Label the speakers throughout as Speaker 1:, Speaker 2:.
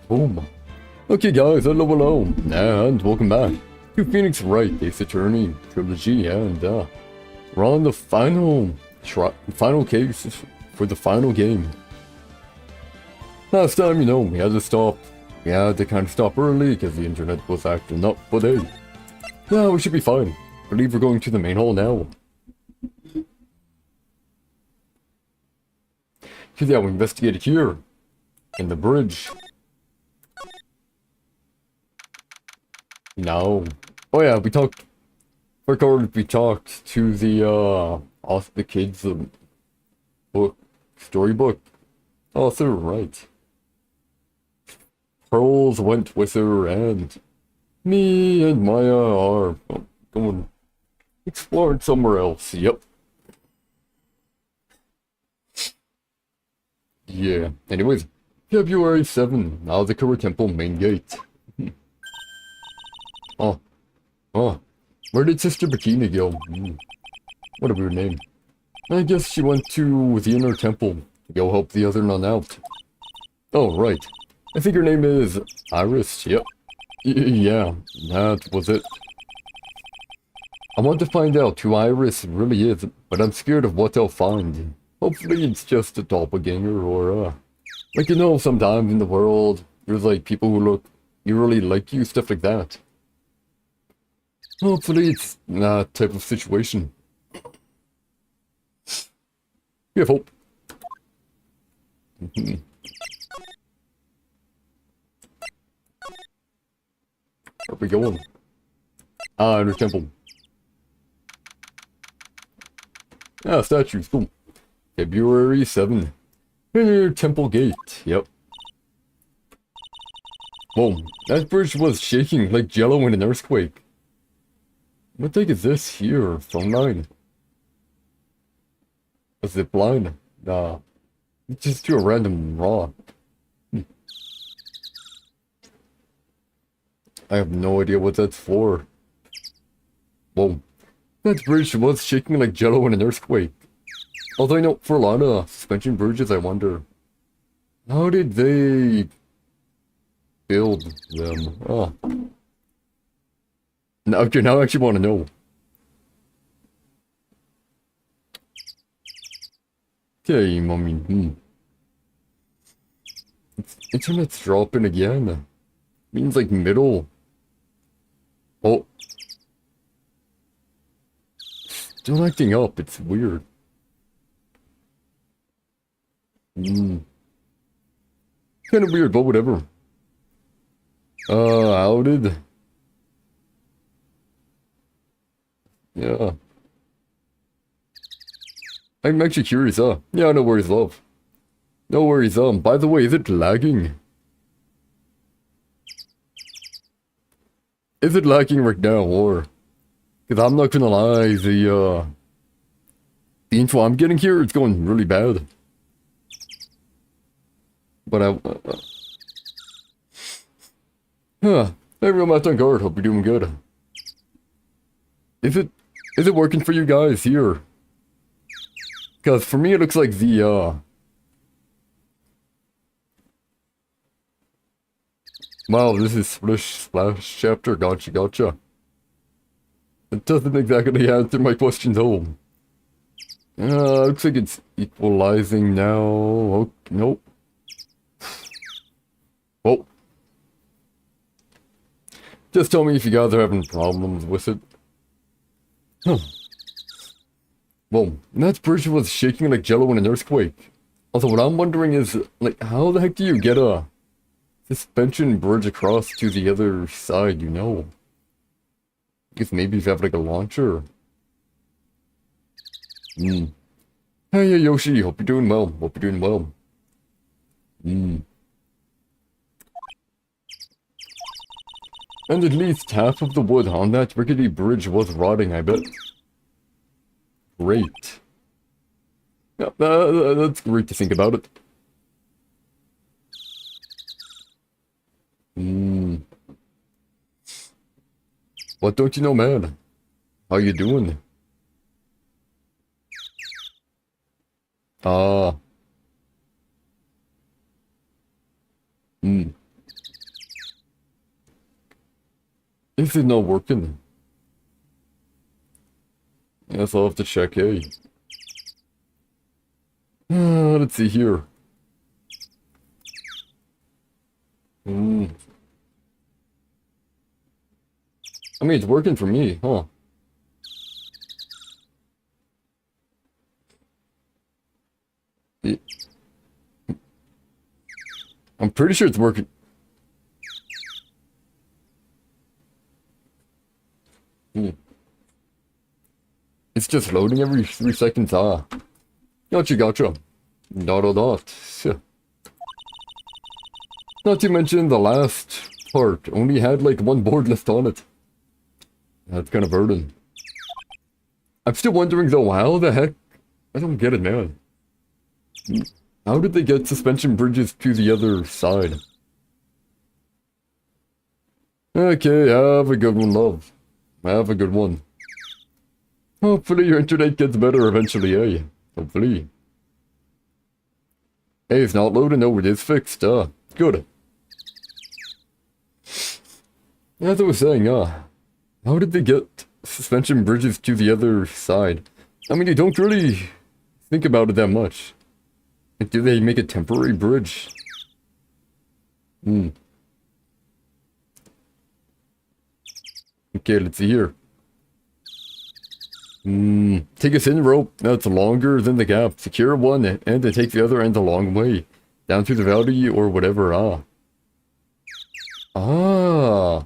Speaker 1: Boom. Okay guys, hello, and welcome back to Phoenix Wright, Ace Attorney Trilogy, and we're on the final case for the final game. Last time, we had to stop. We had to kind of stop early because the internet was acting up, but hey, yeah, we should be fine. I believe we're going to the main hall now. Because yeah, we investigated here, in the bridge. No. Oh yeah, we talked to the kids' book, storybook author, right. Pearls went with her, and me and Maya are going exploring somewhere else, yep. Yeah, anyways, February 7, now the Kura Temple main gate. Oh, where did Sister Bikini go? What a weird name. I guess she went to the inner temple to go help the other nun out. Oh, right. I think her name is Iris, yep. Yeah, that was it. I want to find out who Iris really is, but I'm scared of what I'll find. Hopefully it's just a doppelganger or, like, sometimes in the world, there's, like, people who look eerily like you, stuff like that. Hopefully it's that type of situation. We have hope. Where are we going? Ah, inner temple. Ah, statues, cool. February 7. Inner temple gate, yep. Whoa, that bridge was shaking like jello in an earthquake. What the heck is this here? Phone line? A zip line? Nah. It's just to a random rock. I have no idea what that's for. Whoa. That bridge was shaking like jello in an earthquake. Although I know for a lot of suspension bridges, I wonder, how did they build them? Oh. Now, okay, now I actually want to know. Okay, I mean, Internet's dropping again. Means like middle. Oh. Still acting up, it's weird. Kinda weird, but whatever. Outed. Yeah. I'm actually curious, Yeah, no worries, love. No worries, by the way, is it lagging? Is it lagging right now, or... Because I'm not gonna lie, the info I'm getting here, it's going really bad. But hey, real Matt on guard, hope you're doing good. Is it working for you guys here? Because for me it looks like the, wow, this is Splash chapter, gotcha. It doesn't exactly answer my question though. Looks like it's equalizing now. Oh, nope. Oh. Just tell me if you guys are having problems with it. Huh. Well, that bridge was shaking like jello in an earthquake. Also, what I'm wondering is, like, how the heck do you get a suspension bridge across to the other side, I guess maybe if you have, like, a launcher. Hey, Yoshi, hope you're doing well. And at least half of the wood on that rickety bridge was rotting, I bet. Great. Yeah, that's great to think about it. What don't you know, man? How you doing? Ah. This is not working. Yes, I'll have to check, hey. Let's see here. I mean, it's working for me, huh? It, I'm pretty sure it's working. It's just loading every 3 seconds, ah. Gotcha, gotcha. Dot. Not to mention the last part only had like 1 board left on it. That's kind of burden. I'm still wondering though, how the heck? I don't get it, man. How did they get suspension bridges to the other side? Okay, have a good one, love. Have a good one. Hopefully your internet gets better eventually, eh? Hopefully. Hey, it's not loading. No, it is fixed. Good. As I was saying, how did they get suspension bridges to the other side? I mean, you don't really think about it that much. Like, do they make a temporary bridge? Okay, let's see here. Take a thin rope that's longer than the gap. Secure one and then take the other end a long way. Down through the valley or whatever, Ah.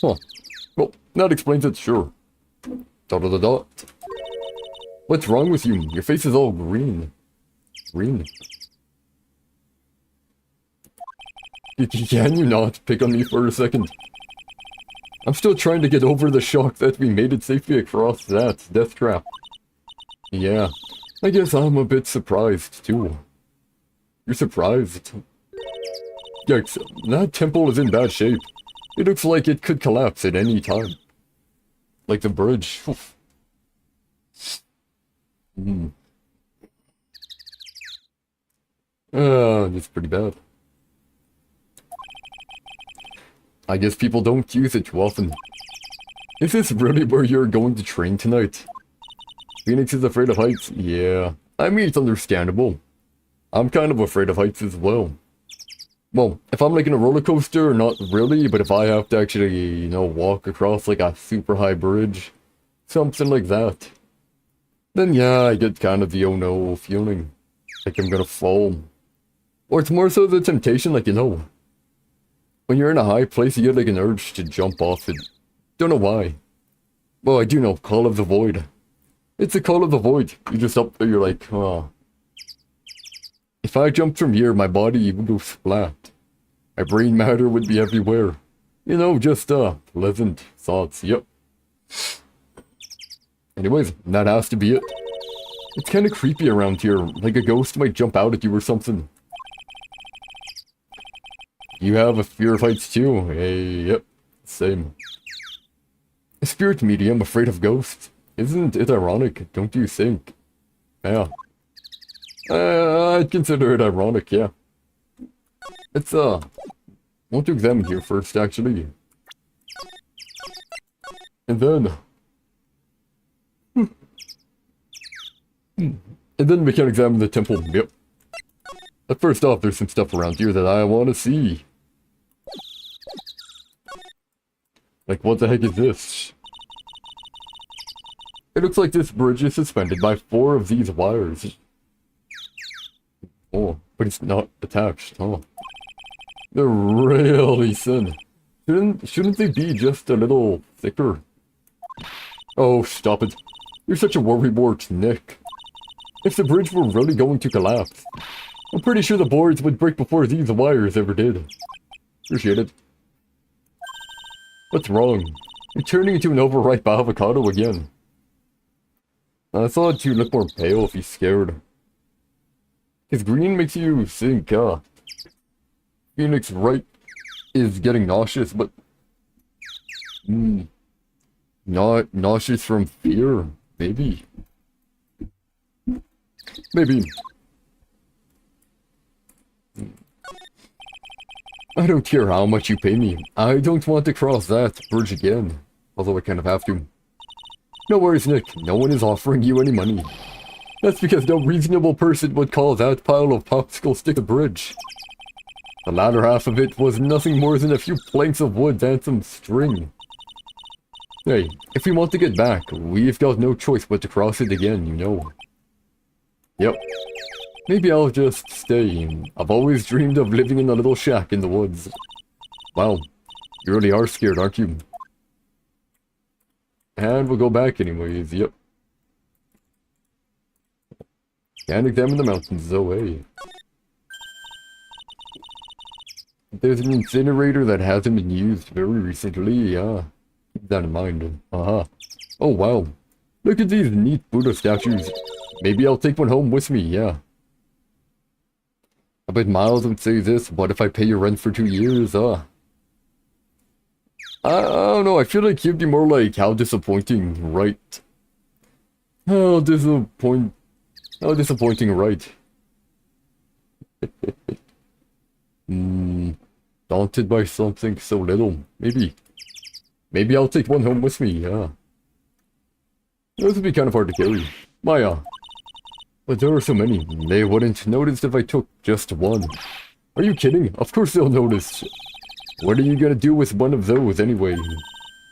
Speaker 1: Huh. Well, that explains it, sure. Dot. What's wrong with you? Your face is all green. Green. Can you not pick on me for a second? I'm still trying to get over the shock that we made it safely across that death trap. Yeah, I guess I'm a bit surprised, too. You're surprised? Yikes, that temple is in bad shape. It looks like it could collapse at any time. Like the bridge. That's pretty bad. I guess people don't use it too often. Is this really where you're going to train tonight? Phoenix is afraid of heights? Yeah. I mean, it's understandable. I'm kind of afraid of heights as well. Well, if I'm like in a roller coaster, not really, but if I have to actually, you know, walk across like a super high bridge, something like that, then yeah, I get kind of the oh no feeling. Like I'm gonna fall. Or it's more so the temptation, like, you know, when you're in a high place, you get like an urge to jump off it. Don't know why. Well, I do know, Call of the Void. It's a Call of the Void. You're just up there, you're like, oh. If I jumped from here, my body would go splat. My brain matter would be everywhere. You know, just, pleasant thoughts, yep. Anyways, that has to be it. It's kinda creepy around here, like a ghost might jump out at you or something. You have a fear of heights too? Hey, yep, same. A spirit medium afraid of ghosts? Isn't it ironic, don't you think? Yeah. I'd consider it ironic, yeah. Let's, want to examine here first, actually. And then... And then we can examine the temple, yep. But first off, there's some stuff around here that I want to see. Like, what the heck is this? It looks like this bridge is suspended by 4 of these wires. Oh, but it's not attached, huh? They're really thin. Shouldn't they be just a little thicker? Oh, stop it. You're such a worrywart, Nick. If the bridge were really going to collapse, I'm pretty sure the boards would break before these wires ever did. Appreciate it. What's wrong? You're turning into an overripe avocado again. I thought you'd look more pale if you're scared. Because green makes you think, Phoenix Wright is getting nauseous, but... not nauseous from fear, maybe. Maybe. I don't care how much you pay me. I don't want to cross that bridge again. Although I kind of have to. No worries, Nick. No one is offering you any money. That's because no reasonable person would call that pile of popsicle stick a bridge. The latter half of it was nothing more than a few planks of wood and some string. Hey, if we want to get back, we've got no choice but to cross it again, you know. Yep. Maybe I'll just stay. I've always dreamed of living in a little shack in the woods. Wow, you really are scared, aren't you? And we'll go back anyways, yep. Can't examine the mountains, though, hey. There's an incinerator that hasn't been used very recently, yeah. Keep that in mind. Uh-huh. Oh, wow. Look at these neat Buddha statues. Maybe I'll take one home with me, yeah. I bet Miles would say this, what if I pay your rent for 2 years, I don't know, I feel like he'd be more like, how disappointing, right? How disappointing, right? Daunted by something so little, maybe. Maybe I'll take one home with me, yeah. This would be kind of hard to carry. Maya. But there are so many, they wouldn't notice if I took just one. Are you kidding? Of course they'll notice. What are you gonna do with one of those anyway?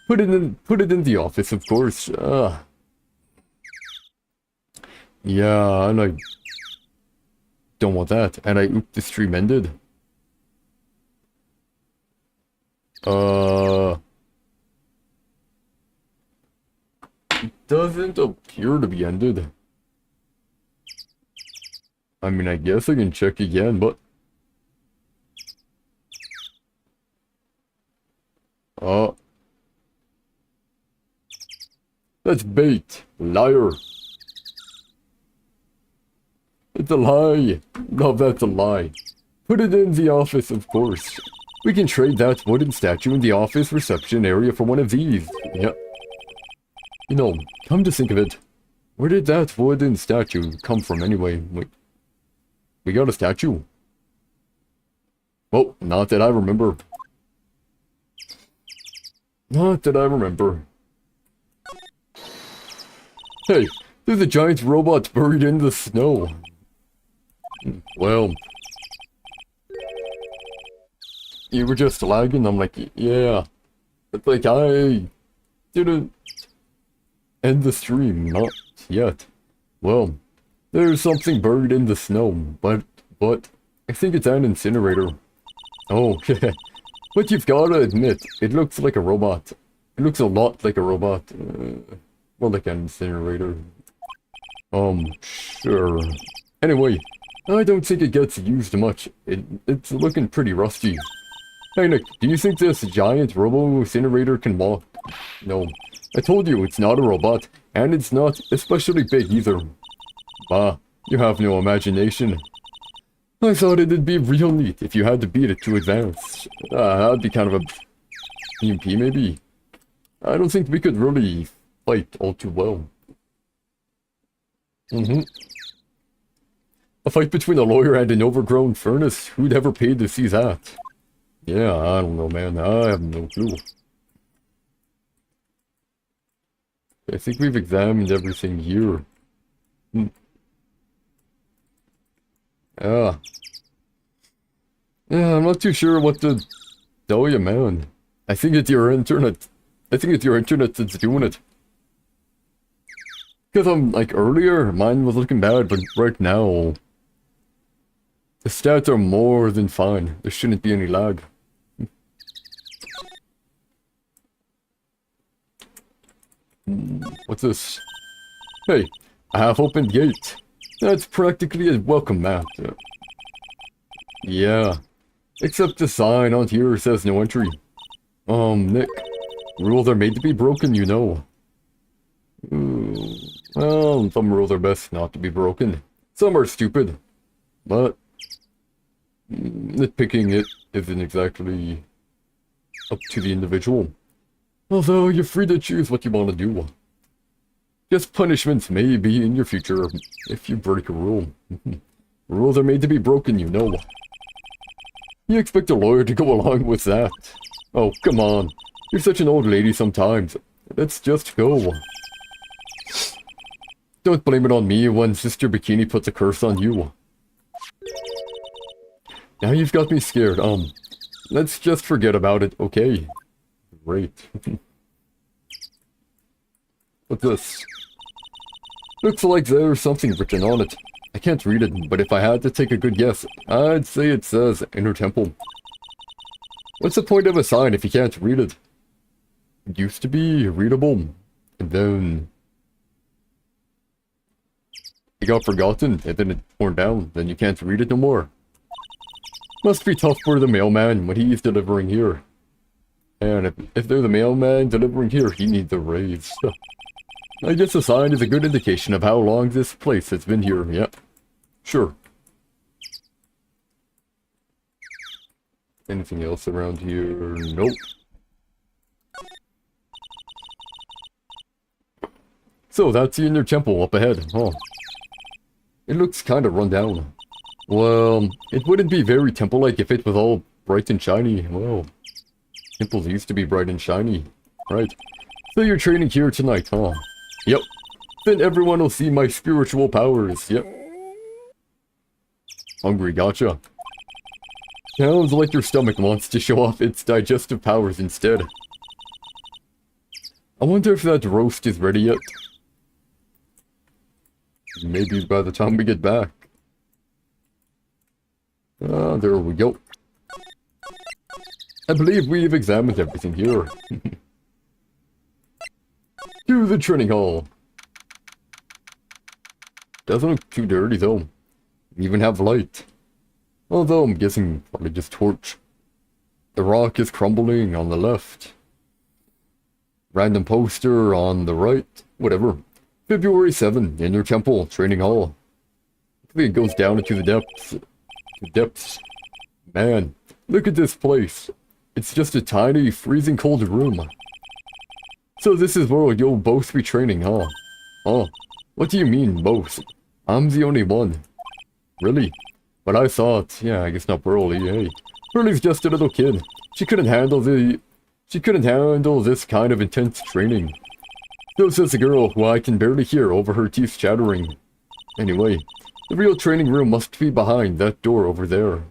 Speaker 1: Put it in the office, of course. Yeah, and I don't want that. And I oop, the stream ended. It doesn't appear to be ended. I mean, I guess I can check again, but... That's bait. Liar. It's a lie. No, that's a lie. Put it in the office, of course. We can trade that wooden statue in the office reception area for one of these. Yep. You know, come to think of it, where did that wooden statue come from anyway? Wait. We got a statue? Well, not that I remember. Not that I remember. Hey, there's a giant robot buried in the snow. Well, you were just lagging. I'm like, yeah. It's like I didn't end the stream, not yet. Well, there's something buried in the snow, but I think it's an incinerator. Oh, but you've gotta admit, it looks like a robot. It looks a lot like a robot. More like an incinerator. Sure. Anyway, I don't think it gets used much. It's looking pretty rusty. Hey Nick, do you think this giant robo-incinerator can walk? No. I told you, it's not a robot, and it's not especially big either. Bah, you have no imagination. I thought it'd be real neat if you had to beat it to advance. That'd be kind of a PvP maybe. I don't think we could really fight all too well. A fight between a lawyer and an overgrown furnace? Who'd ever pay to see that? Yeah, I don't know, man. I have no clue. I think we've examined everything here. Yeah, I'm not too sure what to tell you, man. I think it's your internet. I think it's your internet that's doing it. Because like, earlier, mine was looking bad, but right now, the stats are more than fine. There shouldn't be any lag. What's this? Hey, a half-opened gate. That's practically a welcome mat. Yeah. Except the sign on here says no entry. Nick. Rules are made to be broken, you know. Well, some rules are best not to be broken. Some are stupid. But nitpicking it isn't exactly up to the individual. Although you're free to choose what you want to do. Just punishments may be in your future if you break a rule. Rules are made to be broken, you know. You expect a lawyer to go along with that? Oh, come on. You're such an old lady sometimes. Let's just go. Don't blame it on me when Sister Bikini puts a curse on you. Now you've got me scared. Let's just forget about it, okay? Great. What's this? Looks like there's something written on it. I can't read it, but if I had to take a good guess, I'd say it says Inner Temple. What's the point of a sign if you can't read it? It used to be readable, and then it got forgotten, and then it torn down, then you can't read it no more. Must be tough for the mailman when he's delivering here. And if they're the mailman delivering here, he needs a raise. I guess a sign is a good indication of how long this place has been here, yeah. Sure. Anything else around here? Nope. So that's the Inner Temple up ahead, huh? It looks kinda run down. Well, it wouldn't be very temple-like if it was all bright and shiny. Well, temples used to be bright and shiny, right? So you're training here tonight, huh? Yep. Then everyone will see my spiritual powers, yep. Hungry, gotcha. Sounds like your stomach wants to show off its digestive powers instead. I wonder if that roast is ready yet. Maybe by the time we get back. Ah, there we go. I believe we've examined everything here. To the training hall. Doesn't look too dirty though. We even have light. Although I'm guessing probably just torch. The rock is crumbling on the left. Random poster on the right. Whatever. February 7, Inner Temple, Training Hall. Hopefully it goes down into the depths. Man, look at this place. It's just a tiny, freezing cold room. So this is where you'll both be training, huh? Oh, what do you mean, both? I'm the only one. Really? But I thought, yeah, I guess not Burley, hey. Burley's just a little kid. She couldn't handle this kind of intense training. So says the girl who I can barely hear over her teeth chattering. Anyway, the real training room must be behind that door over there.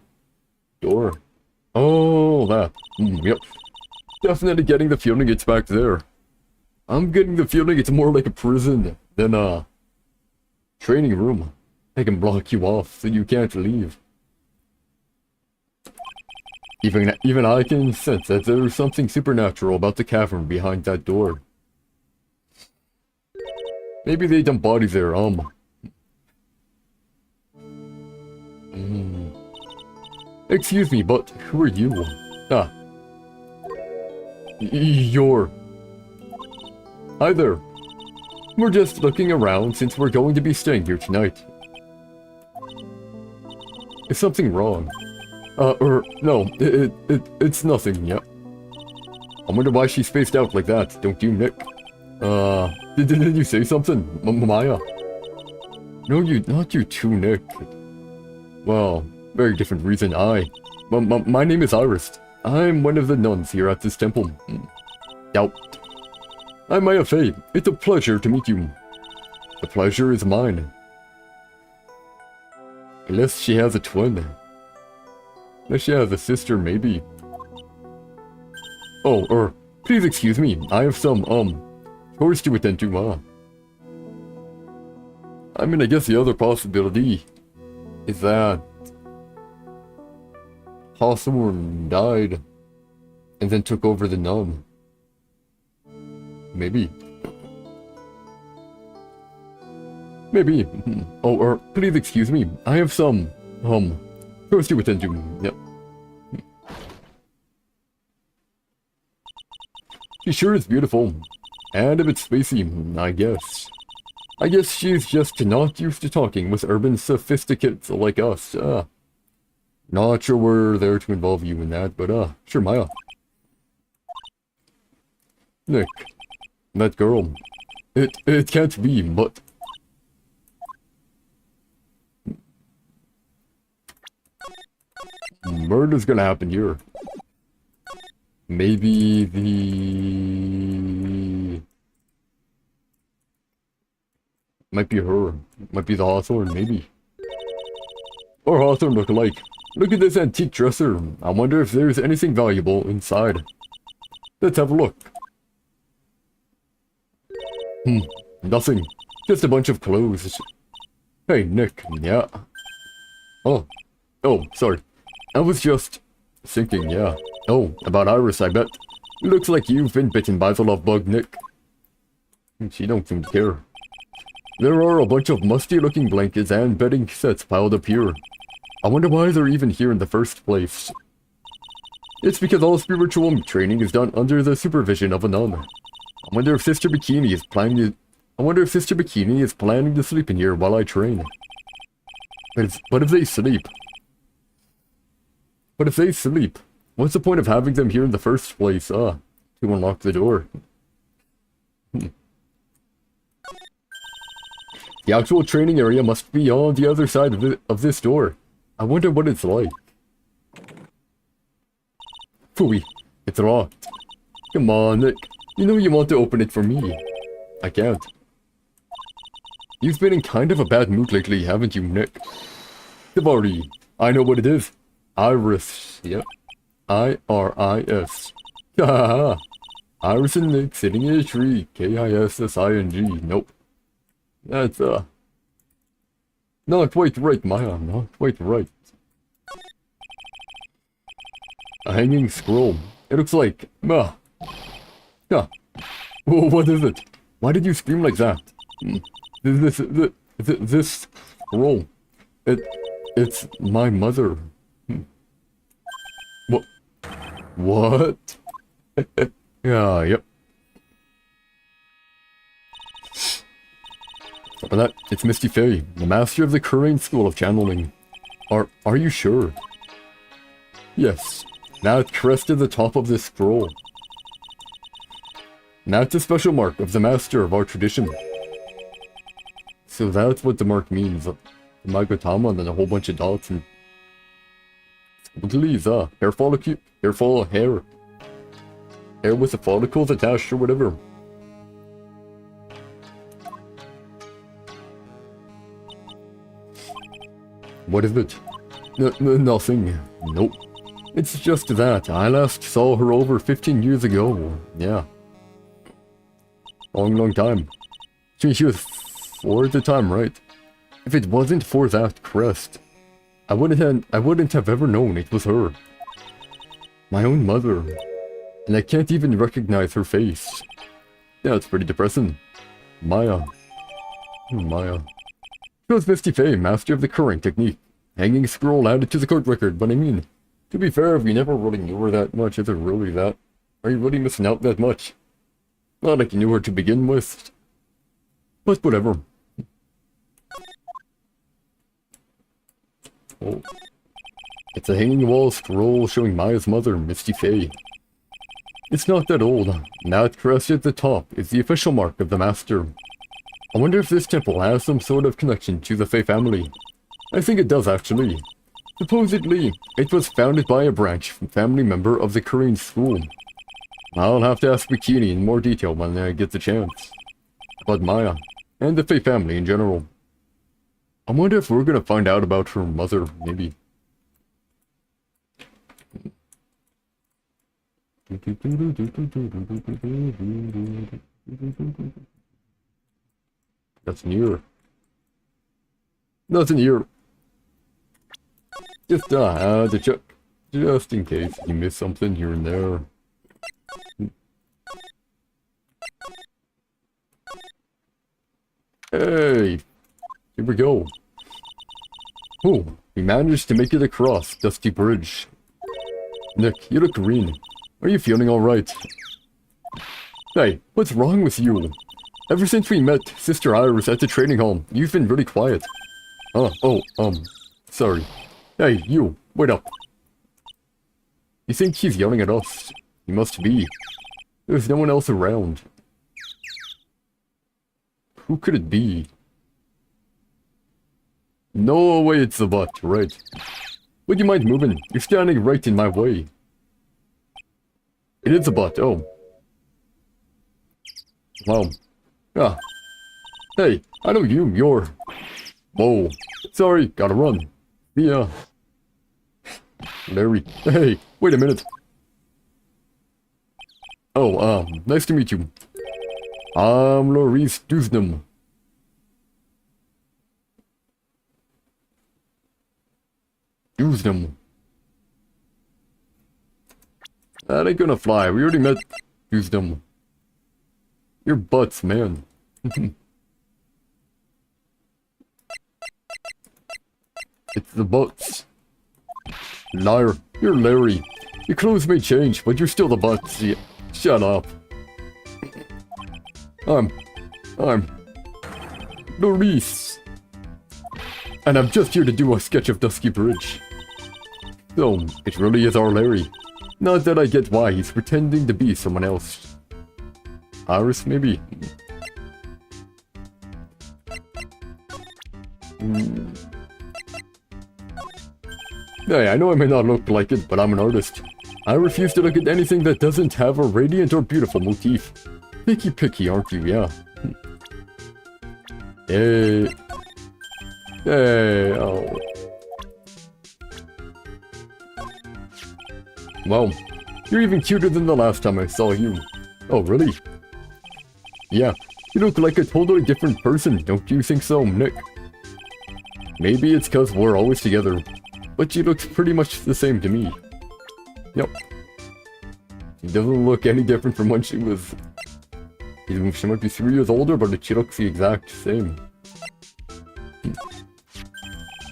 Speaker 1: Door? Oh, that. Yep. Definitely getting the feeling it's back there. I'm getting the feeling it's more like a prison than a training room. I can block you off so you can't leave. Even I can sense that there's something supernatural about the cavern behind that door. Maybe they dump bodies there, Excuse me, but who are you? Ah. You're... Hi there. We're just looking around since we're going to be staying here tonight. Is something wrong? No, it's nothing, yeah. I wonder why she spaced out like that, don't you, Nick? Did you say something, Maya? No, not you too, Nick. Well, very different reason. My name is Iris. I'm one of the nuns here at this temple. Doubt. I'm Maya Fey. It's a pleasure to meet you. The pleasure is mine. Unless she has a twin. Unless she has a sister, maybe. Oh, please excuse me. I have some, chores to attend to, huh? I mean, I guess the other possibility is that someone died and then took over the nun. Maybe. Maybe. Oh, or please excuse me. I have some, chores to attend to. Yep. She sure is beautiful. And a bit spacey, I guess. I guess she's just not used to talking with urban sophisticates like us. Not sure we're there to involve you in that, but sure, Maya. Nick. That girl. It can't be, but... Murder's gonna happen here. Maybe the... Might be her. Might be the Hawthorne, maybe. Or Hawthorne look alike. Look at this antique dresser. I wonder if there's anything valuable inside. Let's have a look. Nothing. Just a bunch of clothes. Hey, Nick. Yeah. Oh, sorry. I was just thinking, yeah. Oh, about Iris, I bet. Looks like you've been bitten by the love bug, Nick. She don't seem to care. There are a bunch of musty-looking blankets and bedding sets piled up here. I wonder why they're even here in the first place. It's because all spiritual training is done under the supervision of a nun. I wonder if Sister Bikini is planning to sleep in here while I train. But if they sleep... what's the point of having them here in the first place? To unlock the door. The actual training area must be on the other side of this door. I wonder what it's like. Phooey, it's locked. Come on, Nick. You know you want to open it for me. I can't. You've been in kind of a bad mood lately, haven't you, Nick? Davari, I know what it is. Iris, yep. I-R-I-S. Hahaha. Iris and Nick sitting in a tree. K-I-S-S-I-N-G. Nope. That's, not quite right, Maya. Not quite right. A hanging scroll. It looks like... Huh. What is it? Why did you scream like that? This scroll. It's my mother. What? Yeah, yep. But that, it's Misty Faye, the master of the Currane School of Channeling. Are you sure? Yes. That crest at the top of this scroll. That's a special mark of the master of our tradition. So that's what the mark means. The Magatama and then a whole bunch of dots and... Please, hair follicle, hair. Hair with the follicles attached or whatever. What is it? Nothing. Nope. It's just that. I last saw her over 15 years ago. Yeah. Long time. She was 4 at the time, right? If it wasn't for that crest, I wouldn't have ever known it was her. My own mother. And I can't even recognize her face. Yeah, it's pretty depressing. Maya. Maya. She was Misty Faye, master of the current technique. Hanging scroll added to the court record, but I mean, to be fair, we never really knew her that much. Is it really that? Are you really missing out that much? Not like you knew her to begin with. But whatever. Oh. It's a hanging wall scroll showing Maya's mother, Misty Faye. It's not that old. That crest at the top is the official mark of the master. I wonder if this temple has some sort of connection to the Faye family. I think it does, actually. Supposedly, it was founded by a branch family member of the Korean school. I'll have to ask Bikini in more detail when I get the chance. About Maya, and the Faye family in general. I wonder if we're gonna find out about her mother, maybe. That's near. Nothing here. Just to check. Just in case you miss something here and there. Hey! Here we go. Oh, we managed to make it across Dusty Bridge. Nick, you look green. Are you feeling alright? Hey, what's wrong with you? Ever since we met Sister Iris at the training hall, you've been really quiet. Sorry. Hey, you, wait up. You think he's yelling at us? He must be. There's no one else around. Who could it be? No way it's the butt, right? Would you mind moving? You're standing right in my way. It is a bot, oh. Wow. Ah. Hey, I know you, you're... Whoa. Sorry, gotta run. Yeah. Larry. Hey, wait a minute. Oh, nice to meet you. I'm Maurice Dusnam. Dusnam. That ain't gonna fly. We already met Dusnam. Your butts, man. It's the butts. Liar. You're Larry. Your clothes may change, but you're still the butts. Yeah. Shut up. I'm Maurice. And I'm just here to do a sketch of Dusky Bridge. So, it really is our Larry. Not that I get why he's pretending to be someone else. Iris, maybe? Hey, I know I may not look like it, but I'm an artist. I refuse to look at anything that doesn't have a radiant or beautiful motif. Picky, aren't you? Yeah. Hey. Hey, oh. Wow. You're even cuter than the last time I saw you. Oh, really? Yeah. You look like a totally different person, don't you think so, Nick? Maybe it's cause we're always together. But she looks pretty much the same to me. Yep. She doesn't look any different from when she was... She might be 3 years older, but she looks the exact same.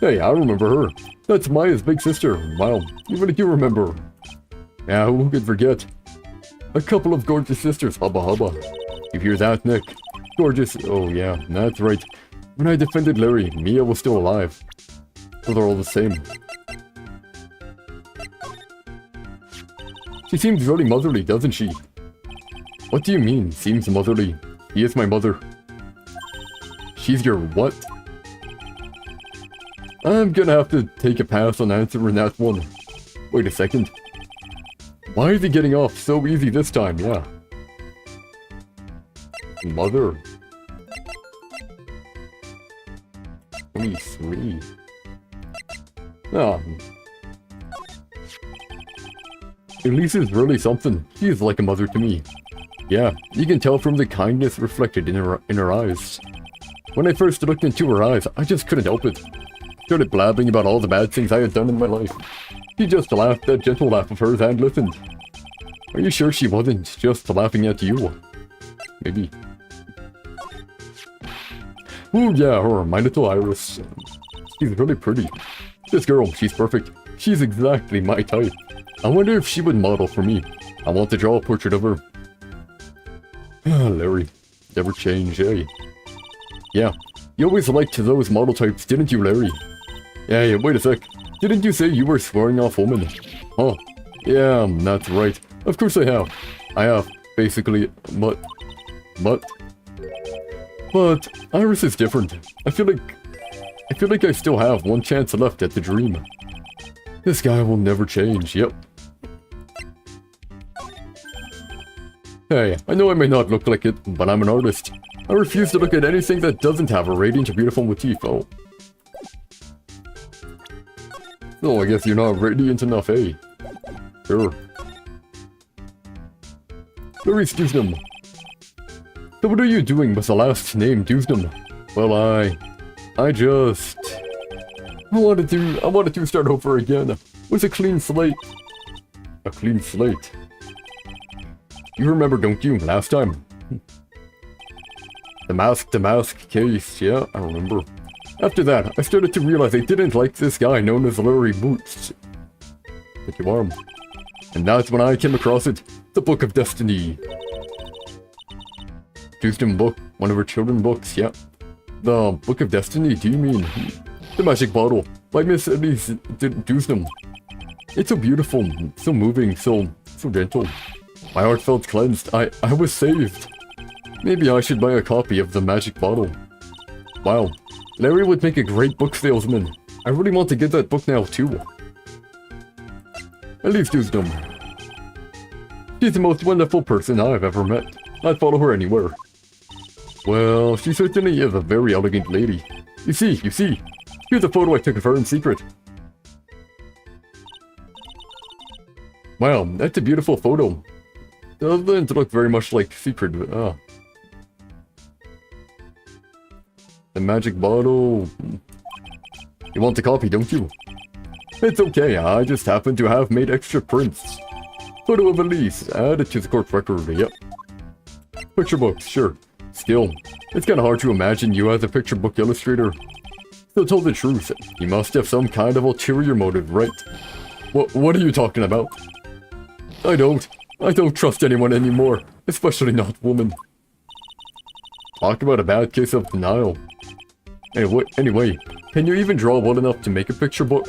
Speaker 1: Hey, I remember her. That's Maya's big sister. Wow, even if you remember. Yeah, who could forget? A couple of gorgeous sisters, hubba hubba. You hear that, Nick? Gorgeous, oh yeah, that's right. When I defended Larry, Mia was still alive. So they're all the same. She seems really motherly, doesn't she? What do you mean, seems motherly? He is my mother. She's your what? I'm gonna have to take a pass on answering that one. Wait a second. Why is he getting off so easy this time? Yeah. Mother. 23. Ah. Elisa's really something. She is like a mother to me. Yeah, you can tell from the kindness reflected in her eyes. When I first looked into her eyes, I just couldn't help it. Started blabbing about all the bad things I had done in my life. She just laughed, that gentle laugh of hers, and listened. Are you sure she wasn't just laughing at you? Maybe. Ooh yeah, her, my little Iris. She's really pretty. This girl, she's perfect. She's exactly my type. I wonder if she would model for me. I want to draw a portrait of her. Larry. Never change, eh? Yeah. You always liked those model types, didn't you, Larry? Yeah, wait a sec. Didn't you say you were swearing off women? Huh. Yeah, that's right. Of course I have. I have, basically, but Iris is different. I feel like I still have one chance left at the dream. This guy will never change, yep. Hey, I know I may not look like it, but I'm an artist. I refuse to look at anything that doesn't have a radiant or beautiful motif, oh. Oh, I guess you're not radiant enough, eh? Sure. Maurice Dusnam. So what are you doing with the last name Dusnam? Well, I wanted to start over again with a clean slate. A clean slate. You remember, don't you, last time? The mask case, yeah, I remember. After that, I started to realize I didn't like this guy known as Larry Boots. Thank you, arm. And that's when I came across it, the Book of Destiny. Dusnam book, one of her children's books, yeah. The Book of Destiny, do you mean? The Magic Bottle, by Miss Elise Dusnam. It's so beautiful, so moving, so gentle. My heart felt cleansed, I was saved. Maybe I should buy a copy of the Magic Bottle. Wow, Larry would make a great book salesman. I really want to get that book now too. Elise Dusdom. She's the most wonderful person I've ever met. I'd follow her anywhere. Well, she certainly is a very elegant lady. You see. Here's a photo I took of her in secret. Wow, that's a beautiful photo. Doesn't look very much like secret, but, The magic bottle... You want the copy, don't you? It's okay, I just happen to have made extra prints. Photo of Elise, add it to the court record, yep. Picture books, sure. Still, it's kinda hard to imagine you as a picture book illustrator. So tell the truth, you must have some kind of ulterior motive, right? What are you talking about? I don't trust anyone anymore, especially not women. Talk about a bad case of denial. Anyway, can you even draw well enough to make a picture book?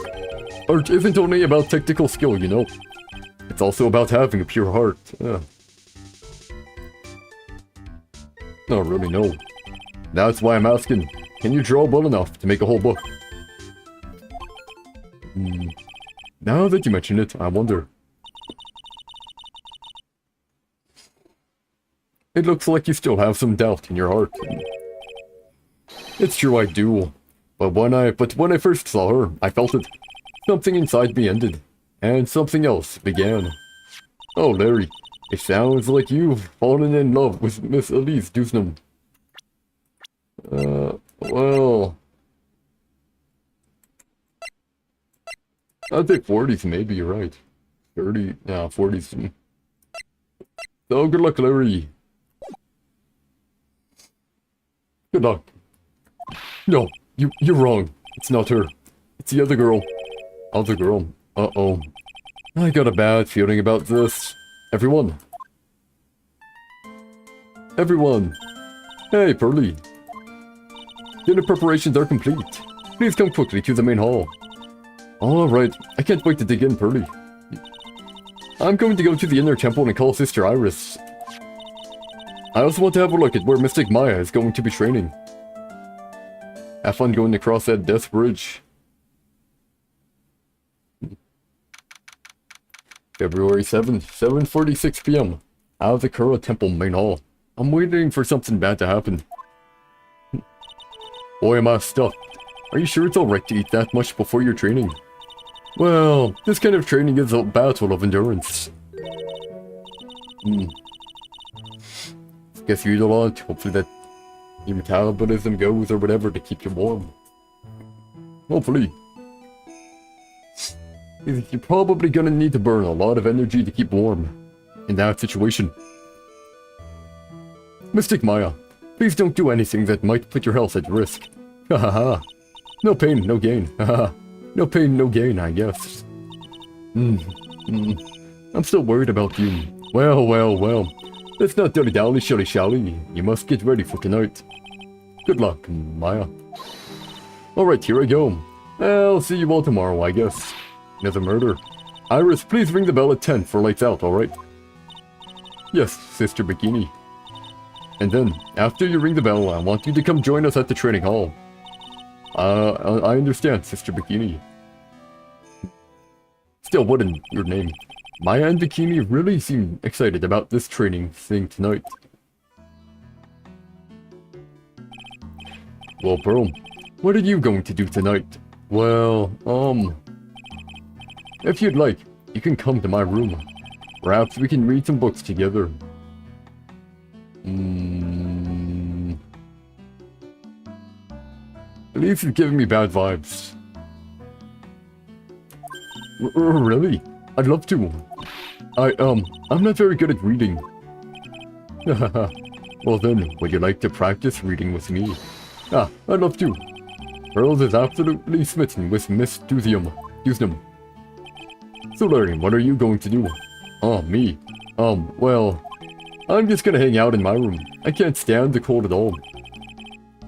Speaker 1: Art isn't only about technical skill, you know. It's also about having a pure heart. Not really, no. That's why I'm asking, can you draw well enough to make a whole book? Now that you mention it, I wonder. It looks like you still have some doubt in your heart. It's true I do. But when I first saw her, I felt it. Something inside me ended. And something else began. Oh, Larry. It sounds like you've fallen in love with Miss Elise Dusnam. Well... I'd say 40s maybe, you're right. 30, no, 40s. So good luck, Larry. Good luck. No, you're wrong. It's not her. It's the other girl. Other girl. Uh-oh. I got a bad feeling about this. Everyone. Hey, Pearly. Dinner preparations are complete. Please come quickly to the main hall. Alright, I can't wait to dig in, Pearly. I'm going to go to the inner temple and call Sister Iris. I also want to have a look at where Mystic Maya is going to be training. Have fun going across that death bridge. February 7th, 7:46 p.m. Out of the Kura Temple main hall. I'm waiting for something bad to happen. Boy, am I stuffed. Are you sure it's alright to eat that much before your training? Well, this kind of training is a battle of endurance. Guess you eat a lot. Hopefully that your metabolism goes or whatever to keep you warm. Hopefully. You're probably gonna need to burn a lot of energy to keep warm in that situation. Mystic Maya, please don't do anything that might put your health at risk. Hahaha. No pain, no gain. Haha. No pain, no gain, I guess. I'm still worried about you. Well. Let's not dilly-dally, shilly-shally. You must get ready for tonight. Good luck, Maya. Alright, here I go. I'll see you all tomorrow, I guess. Another murder. Iris, please ring the bell at 10 for lights out, alright? Yes, Sister Bikini. And then, after you ring the bell, I want you to come join us at the training hall. I understand, Sister Bikini. Still, what in your name? Maya and Bikini really seem excited about this training thing tonight. Well, Pearl, what are you going to do tonight? Well, if you'd like, you can come to my room. Perhaps we can read some books together. Elise is giving me bad vibes. Really? I'd love to. I'm not very good at reading. Well then, would you like to practice reading with me? I'd love to. Pearls is absolutely smitten with Miss Dusnam. So Larry, what are you going to do? Oh, me? Well, I'm just gonna hang out in my room. I can't stand the cold at all.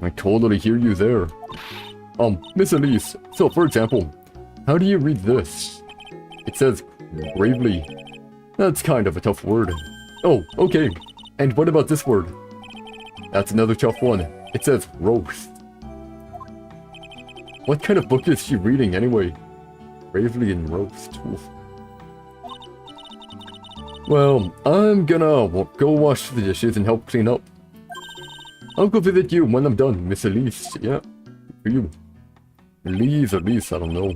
Speaker 1: I totally hear you there. Miss Elise, so for example, how do you read this? It says, gravely. That's kind of a tough word. Oh, okay. And what about this word? That's another tough one. It says, roast. What kind of book is she reading anyway? Gravely and roast. Oof. Well, I'm gonna go wash the dishes and help clean up. I'll go visit you when I'm done, Miss Elise. Yeah, for you. Elise, I don't know.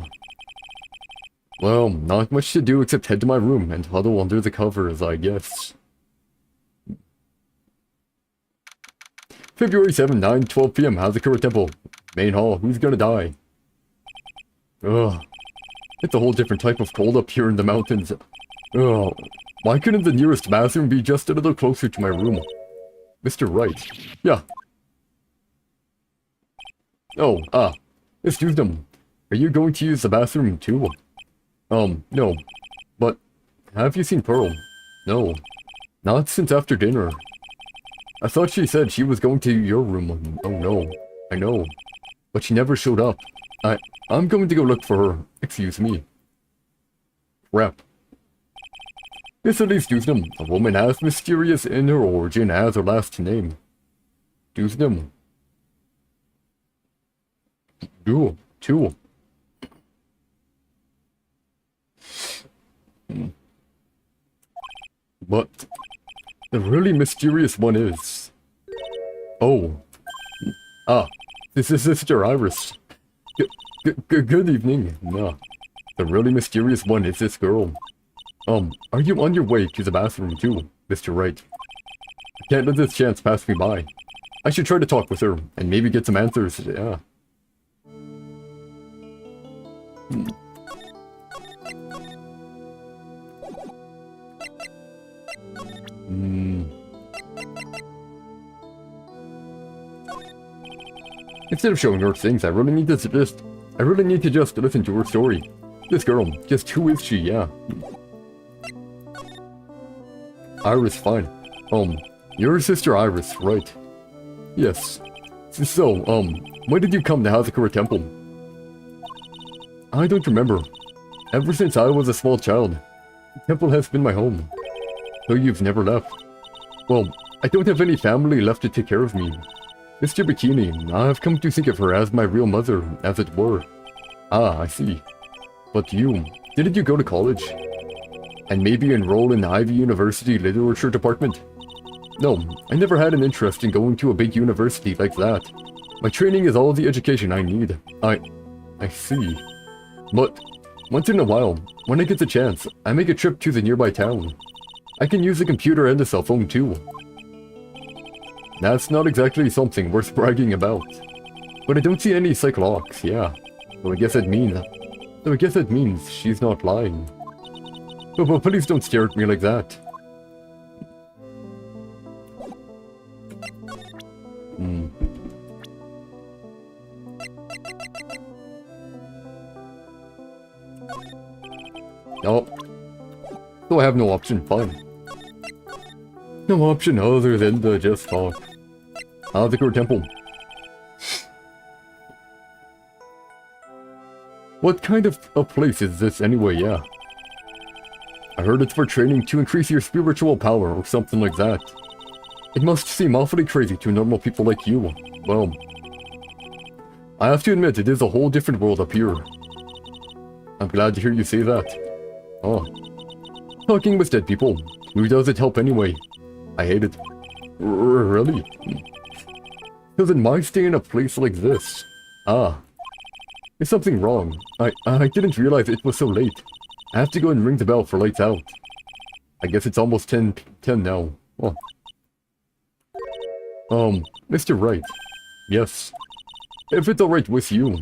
Speaker 1: Well, not much to do except head to my room and huddle under the covers, I guess. February 7, 9:12 p.m. Hazakura Temple. Main hall. Who's gonna die? Ugh. It's a whole different type of cold up here in the mountains. Ugh. Why couldn't the nearest bathroom be just a little closer to my room? Mr. Wright. Yeah. Oh, excuse them. Are you going to use the bathroom too? No. But, have you seen Pearl? No. Not since after dinner. I thought she said she was going to your room. Oh no. I know. But she never showed up. I'm going to go look for her. Excuse me. Crap. Miss Elise Dusnam, a woman as mysterious in her origin as her last name. Dusnam. Two. But the really mysterious one is... Oh. This is Sister Iris. Good evening. No. The really mysterious one is this girl. Are you on your way to the bathroom too, Mr. Wright? I can't let this chance pass me by. I should try to talk with her, and maybe get some answers, yeah. Instead of showing her things, I really need to just listen to her story. This girl, just who is she, yeah. Iris, fine. Your sister Iris, right? Yes. So, when did you come to Hazakura Temple? I don't remember. Ever since I was a small child, the temple has been my home. So you've never left. Well, I don't have any family left to take care of me. Mr. Bikini, I've come to think of her as my real mother, as it were. Ah, I see. But didn't you go to college? And maybe enroll in the Ivy University Literature Department? No, I never had an interest in going to a big university like that. My training is all the education I need. I see. But, once in a while, when I get the chance, I make a trip to the nearby town. I can use a computer and a cell phone too. That's not exactly something worth bragging about. But I don't see any psych locks, yeah. So I guess that means she's not lying. But please don't stare at me like that. No. So I have no option, fine. No option other than to just talk. Hazakura Temple. What kind of a place is this anyway, yeah? I heard it's for training to increase your spiritual power or something like that. It must seem awfully crazy to normal people like you. Well, I have to admit it is a whole different world up here. I'm glad to hear you say that. Oh. Talking with dead people. Who does it help anyway? I hate it. Really? So then why stay in a place like this? Ah. Is something wrong? I didn't realize it was so late. I have to go and ring the bell for lights out. I guess it's almost 10 now. Oh. Mr. Wright. Yes. If it's alright with you,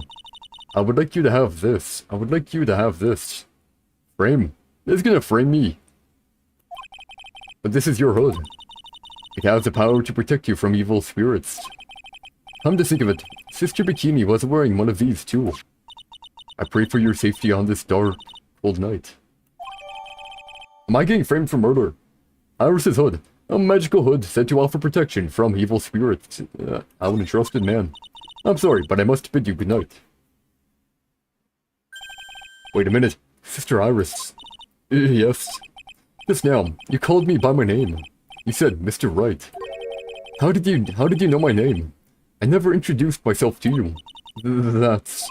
Speaker 1: I would like you to have this. Frame. It's gonna frame me. But this is your hood. It has the power to protect you from evil spirits. Come to think of it, Sister Bikini was wearing one of these too. I pray for your safety on this dark, cold night. Am I getting framed for murder? Iris's hood. A magical hood said to offer protection from evil spirits. How entrusted man. I'm sorry, but I must bid you good night. Wait a minute. Sister Iris. Yes. Just now, you called me by my name. You said Mr. Wright. How did you know my name? I never introduced myself to you. That's...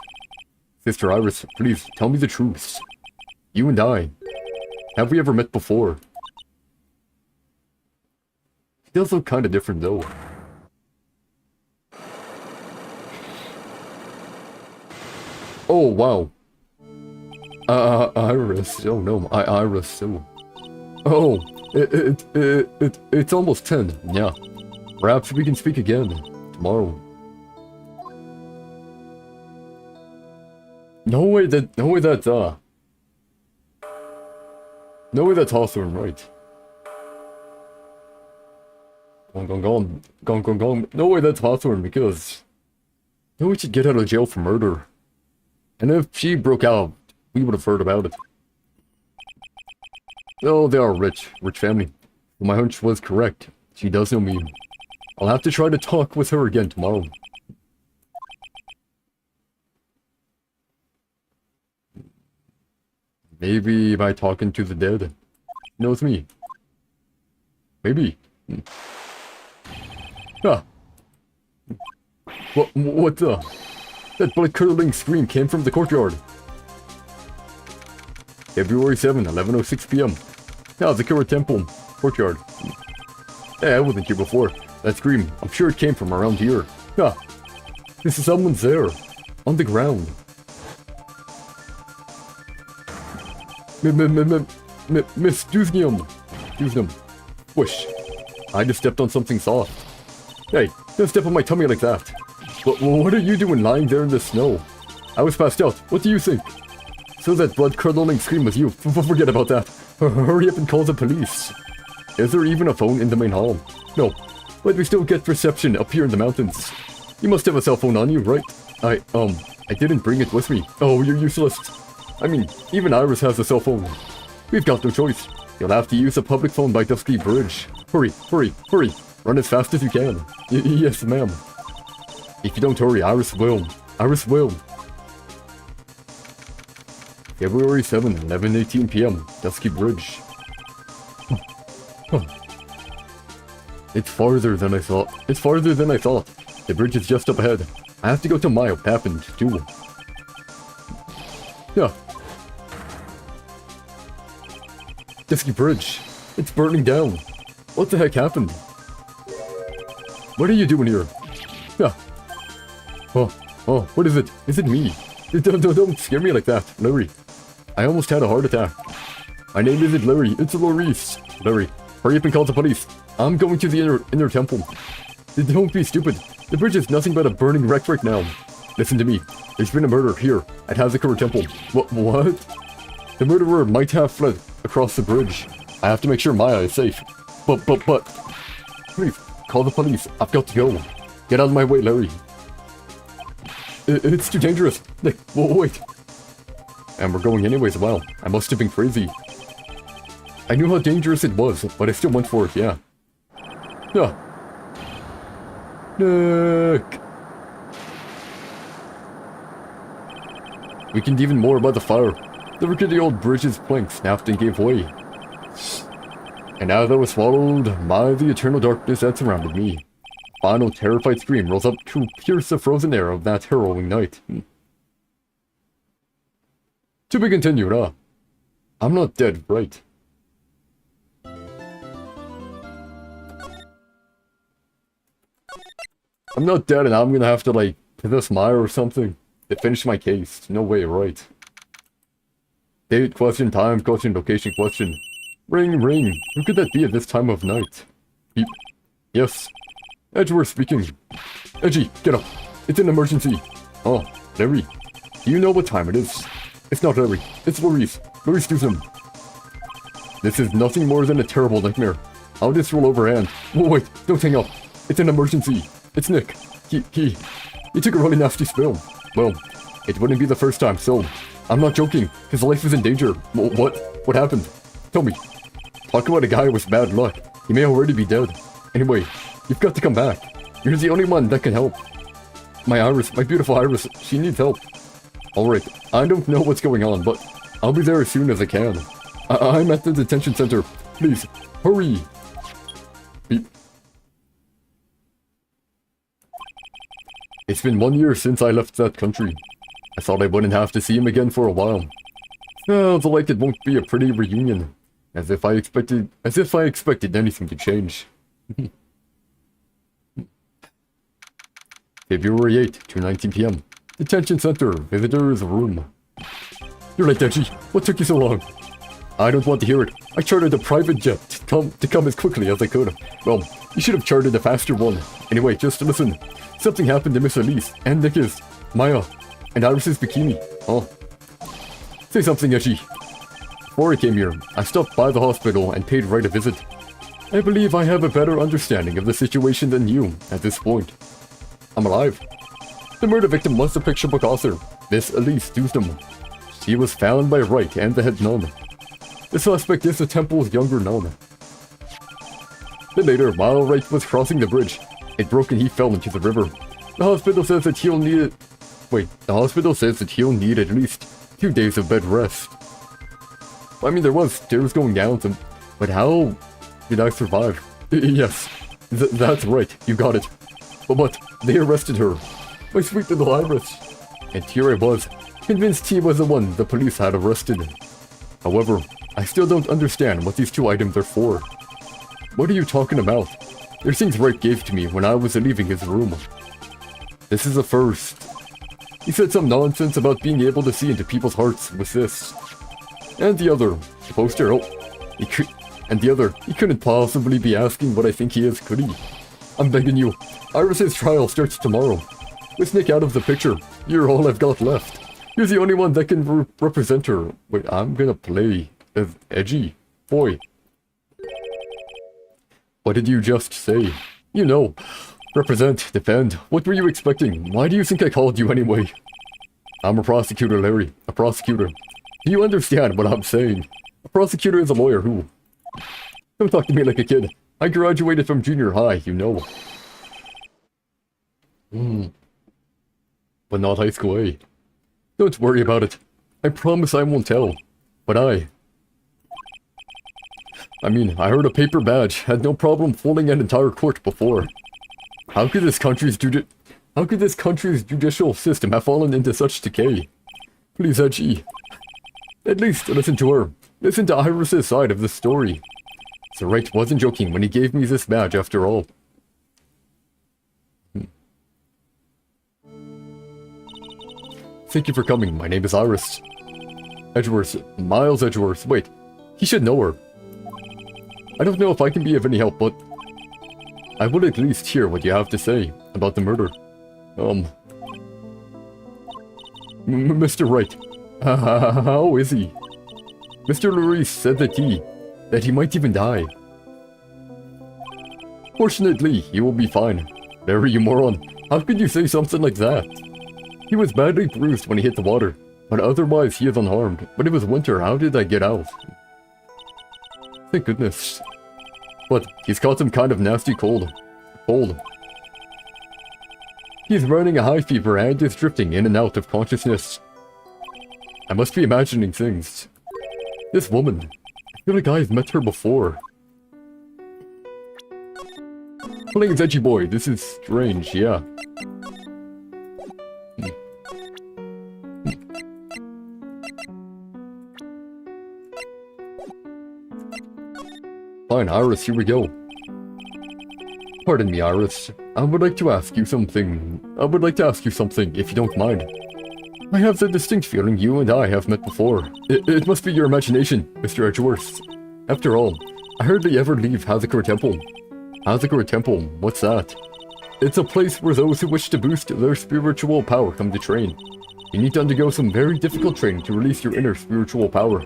Speaker 1: Sister Iris, please, tell me the truth. You and I, have we ever met before? He does look kind of different though. Oh wow. Iris. Oh no, Iris too. Oh, it's almost 10. Yeah. Perhaps we can speak again tomorrow. No way that's Hawthorne, right? Gong. No way that's Hawthorne, because no way she'd get out of jail for murder. And if she broke out, we would have heard about it. Oh, they are rich family. My hunch was correct. She does know me. I'll have to try to talk with her again tomorrow. Maybe by talking to the dead. Knows me. Maybe. Ah. What the? That blood-curdling scream came from the courtyard. February 7, 11:06 p.m. Ah, the Kura Temple. Courtyard. Hey, I wasn't here before. That scream, I'm sure it came from around here. Ah. Someone's there. On the ground. Miss Dusnium. Whoosh. I just stepped on something soft. Hey, don't step on my tummy like that. What are you doing lying there in the snow? I was passed out. What do you think? So that blood-curdling scream was you. Forget about that. Hurry up and call the police. Is there even a phone in the main hall? No. But we still get reception up here in the mountains. You must have a cell phone on you, right? I didn't bring it with me. Oh, you're useless. I mean, even Iris has a cell phone. We've got no choice. You'll have to use a public phone by Dusky Bridge. Hurry. Run as fast as you can. Yes, ma'am. If you don't hurry, Iris will. February 7, 11:18 p.m. Dusky Bridge. It's farther than I thought. The bridge is just up ahead. I have to go to Mayo. Happened, too. Yeah. Dusky Bridge. It's burning down. What the heck happened? What are you doing here? Yeah. Oh, what is it? Is it me? Don't scare me like that, Larry. I almost had a heart attack. My name isn't Larry, it's Laurice. Larry, hurry up and call the police. I'm going to the inner temple. Don't be stupid. The bridge is nothing but a burning wreck right now. Listen to me. There's been a murder here at Hazakura Temple. What? The murderer might have fled across the bridge. I have to make sure Maya is safe. But... Please, call the police. I've got to go. Get out of my way, Larry. It's too dangerous. Nick, wait. And we're going anyways. Wow, I must have been crazy. I knew how dangerous it was, but I still went for it, yeah. Yeah. Nick. Weakened even more by the fire. The rickety old bridge's plank snapped and gave way. And as I was swallowed by the eternal darkness that surrounded me, final terrified scream rose up to pierce the frozen air of that harrowing night. To be continued, huh? I'm not dead, right? I'm not dead and I'm gonna have to, like, possess Maya or something to finish my case. No way, right? Date question, time question, location question. Ring. Who could that be at this time of night? Beep. Yes. Edgeworth speaking. Edgy, get up. It's an emergency. Oh, Larry. Do you know what time it is? It's not Larry. It's Laurice. Laurice Dusum. This is nothing more than a terrible nightmare. I'll just roll over and... Wait, don't hang up. It's an emergency. It's Nick. He took a really nasty spill. Well, it wouldn't be the first time, so... I'm not joking. His life is in danger. What? What happened? Tell me. Talk about a guy with bad luck. He may already be dead. Anyway, you've got to come back. You're the only one that can help. My Iris, my beautiful Iris, she needs help. Alright, I don't know what's going on, but I'll be there as soon as I can. I'm at the detention center. Please, hurry. Beep. It's been 1 year since I left that country. I thought I wouldn't have to see him again for a while. Sounds like it won't be a pretty reunion. As if I expected anything to change. February 8, 2:19 p.m. Detention Center, visitor's room. You're late, Deji. What took you so long? I don't want to hear it. I chartered a private jet to come as quickly as I could. Well, you should have chartered a faster one. Anyway, just listen. Something happened to Miss Elise, and Nikki's, Maya, and Iris's bikini. Oh. Say something, Eji. Before I came here, I stopped by the hospital and paid Wright a visit. I believe I have a better understanding of the situation than you at this point. I'm alive. The murder victim was the picture book author, Miss Elise Dewsnam. She was found by Wright and the head nun. The suspect is the temple's younger nun. Then later, while Wright was crossing the bridge, it broke and he fell into the river. The hospital says that he'll need at least 2 days of bed rest. I mean, there was stairs going down, but how did I survive? Yes, that's right, you got it. But they arrested her. My sweet little Iris. And here I was, convinced he was the one the police had arrested. However, I still don't understand what these 2 items are for. What are you talking about? They're things Wright gave to me when I was leaving his room. This is a first. He said some nonsense about being able to see into people's hearts with this. And the other, the poster, he couldn't possibly be asking what I think he is, could he? I'm begging you, Iris's trial starts tomorrow. With Nick out of the picture, you're all I've got left. You're the only one that can represent her. Wait, I'm gonna play as Edgy. Boy. What did you just say? You know. Represent, defend. What were you expecting? Why do you think I called you anyway? I'm a prosecutor, Larry. A prosecutor. Do you understand what I'm saying? A prosecutor is a lawyer who... Don't talk to me like a kid. I graduated from junior high, you know. But not high school, eh? Don't worry about it. I promise I won't tell. But I heard a paper badge had no problem fooling an entire court before. How could this country's judicial system have fallen into such decay? Please, Edgy. At least listen to her. Listen to Iris's side of the story. So Wright wasn't joking when he gave me this badge after all. Thank you for coming. My name is Iris. Edgeworth. Miles Edgeworth. Wait, he should know her. I don't know if I can be of any help, but I would at least hear what you have to say about the murder. Mr. Wright. How is he? Mr. Lurie said that he might even die. Fortunately, he will be fine. Larry, you moron. How could you say something like that? He was badly bruised when he hit the water, but otherwise he is unharmed. But it was winter, how did I get out? Thank goodness. But he's caught some kind of nasty cold. He's running a high fever and is drifting in and out of consciousness. I must be imagining things. This woman, I feel like I've met her before. Playing as Edgy Boy, this is strange, yeah. Fine, Iris, here we go. Pardon me, Iris. I would like to ask you something, if you don't mind. I have the distinct feeling you and I have met before. It must be your imagination, Mr. Edgeworth. After all, I hardly ever leave Hazakor Temple. Hazakor Temple, what's that? It's a place where those who wish to boost their spiritual power come to train. You need to undergo some very difficult training to release your inner spiritual power.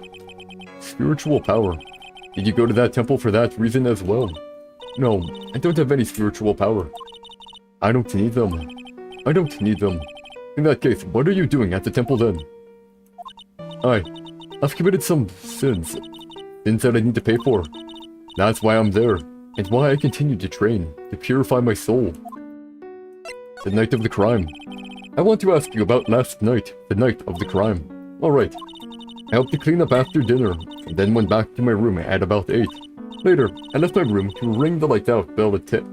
Speaker 1: Spiritual power? Did you go to that temple for that reason as well? No, I don't have any spiritual power. I don't need them. In that case, what are you doing at the temple then? I've committed some sins. Sins that I need to pay for. That's why I'm there, and why I continue to train, to purify my soul. The night of the crime. I want to ask you about last night, the night of the crime. Alright. I helped to clean up after dinner, and then went back to my room at about 8. Later, I left my room to ring the lights out bell at 10.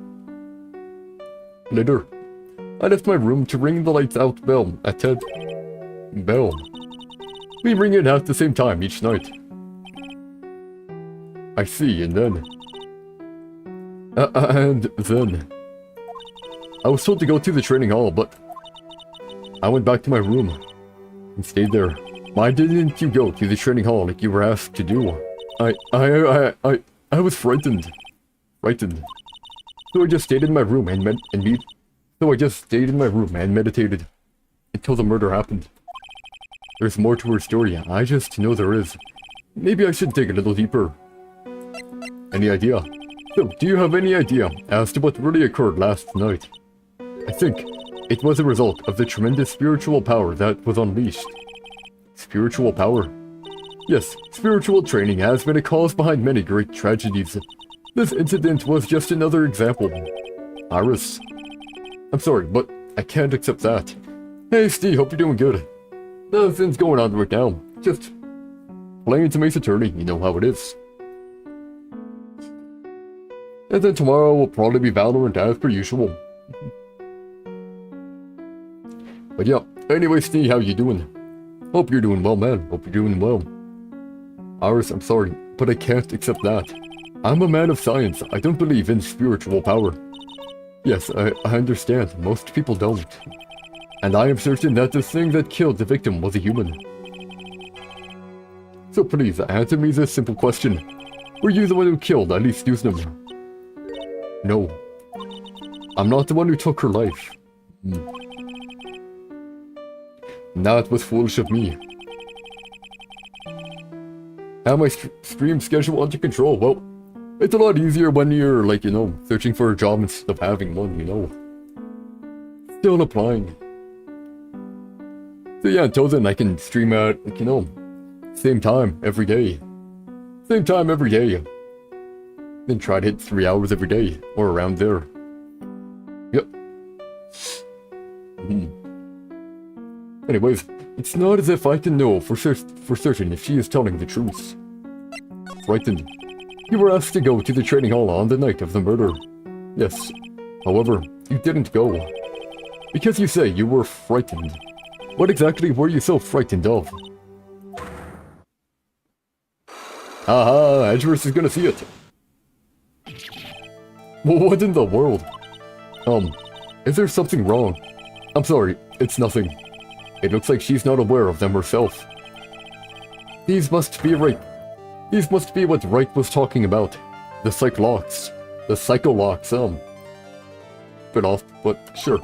Speaker 1: We ring it at the same time each night. I see, and then... I was told to go to the training hall, but I went back to my room and stayed there. Why didn't you go to the training hall like you were asked to do? I was frightened. Frightened. So I just stayed in my room and meditated until the murder happened. There's more to her story. I just know there is. Maybe I should dig a little deeper. Any idea? So, do you have any idea as to what really occurred last night? I think it was a result of the tremendous spiritual power that was unleashed. Spiritual power? Yes, spiritual training has been a cause behind many great tragedies. This incident was just another example. Iris. I'm sorry, but I can't accept that. Hey Steve, hope you're doing good. Nothing's going on right now. Just playing some Ace Attorney, you know how it is. And then tomorrow will probably be Valorant as per usual. But yeah, anyway Steve, how you doing? Hope you're doing well, man. Hope you're doing well. Iris, I'm sorry, but I can't accept that. I'm a man of science. I don't believe in spiritual power. Yes, I understand. Most people don't. And I am certain that the thing that killed the victim was a human. So please, answer me this simple question. Were you the one who killed Alice Newsnam? No. I'm not the one who took her life. That was foolish of me. Have my stream schedule under control. Well, it's a lot easier when you're, like, you know, searching for a job instead of having one, you know. Still applying. So yeah, until then I can stream at, like, you know, same time every day. Same time every day. Then try to hit 3 hours every day, or around there. Yep. Anyways, it's not as if I can know for certain if she is telling the truth. Frightened. You were asked to go to the training hall on the night of the murder. Yes. However, you didn't go. Because you say you were frightened. What exactly were you so frightened of? Haha, Edgeworth is gonna see it. What in the world? Is there something wrong? I'm sorry, it's nothing. It looks like she's not aware of them herself. These must be right. These must be what Wright was talking about. The psycholocks. The psycholocks, Bit off, but sure.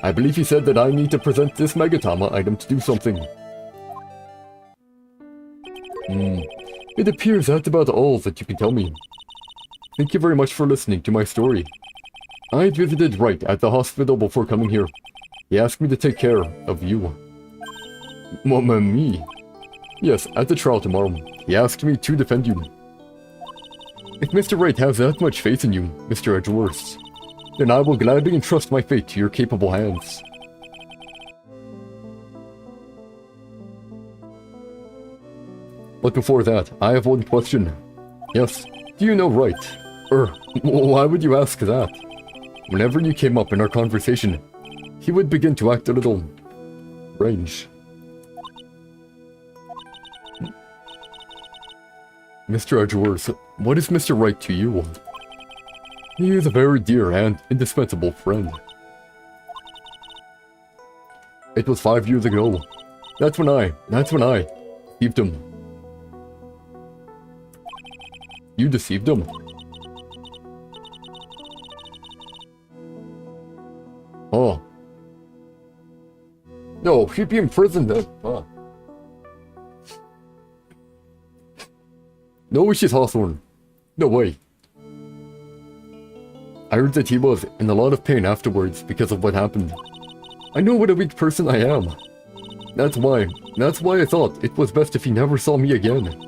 Speaker 1: I believe he said that I need to present this Megatama item to do something. It appears that's about all that you can tell me. Thank you very much for listening to my story. I visited Wright at the hospital before coming here. He asked me to take care of you. Me? Yes, at the trial tomorrow. He asked me to defend you. If Mr. Wright has that much faith in you, Mr. Edgeworth, then I will gladly entrust my fate to your capable hands. But before that, I have one question. Yes, do you know Wright? Why would you ask that? Whenever you came up in our conversation, he would begin to act a little strange. Mr. Edgeworth, what is Mr. Wright to you? He is a very dear and indispensable friend. It was 5 years ago. That's when I deceived him. You deceived him? Oh. No, he'd be in prison then. Huh. No, she's Hawthorne. No way. I heard that he was in a lot of pain afterwards because of what happened. I know what a weak person I am. That's why I thought it was best if he never saw me again.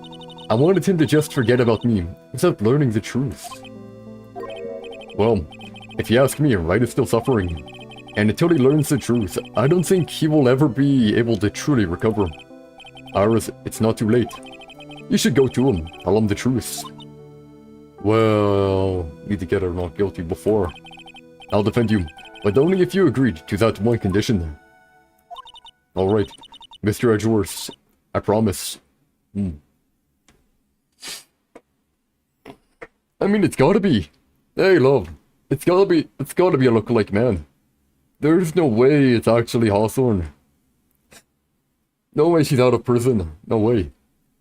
Speaker 1: I wanted him to just forget about me without learning the truth. Well, if you ask me, Wright is still suffering. And until he learns the truth, I don't think he will ever be able to truly recover. Iris, it's not too late. You should go to him, tell him the truth. Well, need to get her not guilty before. I'll defend you, but only if you agreed to that one condition. Alright, Mr. Edgeworth, I promise. I mean, it's gotta be. Hey, love. It's gotta be a lookalike man. There's no way it's actually Hawthorne. No way she's out of prison. No way.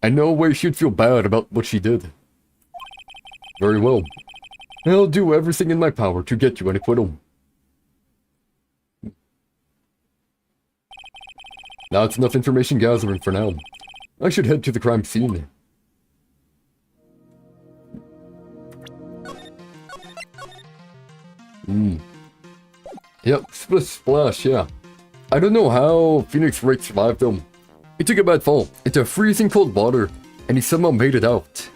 Speaker 1: And no way she'd feel bad about what she did. Very well. I'll do everything in my power to get you an acquittal. That's enough information gathering for now. I should head to the crime scene. Yep, splish splash, yeah. I don't know how Phoenix Wright survived though. He took a bad fall into freezing cold water, and he somehow made it out.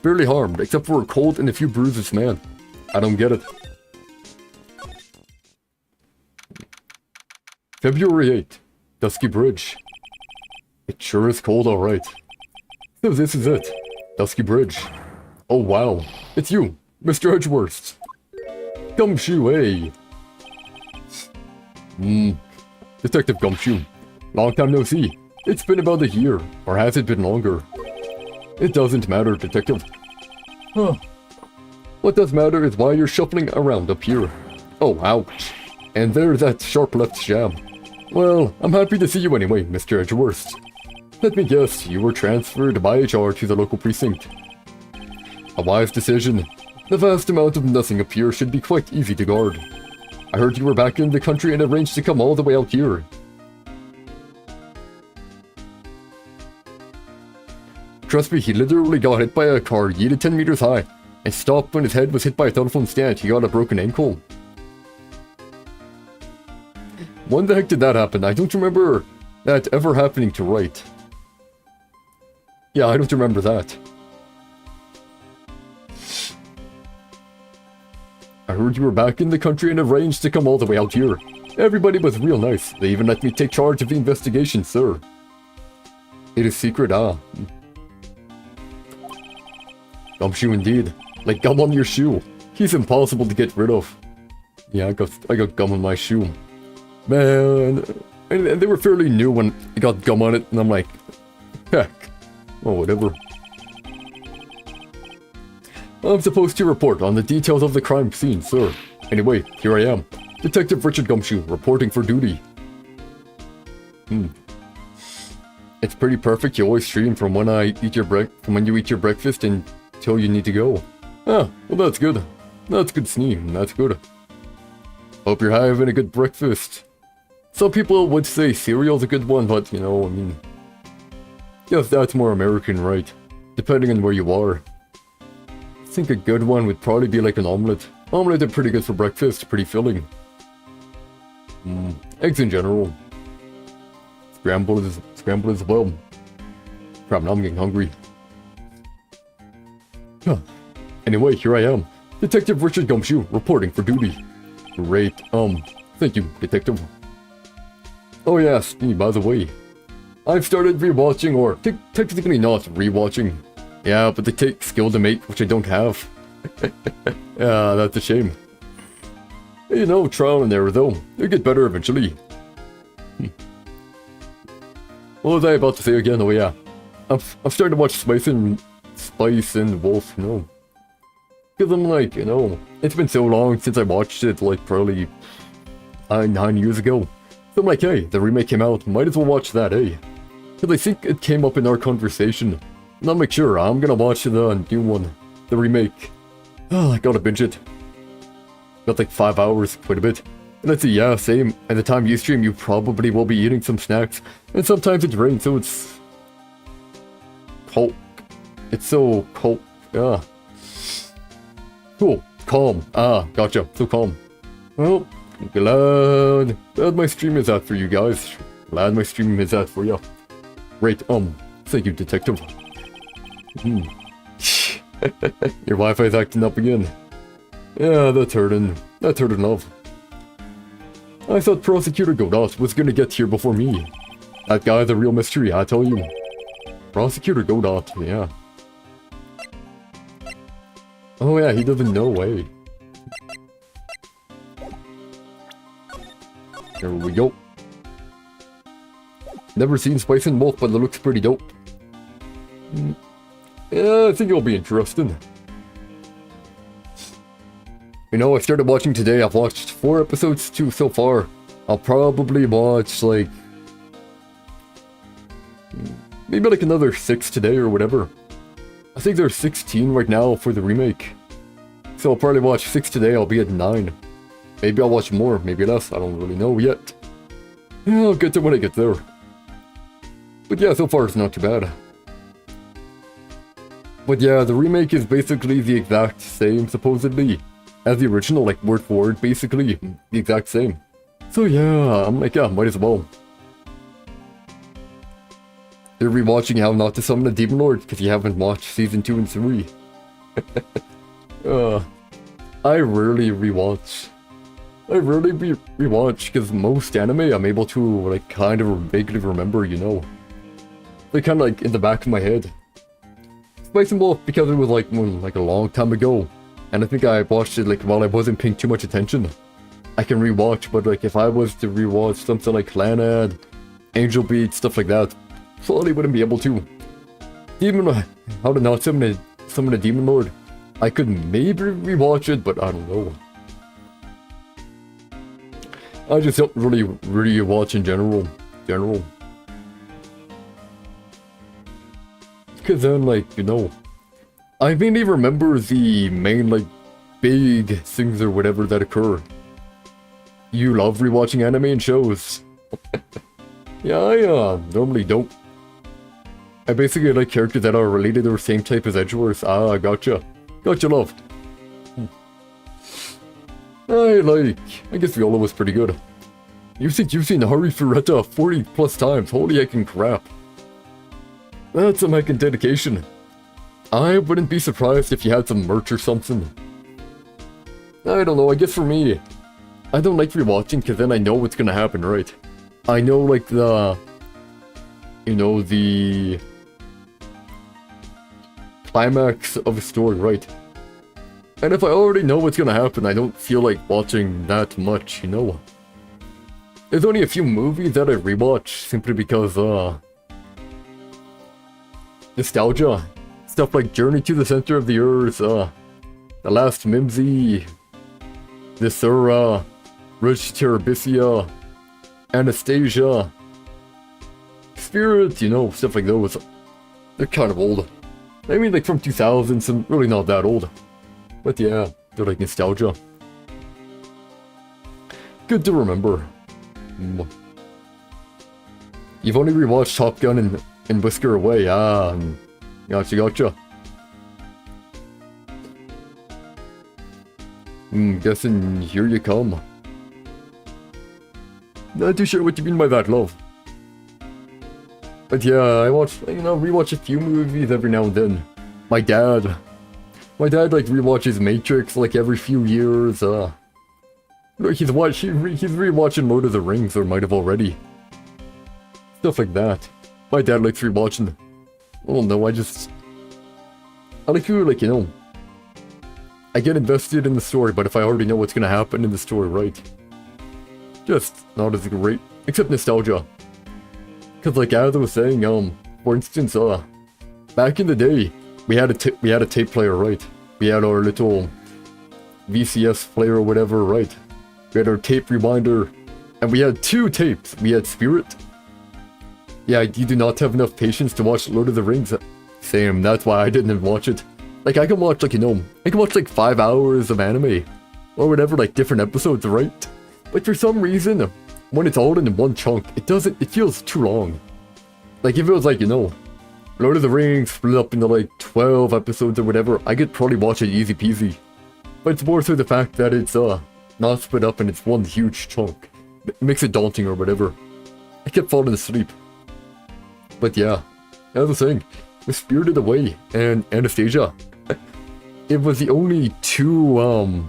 Speaker 1: Barely harmed, except for a cold and a few bruises, man. I don't get it. February 8th, Dusky Bridge. It sure is cold, alright. So this is it. Dusky Bridge. Oh wow, it's you, Mr. Edgeworth. Gumshoe, hey. Detective Gumshoe. Long time no see. It's been about a year, or has it been longer? It doesn't matter, Detective. Huh. What does matter is why you're shuffling around up here. Oh, ouch. And there's that sharp left jab. Well, I'm happy to see you anyway, Mr. Edgeworth. Let me guess, you were transferred by HR to the local precinct. A wise decision. The vast amount of nothing up here should be quite easy to guard. I heard you were back in the country and arranged to come all the way out here. Trust me, he literally got hit by a car yeeted 10 meters high and stopped when his head was hit by a telephone stand. He got a broken ankle. When the heck did that happen? I don't remember that ever happening to Wright. Yeah, I don't remember that. I heard you were back in the country and arranged to come all the way out here. Everybody was real nice. They even let me take charge of the investigation, sir. It is secret, ah. Gumshoe indeed. Like gum on your shoe. He's impossible to get rid of. Yeah, I got gum on my shoe. Man. And they were fairly new when I got gum on it, and I'm like, heck. Oh, whatever. I'm supposed to report on the details of the crime scene, sir. Anyway, here I am. Detective Richard Gumshoe, reporting for duty. It's pretty perfect. You always stream from when you eat your breakfast until you need to go. Ah, well that's good. That's good sneam. That's good. Hope you're having a good breakfast. Some people would say cereal's a good one, but you know, I mean, yes, that's more American, right? Depending on where you are. I think a good one would probably be like an omelette. Omelette are pretty good for breakfast, pretty filling. Eggs in general. Scrambled as well. Crap, now I'm getting hungry. Huh. Anyway, here I am. Detective Richard Gumshoe, reporting for duty. Great, thank you, Detective. Oh yes, by the way, I've started rewatching, or technically not rewatching. Yeah, but they take skill to make, which I don't have. Yeah, that's a shame. You know, trial and error though. They'll get better eventually. What was I about to say again? Oh yeah. I'm starting to watch Spice and Wolf, you know. Because I'm like, you know, it's been so long since I watched it, like probably 9 years ago. So I'm like, hey, the remake came out, might as well watch that, eh? Because I think it came up in our conversation. And I'm like, sure, I'm gonna watch the new one, the remake. Oh, I gotta binge it. Got like 5 hours, quite a bit. And let's see, yeah, same. At the time you stream, you probably will be eating some snacks. And sometimes it's rain, so it's cold. It's so cold. Yeah. Cool. Calm. Ah, gotcha. So calm. Well, glad my stream is out for you guys. Glad my stream is out for you. Great. Thank you, Detective. Your Wi-Fi's acting up again. Yeah, that's hurting. That's hurting enough. I thought Prosecutor Godot was gonna get here before me. That guy's a real mystery, I tell you. Prosecutor Godot, yeah. Oh yeah, he doesn't know, eh? There we go. Never seen Spice and Wolf, but it looks pretty dope. Yeah, I think it'll be interesting. You know, I started watching today. I've watched 4 episodes too so far. I'll probably watch like maybe like another 6 today or whatever. I think there's 16 right now for the remake. So I'll probably watch 6 today. I'll be at 9. Maybe I'll watch more, maybe less. I don't really know yet. Yeah, I'll get to when I get there. But yeah, so far it's not too bad. But yeah, the remake is basically the exact same, supposedly, as the original, like word for word, basically, the exact same. So yeah, I'm like, yeah, might as well. You're rewatching How Not to Summon a Demon Lord because you haven't watched season 2 and 3. I rarely rewatch. I rarely rewatch because most anime I'm able to like kind of vaguely remember, you know. They're kind of like in the back of my head. Spice and Wolf because it was like a long time ago, and I think I watched it like while I wasn't paying too much attention. I can rewatch, but like if I was to rewatch something like Clanad, Angel Beat, stuff like that, probably wouldn't be able to. Demon, How to Not Summon a Demon Lord, I could maybe rewatch it, but I don't know. I just don't really watch in general. Because then, like, you know, I mainly remember the main, like, big things or whatever that occur. You love rewatching anime and shows. Yeah, I normally don't. I basically like characters that are related or same type as Edgeworth. Ah, gotcha. Gotcha, love. I guess Viola was pretty good. You think you've seen Hari Fureta 40 plus times, holy heckin' crap. That's some heckin' dedication. I wouldn't be surprised if you had some merch or something. I don't know, I guess for me, I don't like rewatching because then I know what's gonna happen, right? I know like the climax of a story, right? And if I already know what's gonna happen, I don't feel like watching that much, you know? There's only a few movies that I rewatch simply because, nostalgia. Stuff like Journey to the Center of the Earth, The Last Mimsy, Viscera, Ridge Terabithia, Anastasia, Spirit, you know, stuff like those. They're kind of old. I mean, like from 2000s, and really not that old. But yeah, they're like nostalgia. Good to remember. You've only rewatched Top Gun and Whisker Away, gotcha. Guessing here you come. Not too sure what you mean by that, love. But yeah, I watch, rewatch a few movies every now and then. My dad like rewatches Matrix like every few years. He's rewatching Lord of the Rings, or might have already. Stuff like that. My dad likes rewatching. Oh no, I like to, like, you know, I get invested in the story, but if I already know what's gonna happen in the story, right? Just not as great, except nostalgia. Cause like as I was saying, for instance, back in the day, we had a tape player, right? We had our little VCS player or whatever, right? We had our tape rewinder, and we had 2 tapes. We had Spirit. Yeah, you do not have enough patience to watch Lord of the Rings. Same, that's why I didn't watch it. Like, I can watch, like, I can watch, like, 5 hours of anime. Or whatever, like, different episodes, right? But for some reason, when it's all in one chunk, it feels too long. Like, if it was, like, Lord of the Rings split up into, like, 12 episodes or whatever, I could probably watch it easy peasy. But it's more so the fact that it's, not split up and it's one huge chunk. It makes it daunting or whatever. I kept falling asleep. But yeah, as I was saying, with Spirited Away and Anastasia, it was the only 2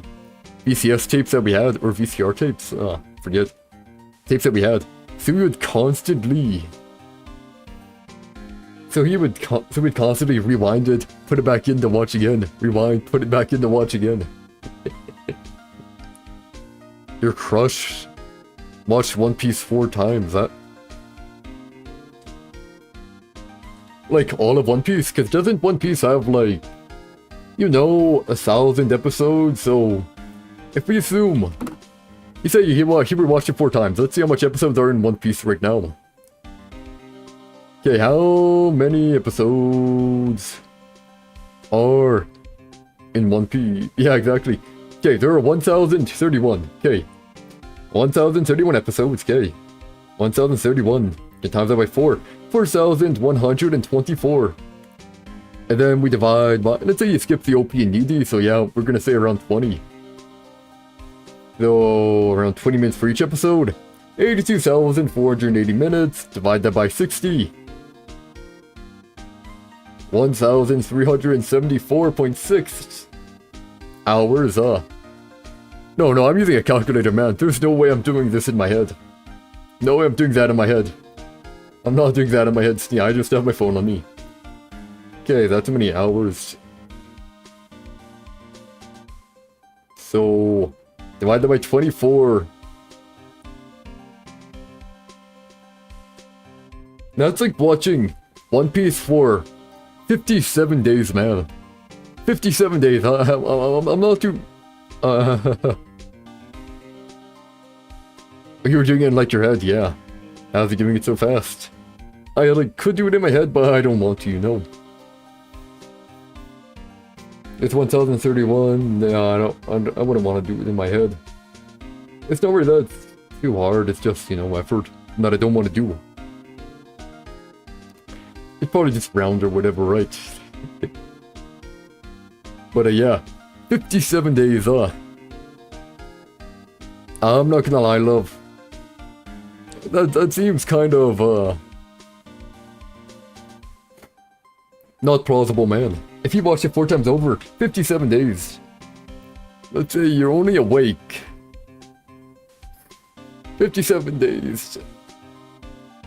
Speaker 1: VCS tapes that we had, or VCR tapes, forget, tapes that we had. So we would constantly, we'd constantly rewind it, put it back in to watch again, rewind, put it back in to watch again. Your crush watched One Piece 4 times, that... Like, all of One Piece? Because doesn't One Piece have, like, 1,000 episodes, so if we assume... You say he rewatched it 4 times. Let's see how much episodes are in One Piece right now. Okay, how many episodes are in One Piece? Yeah, exactly. Okay, there are 1,031. Okay. 1,031 episodes, okay. 1,031. Get times that by 4. 4,124. And then we divide by... Let's say you skip the OP and ED, so yeah, we're gonna say around 20. So, around 20 minutes for each episode. 82,480 minutes. Divide that by 60. 1,374.6 hours, No, I'm using a calculator, man. There's no way I'm doing this in my head. No way I'm doing that in my head. I'm not doing that in my head, Snee. I just have my phone on me. Okay, that's how many hours. So, divide that by 24. That's like watching One Piece for 57 days, man. 57 days. I'm not too... You were doing it in like your head, yeah. How's he doing it so fast? I like could do it in my head, but I don't want to, you know. It's 1,031. Yeah, I wouldn't want to do it in my head. It's not really that too hard. It's just, you know, effort that I don't want to do. It's probably just round or whatever, right? But yeah, 57 days. I'm not gonna lie, love. That seems kind of not plausible, man. If you watch it 4 times over, 57 days. Let's say you're only awake 57 days.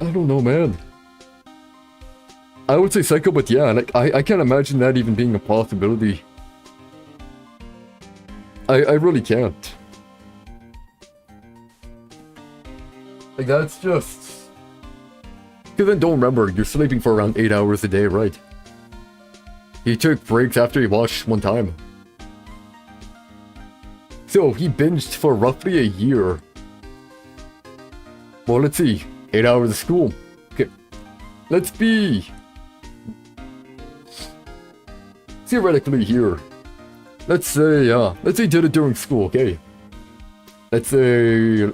Speaker 1: I don't know, man. I would say Psycho, but yeah, like I can't imagine that even being a possibility. I really can't. Like that's just... Because then don't remember, you're sleeping for around 8 hours a day, right? He took breaks after he watched 1 time. So he binged for roughly a year. Well, let's see. 8 hours of school. Okay. Let's be... theoretically here. Let's say he did it during school, okay? Let's say...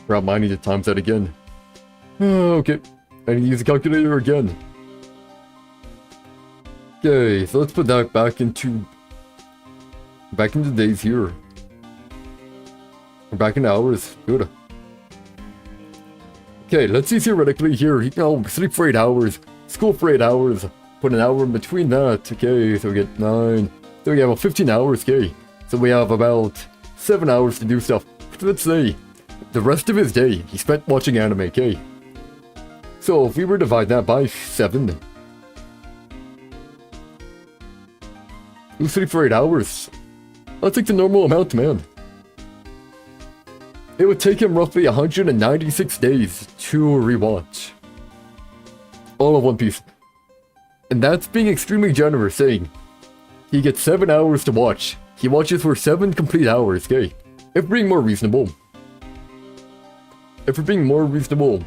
Speaker 1: Crap, I need to times that again. Okay. I need to use a calculator again. Okay, so let's put that back into days here. Or back into hours. Good. Okay, let's see theoretically here. He can sleep for 8 hours. School for 8 hours. Put an hour in between that. Okay, so we get 9. So we have about 15 hours, okay. So we have about 7 hours to do stuff. Let's say the rest of his day he spent watching anime, okay. So if we were to divide that by 7, he'll sleep for 8 hours. That's like the normal amount, man. It would take him roughly 196 days to rewatch all of One Piece. And that's being extremely generous, saying he gets 7 hours to watch. He watches for 7 complete hours, okay? If we're being more reasonable. If we're being more reasonable,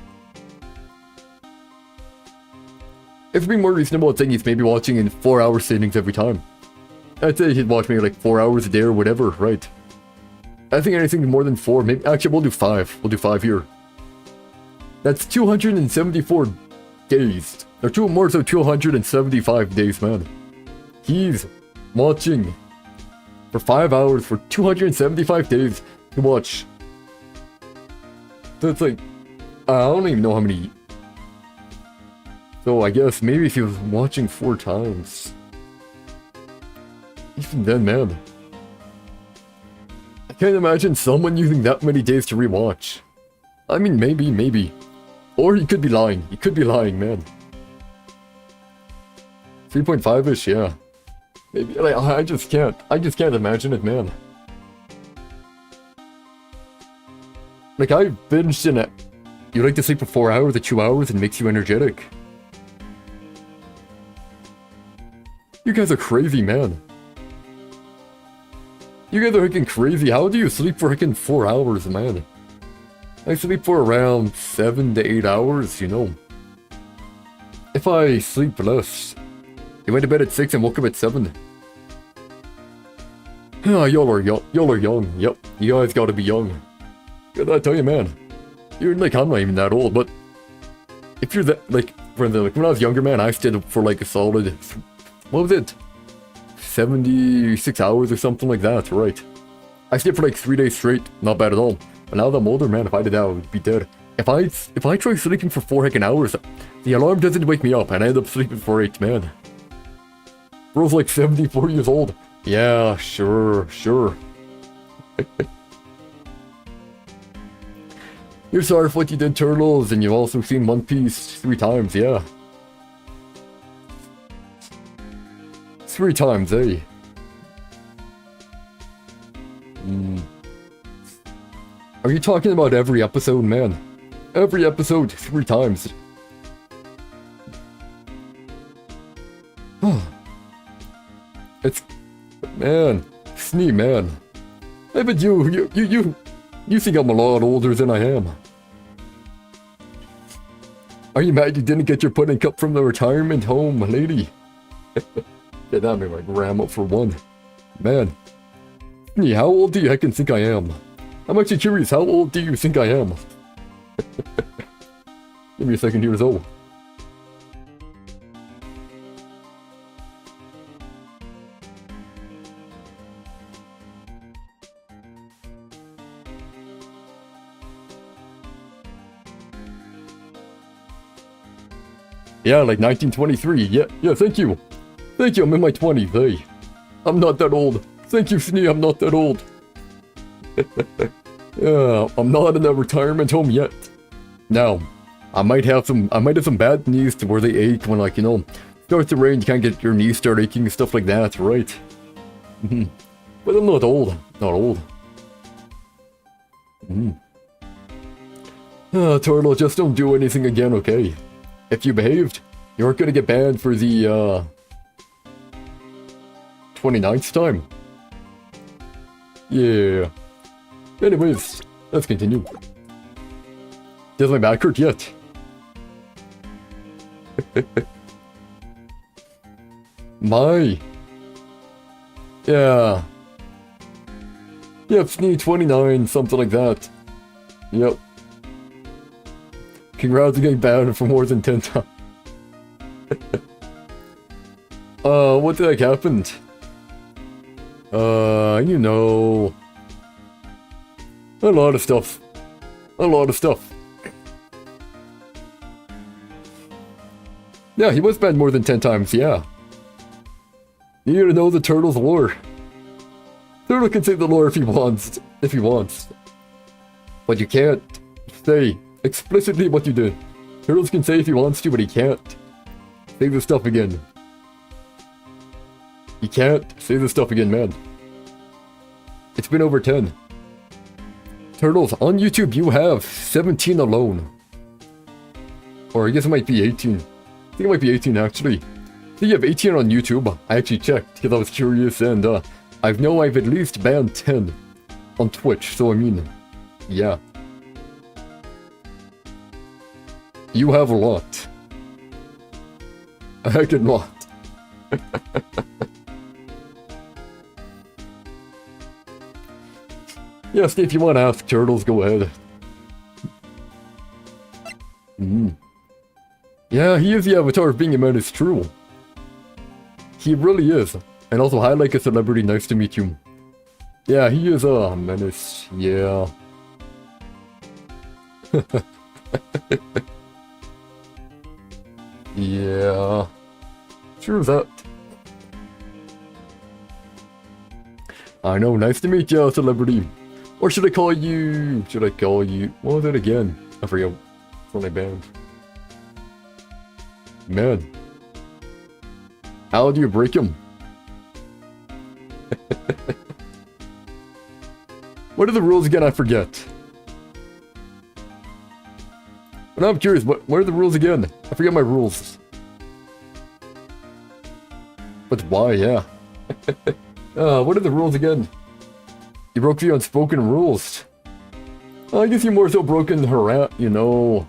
Speaker 1: I'd say he's maybe watching in 4-hour sittings every time. I'd say he'd watch maybe like 4 hours a day or whatever, right? I think anything more than 4, maybe, actually we'll do 5. We'll do 5 here. That's 274 days. Or 275 days, man. He's watching for 5 hours for 275 days to watch. So it's like, I don't even know how many. So I guess maybe if he was watching 4 times. Even then, man. I can't imagine someone using that many days to rewatch. I mean, maybe. Or he could be lying. He could be lying, man. 3.5-ish, yeah. Maybe, like, I just can't imagine it, man. Like, I binged in it. You like to sleep for 4 hours or 2 hours and makes you energetic. guys are crazy, man. You guys are freaking crazy. How do you sleep for freaking 4 hours, man? I sleep for around 7 to 8 hours, you know. If I sleep less, I went to bed at 6 and woke up at 7. Y'all are young. Yep, you guys gotta be young. I tell you, man. You're like, I'm not even that old, but if you're that, like, when I was younger, man, I stayed up for like a solid, what was it? 76 hours or something like that, right? I stayed for like 3 days straight, not bad at all. But now that I'm older, man, if I did that, I would be dead. If I try sleeping for 4 heckin' hours, the alarm doesn't wake me up, and I end up sleeping for 8, man. Bro's like 74 years old. Yeah, sure. You're sorry for what you did, Turtles, and you've also seen One Piece 3 times, yeah. 3 times, eh? Are you talking about every episode, man? Every episode 3 times. It's... Man. Snee, man. I bet you think I'm a lot older than I am. Are you mad you didn't get your pudding cup from the retirement home, lady? Yeah, that made my grandma for one. Man. Snee, how old do you heckin' think I am? I'm actually curious, how old do you think I am? Give me a second here, though. Yeah, like 1923. Yeah, thank you. Thank you, I'm in my 20s, hey. I'm not that old. Thank you, Snee, I'm not that old. Yeah, I'm not in a retirement home yet. Now, I might have some bad knees to where they ache when, like, you know, starts to rain, you can't get your knees start aching and stuff like that, right? But I'm not old. Not old. Turtle, just don't do anything again, okay? If you behaved, you aren't gonna get banned for the, 29th time. Yeah. Anyways, let's continue. Does my back hurt yet? My. Yeah. Yep, Snee 29, something like that. Yep. Congrats on getting banned for more than 10 times. What the heck happened? You know... A lot of stuff. Yeah, he was banned more than 10 times, yeah. You need to know the Turtle's lore. Turtle can say the lore if he wants. But you can't say explicitly what you did. Turtles can say if he wants to, but he can't say the stuff again. He can't say the stuff again, man. It's been over 10. Turtles, on YouTube you have 17 alone. Or I guess it might be 18. I think it might be 18 actually. I think you have 18 on YouTube. I actually checked because I was curious, and I know I've at least banned 10 on Twitch, so I mean, yeah. You have a lot. I did not. Yes, if you want to ask Turtles, go ahead. Yeah, he is the avatar of being a man, it's true. He really is. And also, hi like a celebrity, nice to meet you. Yeah, he is a menace, yeah. Yeah. True that. I know, nice to meet you, celebrity. Or should I call you... What was it again? I forget. It's only banned. Man. How do you break him? What are the rules again? I forget. But now I'm curious, what are the rules again? I forget my rules. But why, yeah. What are the rules again? You broke the unspoken rules. I guess you more so broken harass, you know.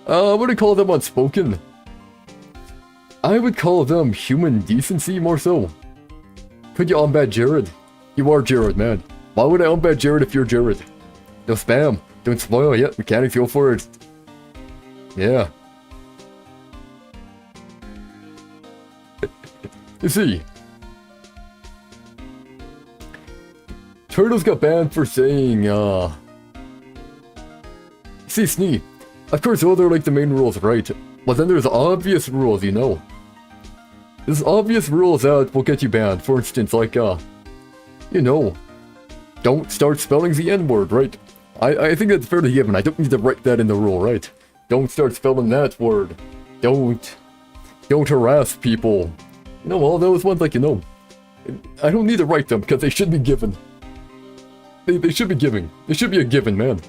Speaker 1: What do you call them unspoken? I would call them human decency more so. Could you unbad Jared? You are Jared, man. Why would I unbad Jared if you're Jared? No spam. Don't spoil yet. Mechanics, go for it. Yeah. You see. Turtles got banned for saying, See, Snee. Of course, those are like the main rules, right? But then there's obvious rules, you know. There's obvious rules that will get you banned. For instance, like, you know, don't start spelling the N-word, right? I think that's fairly given. I don't need to write that in the rule, right? Don't start spelling that word. Don't harass people. You know, all those ones, like, you know, I don't need to write them because they should be given. They should be giving. They should be a given, man.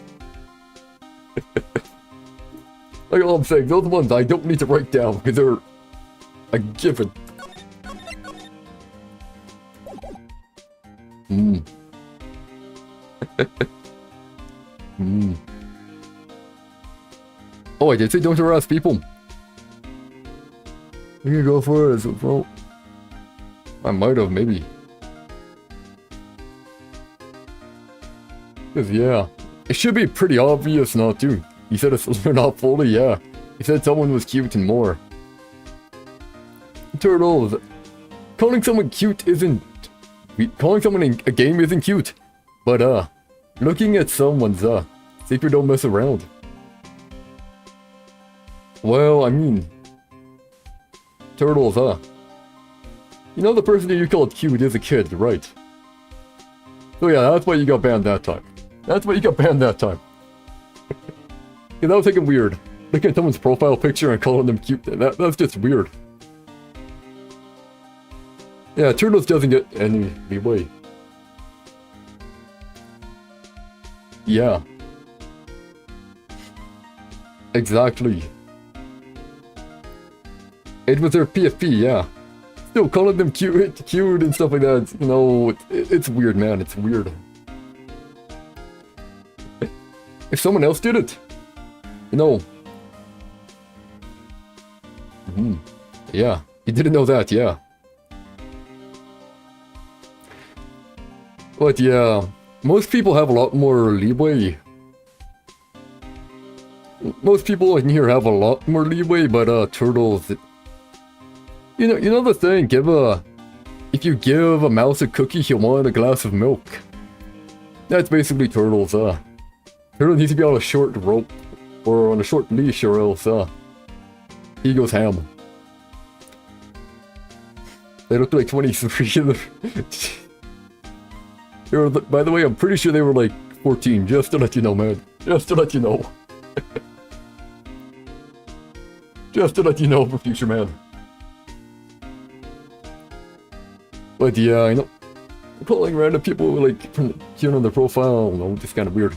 Speaker 1: Like all I'm saying, those ones I don't need to write down because they're a given. Oh, I did say don't harass people. You can go for it, bro. I might have, maybe. Cause yeah, it should be pretty obvious not to. You said it's not fully, yeah. You said someone was cute and more. Turtles. Calling someone cute isn't... Calling someone a game isn't cute. But, looking at someone's, secret don't mess around. Well, I mean... Turtles, You know the person that you called cute is a kid, right? So yeah, that's why you got banned that time. That's why you got banned that time. Yeah, that was taking weird. Looking at someone's profile picture and calling them cute, that's just weird. Yeah, Turtles doesn't get any leeway. Yeah. Exactly. It was their PFP, yeah. Still calling them cute and stuff like that, you know, it's weird, man, it's weird. If someone else did it, you know. Yeah, you didn't know that, yeah. But yeah, most people have a lot more leeway. Most people in here have a lot more leeway, but Turtles, you know the saying, if you give a mouse a cookie, he'll want a glass of milk. That's basically Turtles, Turtle needs to be on a short rope, or on a short leash, or else, he goes ham. They look like 23. By the way, I'm pretty sure they were like 14, just to let you know, man. Just to let you know. Just to let you know for future, man. But yeah, I know. Calling random people, like, here on their profile, you know, just kind of weird.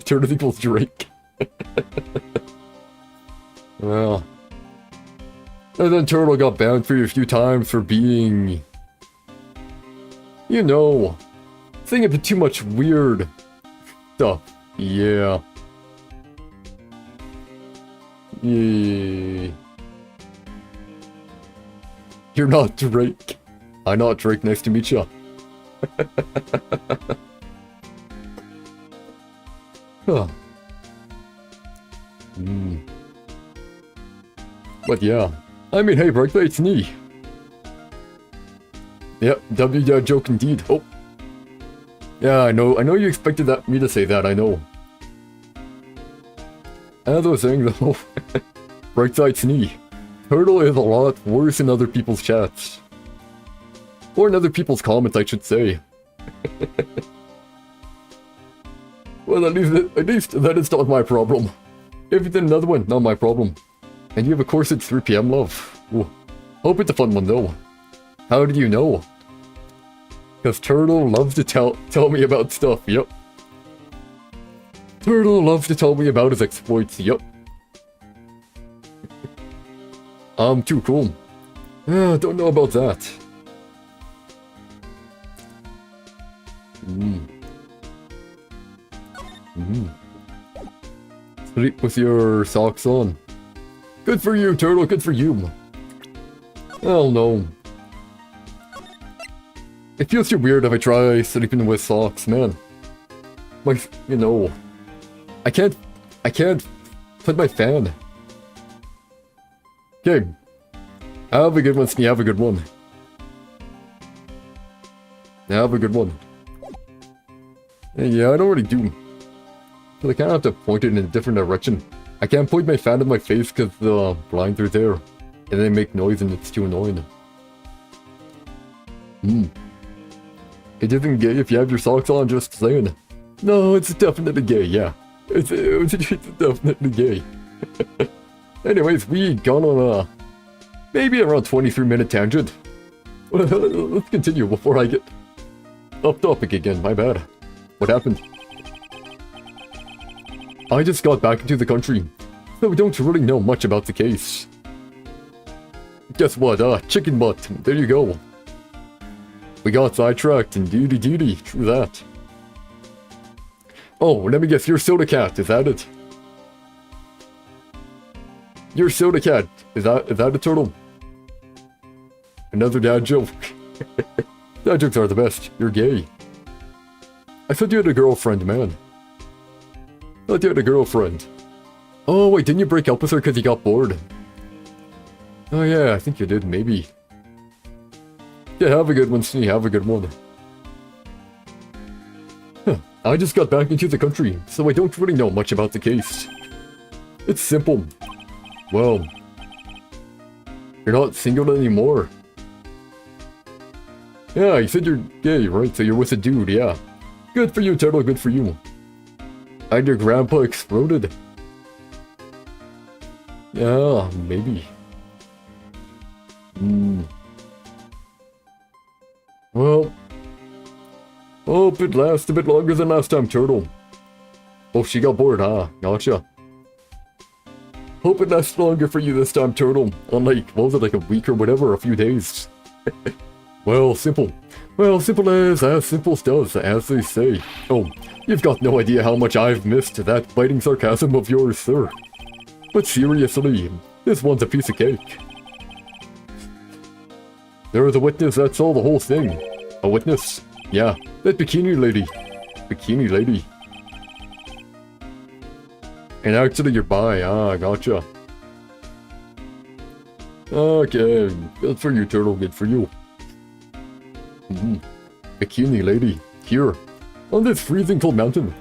Speaker 1: Turtle equals Drake. Well. And then Turtle got banned for you a few times for being... You know, saying a bit too much weird stuff. Yeah. Yeah. You're not Drake. I'm not Drake, nice to meet ya. Huh. But yeah. I mean, hey, Breaklight's knee. Yep, W that joke indeed. Oh. Yeah, I know you expected me to say that, I know. As I was saying though, Brightside Snee. Turtle is a lot worse in other people's chats. Or in other people's comments, I should say. Well, at least that is not my problem. If you did another one, not my problem. And you have a course at 3 PM, love. Ooh. Hope it's a fun one though. How did you know? Because Turtle loves to tell me about stuff, yep. Turtle loves to tell me about his exploits, yep. I'm too cool. Don't know about that. Sleep with your socks on. Good for you, Turtle, good for you. Oh no. It feels too weird if I try sleeping with socks, man. Like, you know, I can't put my fan. Okay. Have a good one, Snee, have a good one. Have a good one. Yeah, I don't really do. But I kind of have to point it in a different direction. I can't point my fan at my face because the blinds are there. And they make noise and it's too annoying. It isn't gay if you have your socks on, just saying. No, it's definitely gay, yeah. It's definitely gay. Anyways, we gone on a maybe around 23-minute tangent. Let's continue before I get off topic again, my bad. What happened? I just got back into the country, so we don't really know much about the case. Guess what, chicken butt, there you go. We got sidetracked, indeedy, true that. Oh, let me guess, you're Soda Cat, is that it? You're Soda Cat, is that a turtle? Another dad joke. Dad jokes are the best, you're gay. I thought you had a girlfriend, man. I thought you had a girlfriend. Oh wait, didn't you break up with her because you got bored? Oh yeah, I think you did, maybe. Yeah, have a good one, Snee, have a good one. I just got back into the country, so I don't really know much about the case. It's simple. Well, you're not single anymore. Yeah, you said you're gay, right? So you're with a dude, yeah. Good for you, Turtle, good for you. And your grandpa exploded. Yeah, maybe. Well, hope it lasts a bit longer than last time, Turtle. Oh, she got bored, huh? Gotcha. Hope it lasts longer for you this time, Turtle. Unlike, what was it, like a week or whatever, a few days. Well, simple. Well, simple as simple does, as they say. Oh, you've got no idea how much I've missed that biting sarcasm of yours, sir. But seriously, this one's a piece of cake. There was a witness that saw the whole thing. A witness? Yeah, that bikini lady. Bikini lady. And actually you're bi, gotcha. Okay, good for you, Turtle, good for you. Bikini lady, here, on this freezing cold mountain.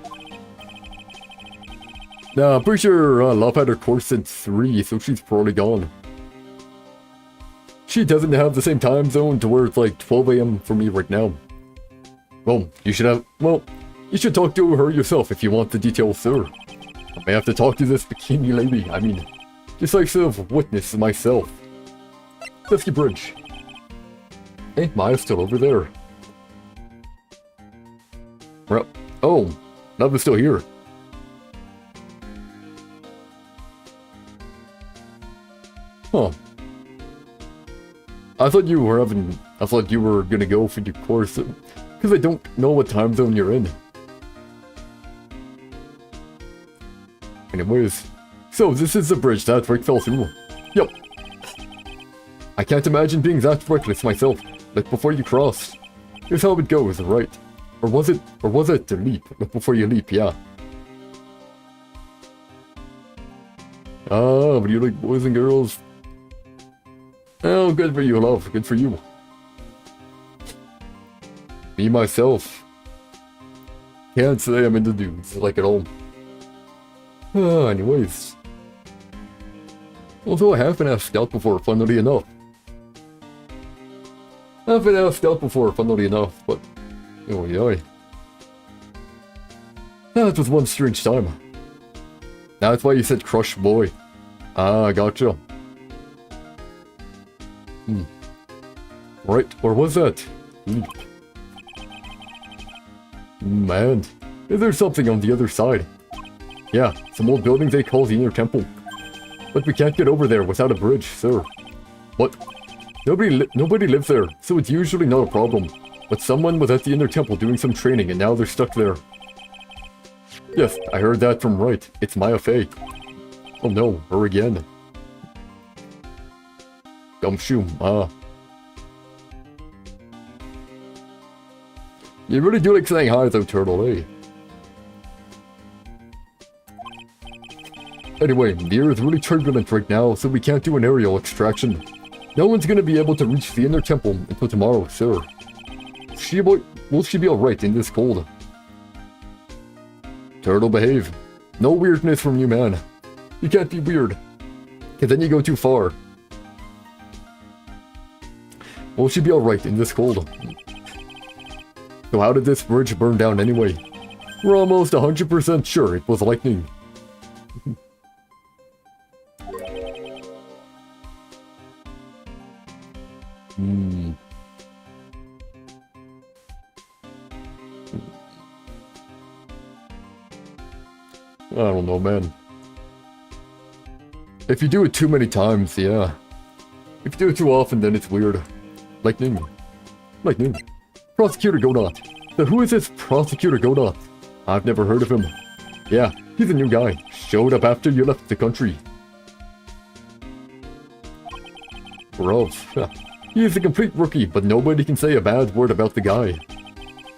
Speaker 1: Nah, I'm pretty sure Love had her course at 3, so she's probably gone. She doesn't have the same time zone to where it's like 12 AM for me right now. Well, you should talk to her yourself if you want the details, sir. I may have to talk to this bikini lady, I mean, just like sort of witness myself. Pesky Bridge. Hey, Maya's still over there. Oh, Love is still here. Huh. I thought you were gonna go for your course, because I don't know what time zone you're in. Anyways, so this is the bridge that Rick fell through. Yep. I can't imagine being that reckless myself, like before you cross. Here's how it goes, right? Or was it to leap, like before you leap, yeah. Ah, but you like boys and girls? Oh, good for you, love, good for you. Me, myself. Can't say I'm into dudes, like at all. Anyways. Although I have been asked out before, funnily enough. I've been asked out before, funnily enough, but... Oh, yeah. That was one strange time. That's why you said crush boy. Ah, gotcha. Right, or was that? Man, is there something on the other side? Yeah, some old building they call the Inner Temple. But we can't get over there without a bridge, sir. What? Nobody lives there, so it's usually not a problem. But someone was at the inner temple doing some training and now they're stuck there. Yes, I heard that from Wright. It's Maya Fey. Oh no, her again. Gumshoe, You really do like saying hi though, Turtle, eh? Anyway, the air is really turbulent right now, so we can't do an aerial extraction. No one's gonna be able to reach the inner temple until tomorrow, sir. Will she be alright in this cold? Turtle, behave. No weirdness from you, man. You can't be weird, cause then you go too far. Will she be alright in this cold? So how did this bridge burn down anyway? We're almost 100% sure it was lightning. I don't know, man. If you do it too many times, yeah. If you do it too often, then it's weird. Lightning. Lightning. Prosecutor Godot. So who is this Prosecutor Godot? I've never heard of him. Yeah, he's a new guy. Showed up after you left the country. Rough. He is a complete rookie, but nobody can say a bad word about the guy.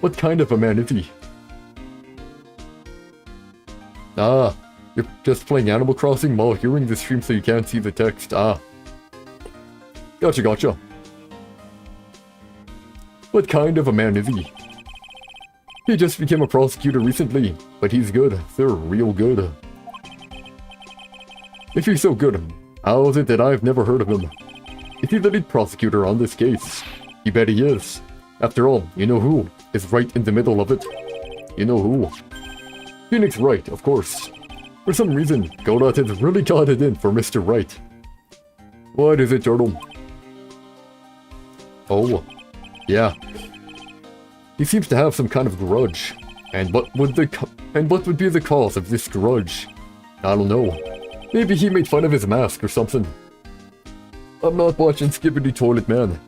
Speaker 1: What kind of a man is he? Ah, you're just playing Animal Crossing while hearing the stream so you can't see the text. Ah. Gotcha, gotcha. What kind of a man is he? He just became a prosecutor recently, but he's good. They're real good. If he's so good, how is it that I've never heard of him? Is he the lead prosecutor on this case? You bet he is. After all, you know who is right in the middle of it? You know who? Phoenix Wright, of course. For some reason, Godot has really got it in for Mr. Wright. What is it, Turtle? Oh, yeah. He seems to have some kind of grudge. And what would be the cause of this grudge? I don't know. Maybe he made fun of his mask or something. I'm not watching Skibbity Toilet Man.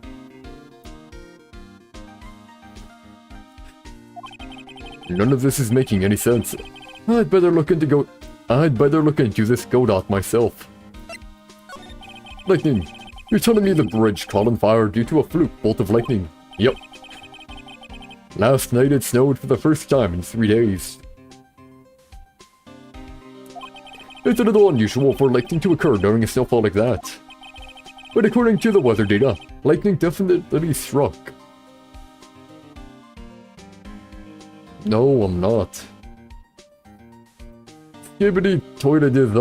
Speaker 1: None of this is making any sense. I'd better look into this Godot myself. Lightning. You're telling me the bridge caught on fire due to a fluke bolt of lightning? Yep. Last night it snowed for the first time in 3 days. It's a little unusual for lightning to occur during a snowfall like that. But according to the weather data, lightning definitely struck. No, I'm not. Skibbity Toilet is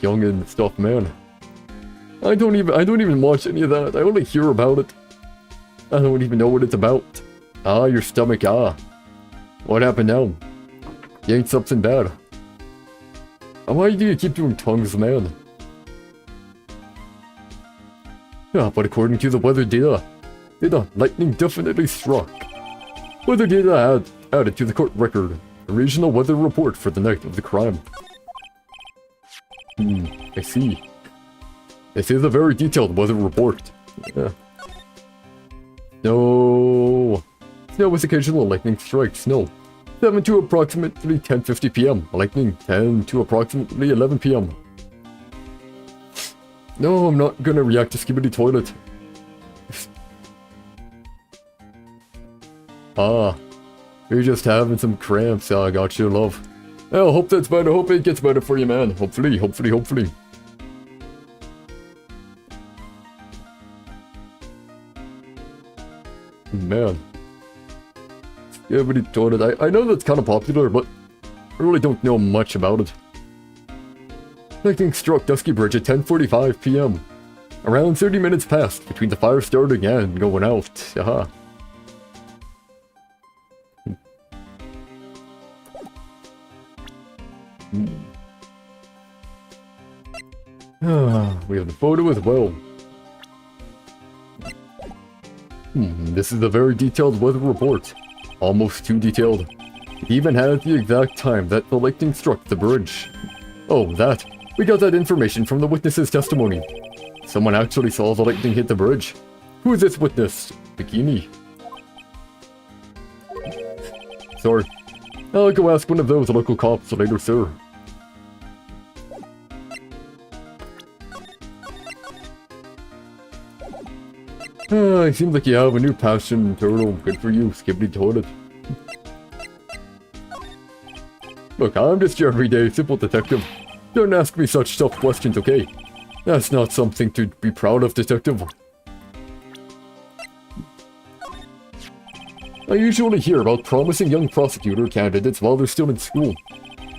Speaker 1: young and stuff, man. I don't even watch any of that. I only hear about it. I don't even know what it's about. Ah, your stomach, ah. What happened now? You ate something bad. Why do you keep doing tongues, man? Yeah, but according to the weather data, lightning definitely struck. Weather data added to the court record. A regional weather report for the night of the crime. I see. This is a very detailed weather report. Yeah. No. Snow with occasional lightning strikes. Snow. 7 to approximately 10:50 p.m. Lightning 10 to approximately 11 p.m. No, I'm not gonna react to Skibbity Toilet. Ah. You're just having some cramps. I got you, love. I hope that's better. I hope it gets better for you, man. Hopefully, hopefully, hopefully. Man. Skibbity Toilet. I know that's kind of popular, but I really don't know much about it. Lightning struck Dusky Bridge at 10:45 p.m. Around 30 minutes passed between the fire starting and going out. Haha. We have the photo as well. This is a very detailed weather report. Almost too detailed. It even has the exact time that the lightning struck the bridge. Oh, that. We got that information from the witness's testimony. Someone actually saw the lightning hit the bridge. Who is this witness? Bikini. Sorry. I'll go ask one of those local cops later, sir. It seems like you have a new passion, Turtle. Good for you, Skibbity Toilet. Look, I'm just your everyday simple detective. Don't ask me such tough questions, okay? That's not something to be proud of, detective. I usually hear about promising young prosecutor candidates while they're still in school,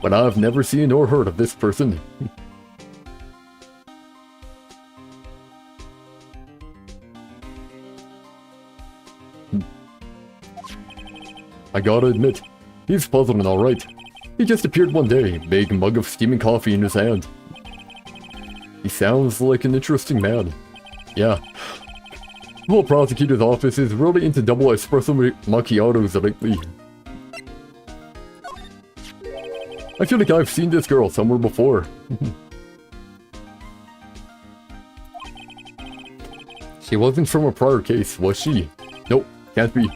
Speaker 1: but I've never seen or heard of this person. I gotta admit, he's puzzling alright. He just appeared one day, big mug of steaming coffee in his hand. He sounds like an interesting man. Yeah. The whole prosecutor's office is really into double espresso macchiatos lately. I feel like I've seen this girl somewhere before. She wasn't from a prior case, was she? Nope, can't be.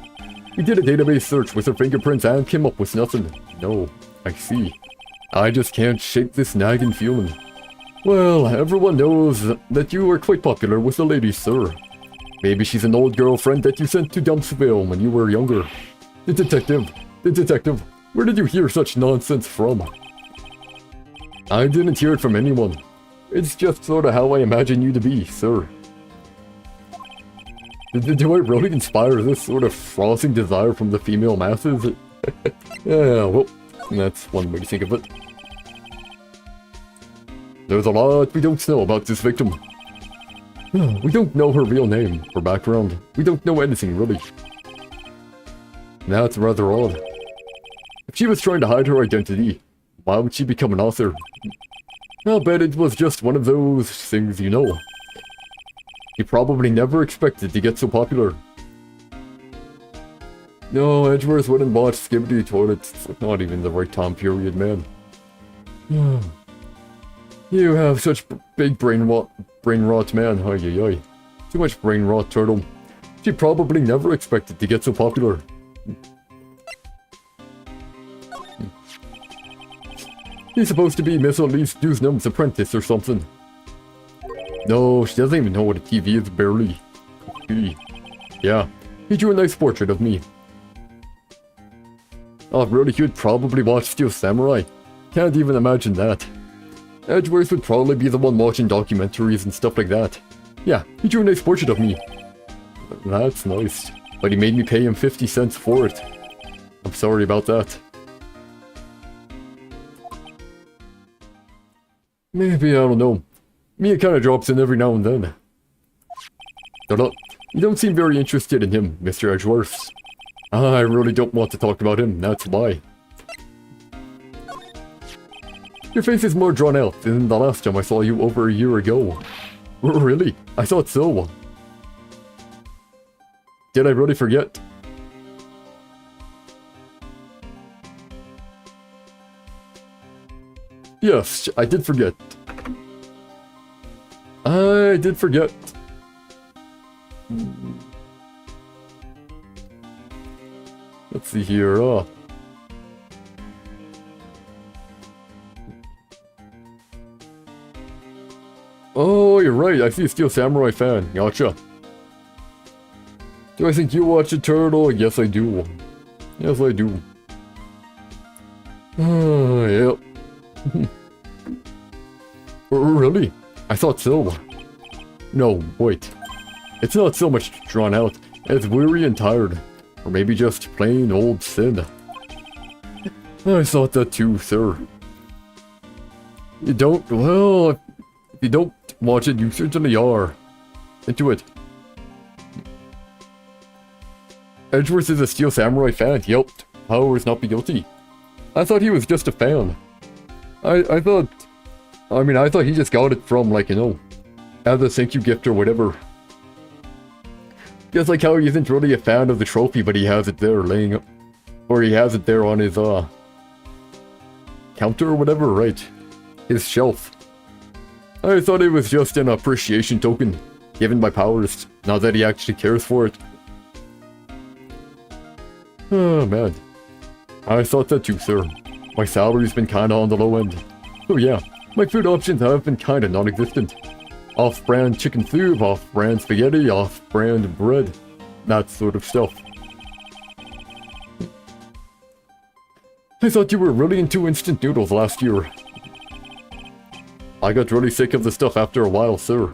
Speaker 1: We did a database search with her fingerprints and came up with nothing. No, I see. I just can't shake this nagging feeling. Well, everyone knows that you were quite popular with the ladies, sir. Maybe she's an old girlfriend that you sent to Dumpsville when you were younger. The detective, where did you hear such nonsense from? I didn't hear it from anyone. It's just sort of how I imagine you to be, sir. Do I really inspire this sort of frothing desire from the female masses? Yeah, well, that's one way to think of it. There's a lot we don't know about this victim. We don't know her real name, her background. We don't know anything, really. That's rather odd. If she was trying to hide her identity, why would she become an author? I'll bet it was just one of those things you know. He probably never expected to get so popular. No, Edgeworth wouldn't watch Skibbity Toilets. It's not even the right time period, man. You have such big brain rot, man. Ay, ay, ay. Too much brain rot, Turtle. She probably never expected to get so popular. He's supposed to be Miss Elise Dewsnum's apprentice or something. No, she doesn't even know what a TV is, barely. Yeah, he drew a nice portrait of me. Oh, really? He would probably watch Steel Samurai? Can't even imagine that. Edgeworth would probably be the one watching documentaries and stuff like that. Yeah, he drew a nice portrait of me. That's nice. But he made me pay him 50 cents for it. I'm sorry about that. Maybe, I don't know. Mia kinda drops in every now and then. You don't seem very interested in him, Mr. Edgeworth. I really don't want to talk about him, that's why. Your face is more drawn out than the last time I saw you over a year ago. Really? I thought so. Did I really forget? Yes, I did forget. I did forget. Let's see here. Oh, you're right. I see a Steel Samurai fan. Gotcha. Do I think you watch a Turtle? Yes, I do. Yes, I do. Yep. Really? I thought so. No, wait. It's not so much drawn out as weary and tired. Or maybe just plain old sin. I thought that too, sir. You don't? Well, if you don't watch it, you certainly are. Into it. Edgeworth is a Steel Samurai fan. Yep. Powers not be guilty. I thought he was just a fan. I thought he just got it from, like, you know, as a thank you gift or whatever. Just like how he isn't really a fan of the trophy, but he has it there laying up. Or he has it there on his, counter or whatever, right? His shelf. I thought it was just an appreciation token given by Powers, not that he actually cares for it. Oh man. I thought that too, sir. My salary's been kinda on the low end. So yeah, my food options have been kinda non-existent. Off-brand chicken soup, off-brand spaghetti, off-brand bread. That sort of stuff. I thought you were really into instant noodles last year. I got really sick of the stuff after a while, sir.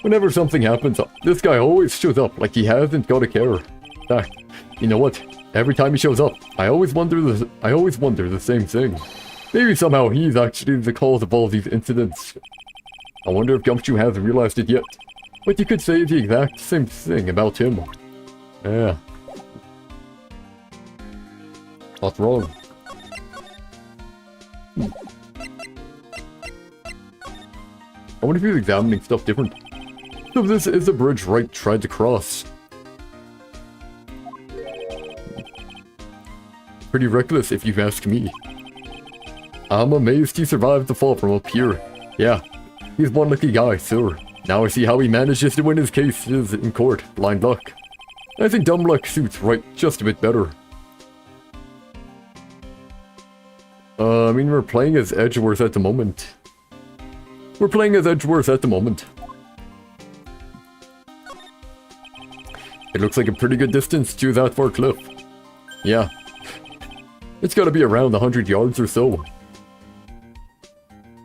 Speaker 1: Whenever something happens, this guy always shows up like he hasn't got a care. In fact, you know what? Every time he shows up, I always wonder the same thing. Maybe somehow he's actually the cause of all these incidents. I wonder if Gumshoe hasn't realized it yet. But you could say the exact same thing about him. Yeah. What's wrong? I wonder if he's examining stuff different. So this is the bridge Wright tried to cross. Pretty reckless if you ask me. I'm amazed he survived the fall from up here. Yeah, he's one lucky guy, sir. Now I see how he manages to win his cases in court. Blind luck. I think dumb luck suits Wright just a bit better. I mean, we're playing as Edgeworth at the moment. It looks like a pretty good distance to that far cliff. Yeah. It's gotta be around 100 yards or so.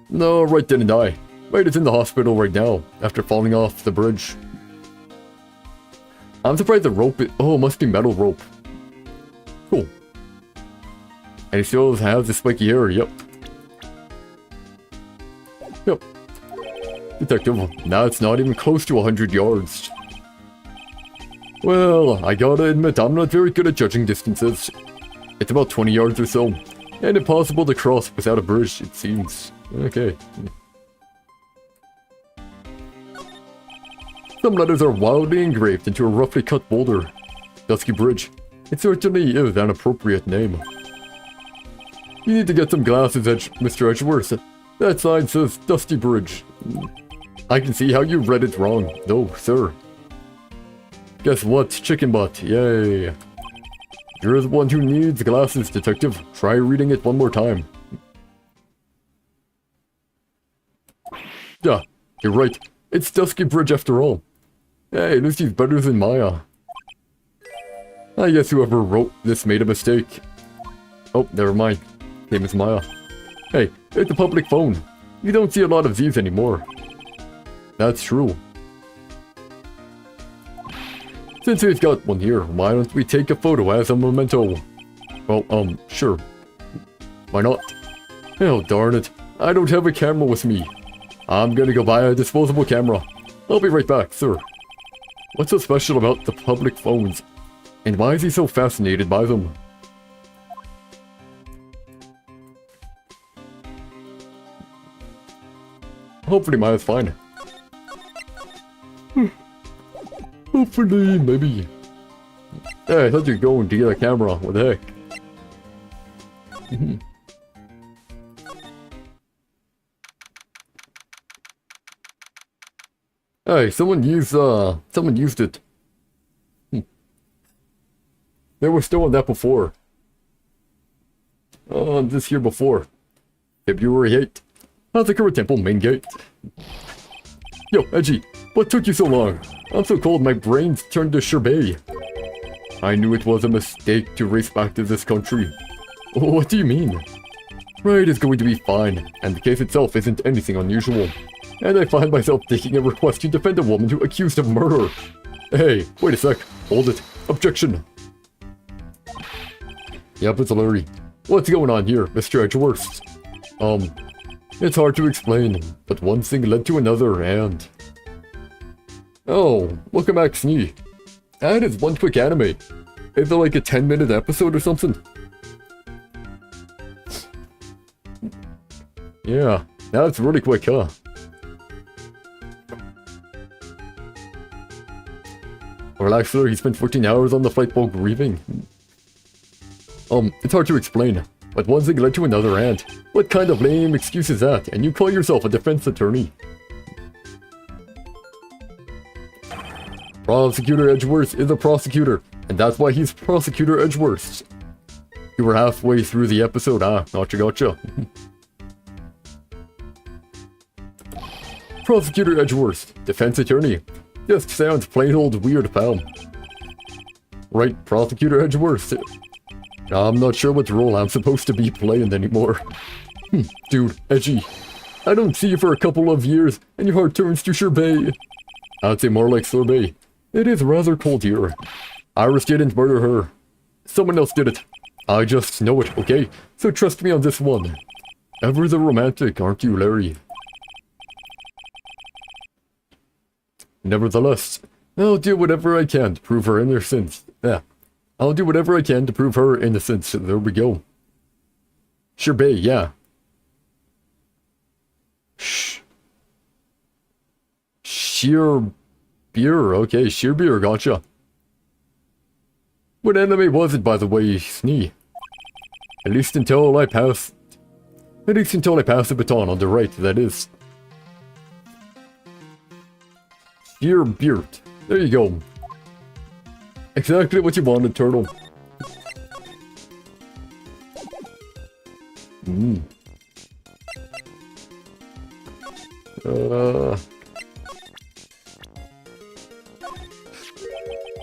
Speaker 1: No, Wright didn't die. Wright is in the hospital right now, after falling off the bridge. I'm surprised the rope is... Oh, it must be metal rope. Cool. And he still has the spiky hair, yep. Yep. Detective, now it's not even close to 100 yards. Well, I gotta admit, I'm not very good at judging distances. It's about 20 yards or so, and impossible to cross without a bridge, it seems. Okay. Some letters are wildly engraved into a roughly cut boulder. Dusky Bridge. It certainly is an appropriate name. You need to get some glasses, Mr. Edgeworth. That sign says Dusty Bridge. I can see how you read it wrong, though, sir. Guess what? Chicken butt. Yay. You're the one who needs glasses, detective. Try reading it one more time. Yeah, you're right. It's Dusky Bridge after all. Hey, Lucy's better than Maya. I guess whoever wrote this made a mistake. Oh, never mind. Name is Maya. Hey, it's a public phone. You don't see a lot of these anymore. That's true. Since we've got one here, why don't we take a photo as a memento? Well, sure. Why not? Oh, darn it. I don't have a camera with me. I'm gonna go buy a disposable camera. I'll be right back, sir. What's so special about the public phones? And why is he so fascinated by them? Hopefully Maya's fine. Hopefully, maybe. Hey, I thought you were going to get a camera. What the heck? Hey, someone used it. They were still on that before. This year before. February 8th. Hazakura Temple main gate. Yo, Edgy, what took you so long? I'm so cold my brain's turned to sherbet. I knew it was a mistake to race back to this country. What do you mean? Wright is going to be fine, and the case itself isn't anything unusual. And I find myself taking a request to defend a woman who accused of murder. Hey, wait a sec. Hold it. Objection. Yep, it's Larry. What's going on here, Mr. Edgeworth? It's hard to explain, but one thing led to another, and... Oh, look at Max Knee. That is one quick anime. Is it like a 10-minute episode or something? Yeah, that's really quick, huh? Relax, sir, he spent 14 hours on the flight while grieving. It's hard to explain, but one thing led to another, and what kind of lame excuse is that? And you call yourself a defense attorney? Prosecutor Edgeworth is a prosecutor, and that's why he's Prosecutor Edgeworth. You were halfway through the episode, gotcha. Prosecutor Edgeworth, defense attorney. Just sounds plain old weird, pal. Right, Prosecutor Edgeworth. I'm not sure what role I'm supposed to be playing anymore. Dude, edgy. I don't see you for a couple of years, and your heart turns to sherbet. I'd say more like sorbet. It is rather cold here. Iris didn't murder her. Someone else did it. I just know it, okay? So trust me on this one. Ever the romantic, aren't you, Larry? Nevertheless, I'll do whatever I can to prove her innocence. I'll do whatever I can to prove her innocence. There we go. Sherbet, yeah. Sheer beer, okay, sheer beer, gotcha. What anime was it, by the way, Snee? At least until I pass the baton on the right, that is. Sheer beard. There you go. Exactly what you wanted, Turtle.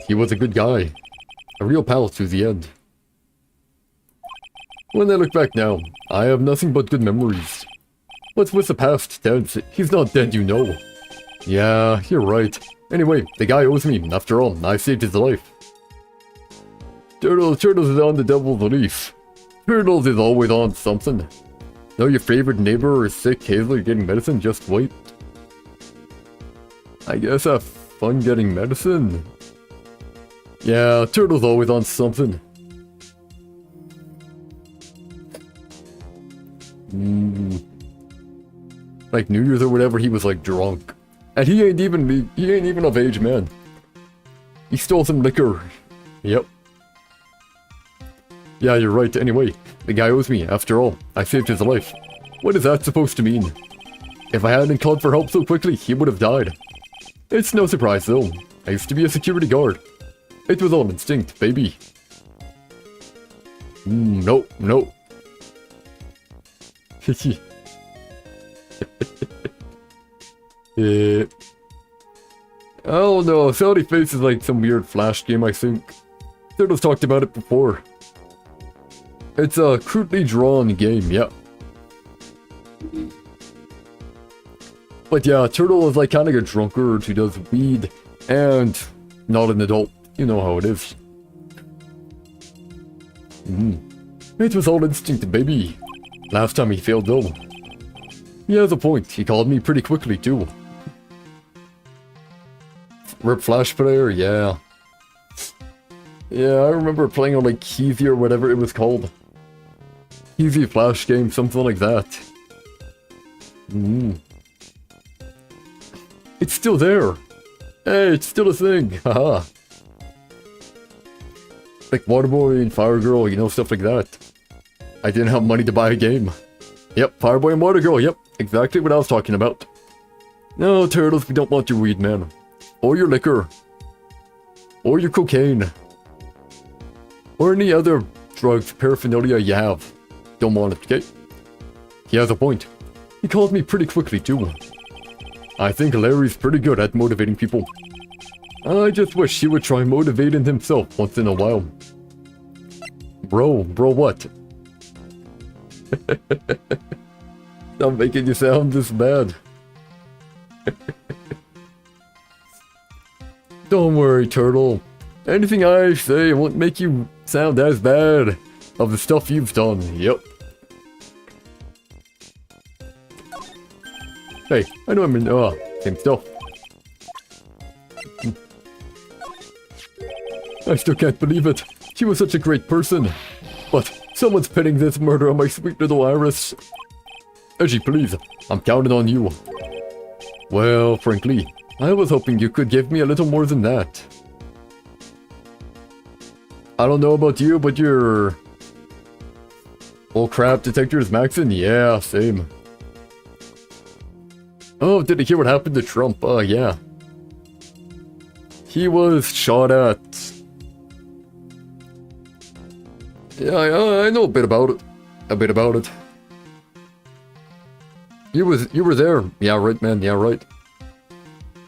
Speaker 1: He was a good guy. A real pal to the end. When I look back now, I have nothing but good memories. What's with the past tense? He's not dead, you know. Yeah, you're right. Anyway, the guy owes me. After all, I saved his life. Turtles is on the devil's leaf. Turtles is always on something. Know your favorite neighbor is sick, Hazel, you're getting medicine, just wait. I guess have fun getting medicine. Yeah, Turtle's always on something. Like New Year's or whatever, he was like drunk. And he ain't even of age, man. He stole some liquor. Yep. Yeah, you're right. Anyway, the guy owes me. After all, I saved his life. What is that supposed to mean? If I hadn't called for help so quickly, he would have died. It's no surprise, though. I used to be a security guard. It was all instinct, baby. No. Oh no, Salty Face is like some weird Flash game, I think. Turtles talked about it before. It's a crudely drawn game, yeah. But yeah, Turtle is like kind of a drunkard who does weed and not an adult. You know how it is. It was all instinct, baby. Last time he failed though. He has a point. He called me pretty quickly too. Rip Flash player, yeah. Yeah, I remember playing on like Keezy or whatever it was called. Keezy Flash game, something like that. It's still there. Hey, it's still a thing. Haha. Like Waterboy and Fire Girl, you know, stuff like that. I didn't have money to buy a game. Yep, Fireboy and Water Girl, yep. Exactly what I was talking about. No, Turtles, we don't want your weed, man. Or your liquor. Or your cocaine. Or any other drugs, paraphernalia you have. Don't want it, okay? He has a point. He called me pretty quickly, too. I think Larry's pretty good at motivating people. I just wish he would try motivating himself once in a while. Bro what? Stop making you sound this bad. Don't worry, Turtle. Anything I say won't make you sound as bad of the stuff you've done. Yep. Hey, I know I'm in, same stuff. I still can't believe it. She was such a great person. But someone's pinning this murder on my sweet little Iris. Edgy, please. I'm counting on you. Well, frankly, I was hoping you could give me a little more than that. I don't know about you, but you're Oh crap, detectors maxing? Yeah, same. Oh, did you hear what happened to Trump? Oh, yeah. He was shot at. Yeah, I know a bit about it. A bit about it. You were there. Yeah, right, man. Yeah, right.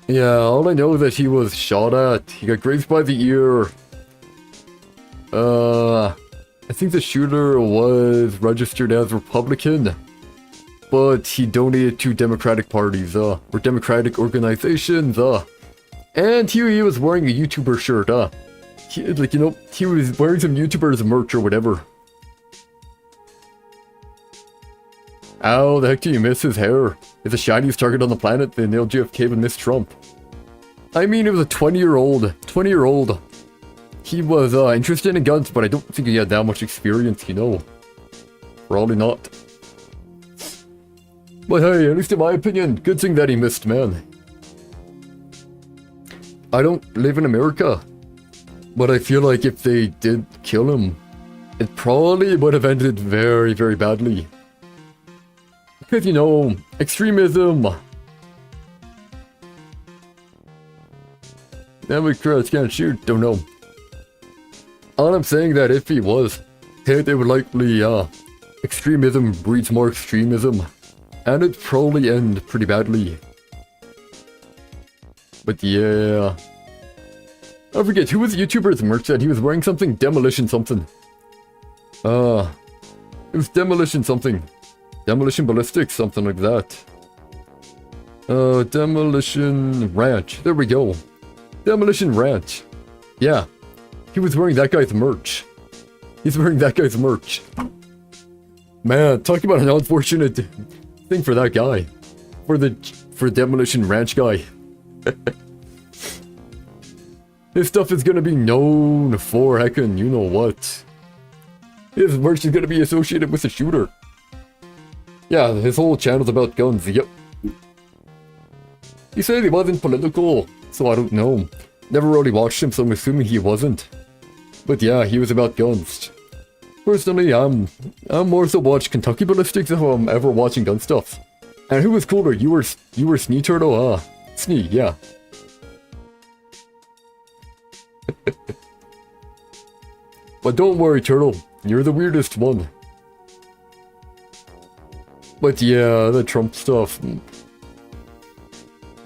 Speaker 1: Yeah, all I know is that he was shot at. He got grazed by the ear. I think the shooter was registered as Republican, but he donated to Democratic parties, or Democratic organizations, and he was wearing a YouTuber shirt, he was wearing some YouTuber's merch or whatever. How the heck do you miss his hair? It's the shiniest target on the planet, then LGFK would miss Trump. I mean, it was a 20-year-old. He was interested in guns, but I don't think he had that much experience, you know. Probably not. But hey, at least in my opinion, good thing that he missed, man. I don't live in America, but I feel like if they did kill him, it probably would have ended very, very badly. Because, you know, extremism. Democrats can't shoot, don't know. All I'm saying that if he was hit, they would likely, extremism breeds more extremism. And it'd probably end pretty badly. But yeah. I forget, who was the YouTuber's merch that he was wearing something? Demolition something. It was Demolition something. Demolition Ballistics, something like that. Demolition Ranch. There we go. Demolition Ranch. Yeah. He was wearing that guy's merch. He's wearing that guy's merch. Man, talk about an unfortunate thing for that guy. For Demolition Ranch guy. His stuff is gonna be known for heckin' you know what. His merch is gonna be associated with the shooter. Yeah, his whole channel's about guns, yep. He said he wasn't political, so I don't know. Never really watched him, so I'm assuming he wasn't. But yeah, he was about guns. Personally, I'm more so watch Kentucky Ballistics if I'm ever watching gun stuff. And who was cooler? You were Snee Turtle, Snee, yeah. But don't worry, Turtle. You're the weirdest one. But yeah, the Trump stuff.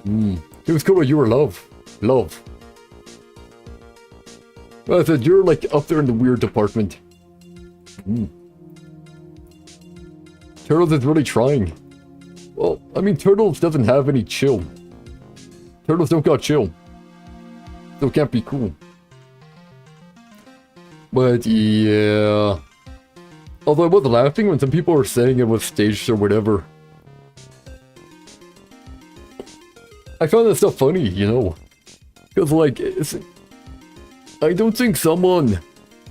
Speaker 1: It was cooler. You were Love. Love. I said, you're like up there in the weird department. Turtles is really trying. Well, I mean, Turtles doesn't have any chill. Turtles don't got chill. So it can't be cool. But yeah. Although I was laughing when some people were saying it was staged or whatever. I found that stuff funny, you know. Because like, I don't think someone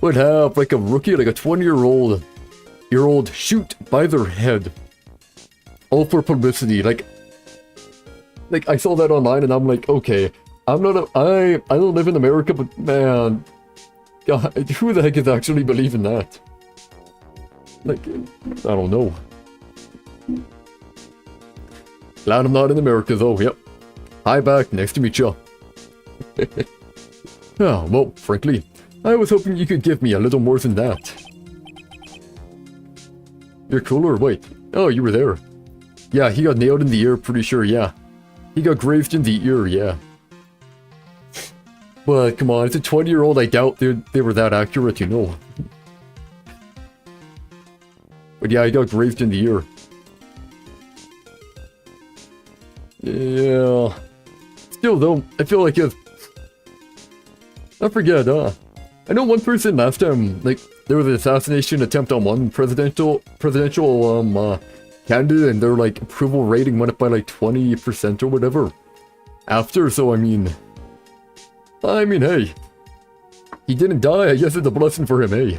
Speaker 1: would have like a rookie, like a 20-year-old shoot by their head. All for publicity. Like I saw that online and I'm like, okay, I don't live in America, but man, God, who the heck is actually believing that? Like, I don't know. Glad I'm not in America though, yep. Hi back, nice to meet ya. Oh, well, frankly, I was hoping you could give me a little more than that. You're cooler, wait. Oh, you were there. Yeah, he got nailed in the ear, pretty sure, yeah. He got grazed in the ear, yeah. But, come on, it's a 20-year-old, I doubt they were that accurate, you know. But yeah, he got grazed in the ear. Yeah. Still, though, I feel like if... I forget, I know one person last time, like, there was an assassination attempt on one presidential candidate, and their, like, approval rating went up by, like, 20% or whatever. After, so, I mean, hey. He didn't die, I guess it's a blessing for him, hey.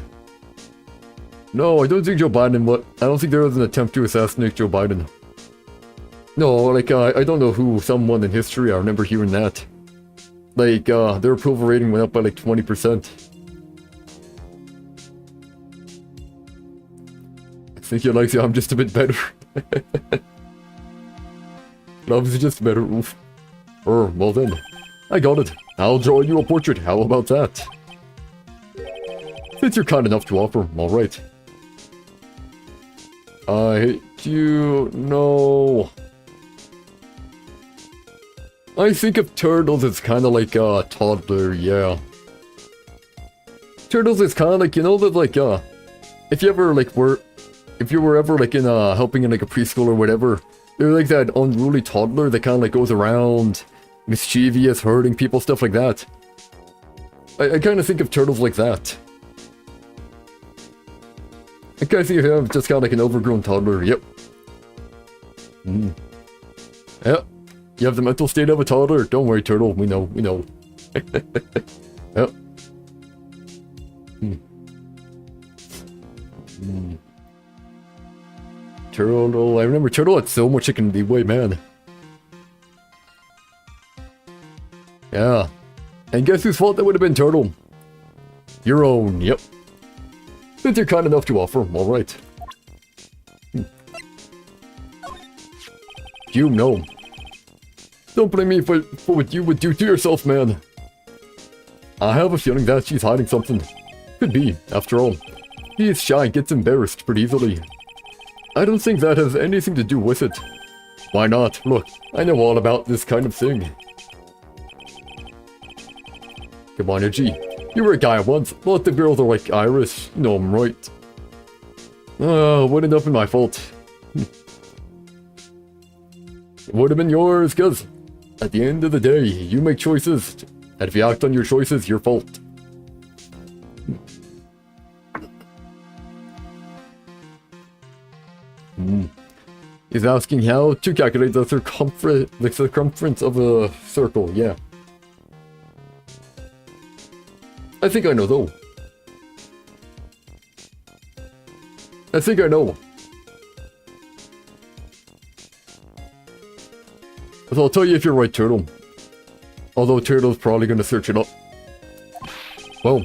Speaker 1: No, I don't think Joe Biden, I don't think there was an attempt to assassinate Joe Biden. No, like, I don't know who, someone in history, I remember hearing that. Like, their approval rating went up by like 20%. think he likes it. I'm just a bit better. Loves just better. Oof. Well then. I got it. I'll draw you a portrait. How about that? Since you're kind enough to offer, alright. I hate you. No. I think of Turtles as kind of like a toddler, yeah. Turtles is kind of like, you know, that like, if you ever like if you were ever like in helping in like a preschool or whatever, they're like that unruly toddler that kind of like goes around, mischievous, hurting people, stuff like that. I kind of think of Turtles like that. I kind of think of him just kind of like an overgrown toddler, yep. Yep. You have the mental state of a toddler. Don't worry, Turtle. We know. Yep. Turtle. I remember Turtle had so much it can be way, man. Yeah. And guess whose fault that would have been, Turtle? Your own, yep. Since you're kind enough to offer, alright. You know. Don't blame me for what you would do to yourself, man. I have a feeling that she's hiding something. Could be, after all. He is shy and gets embarrassed pretty easily. I don't think that has anything to do with it. Why not? Look, I know all about this kind of thing. Come on, G. You were a guy once. Lots of girls are like Irish. You know I'm right. Wouldn't have been my fault. It would have been yours, cuz at the end of the day, you make choices. And if you act on your choices, your fault. He's asking how to calculate the circumference of a circle, yeah. I think I know though. I think I know. So I'll tell you if you're right, Turtle. Although Turtle's probably gonna search it up. Well,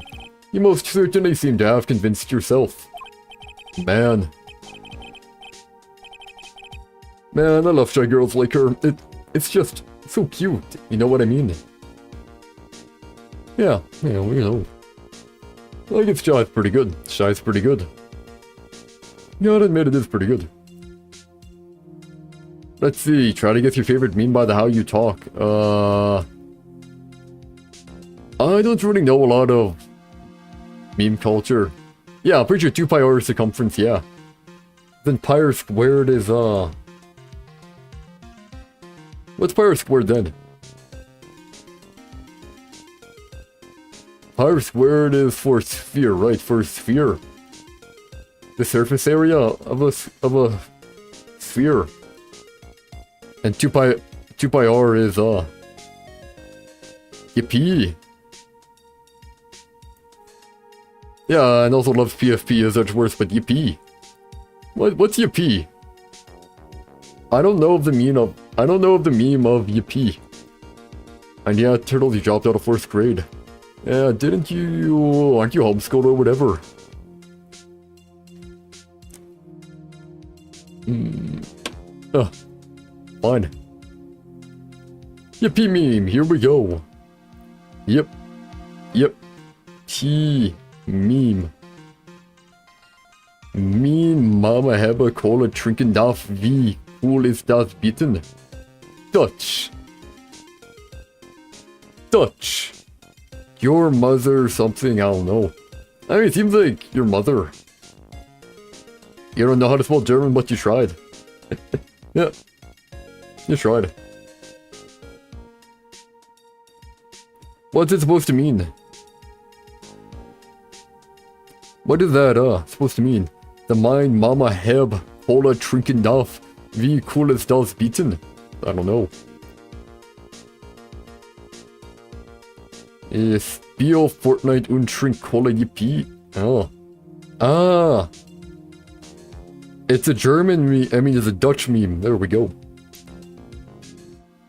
Speaker 1: you most certainly seem to have convinced yourself. Man. Man, I love shy girls like her. It's just so cute. You know what I mean? Yeah, you know. I guess shy's pretty good. Shy's pretty good. You gotta admit it is pretty good. Let's see, try to guess your favorite meme by the how you talk. I don't really know a lot of meme culture. Yeah, I'm pretty sure 2 pi r circumference, yeah. Then pi r squared is, what's pi r squared then? Pi r squared is for sphere, right? For sphere. The surface area of a sphere. And 2 pi r is, yippee. Yeah, and also loves PFP as Edgeworth, but yippee. What's yippee? I don't know of the meme of yippee. And yeah, Turtles, you dropped out of 4th grade. Yeah, aren't you homeschooled or whatever? Fine. Yippee meme, here we go. Yep. Meme. Min Mama habe Kohle trinken darf, wie cool ist das bitte? Dutch. Your mother something, I don't know. I mean, it seems like your mother. You don't know how to spell German, but you tried. Yeah. You tried. What's it supposed to mean? What is that, supposed to mean? The mein Mama heb Cola trinken darf, wie cool ist das bieten? I don't know. Spiel Fortnite und trink Cola yippee. Oh. Ah. It's a German meme. I mean, it's a Dutch meme. There we go.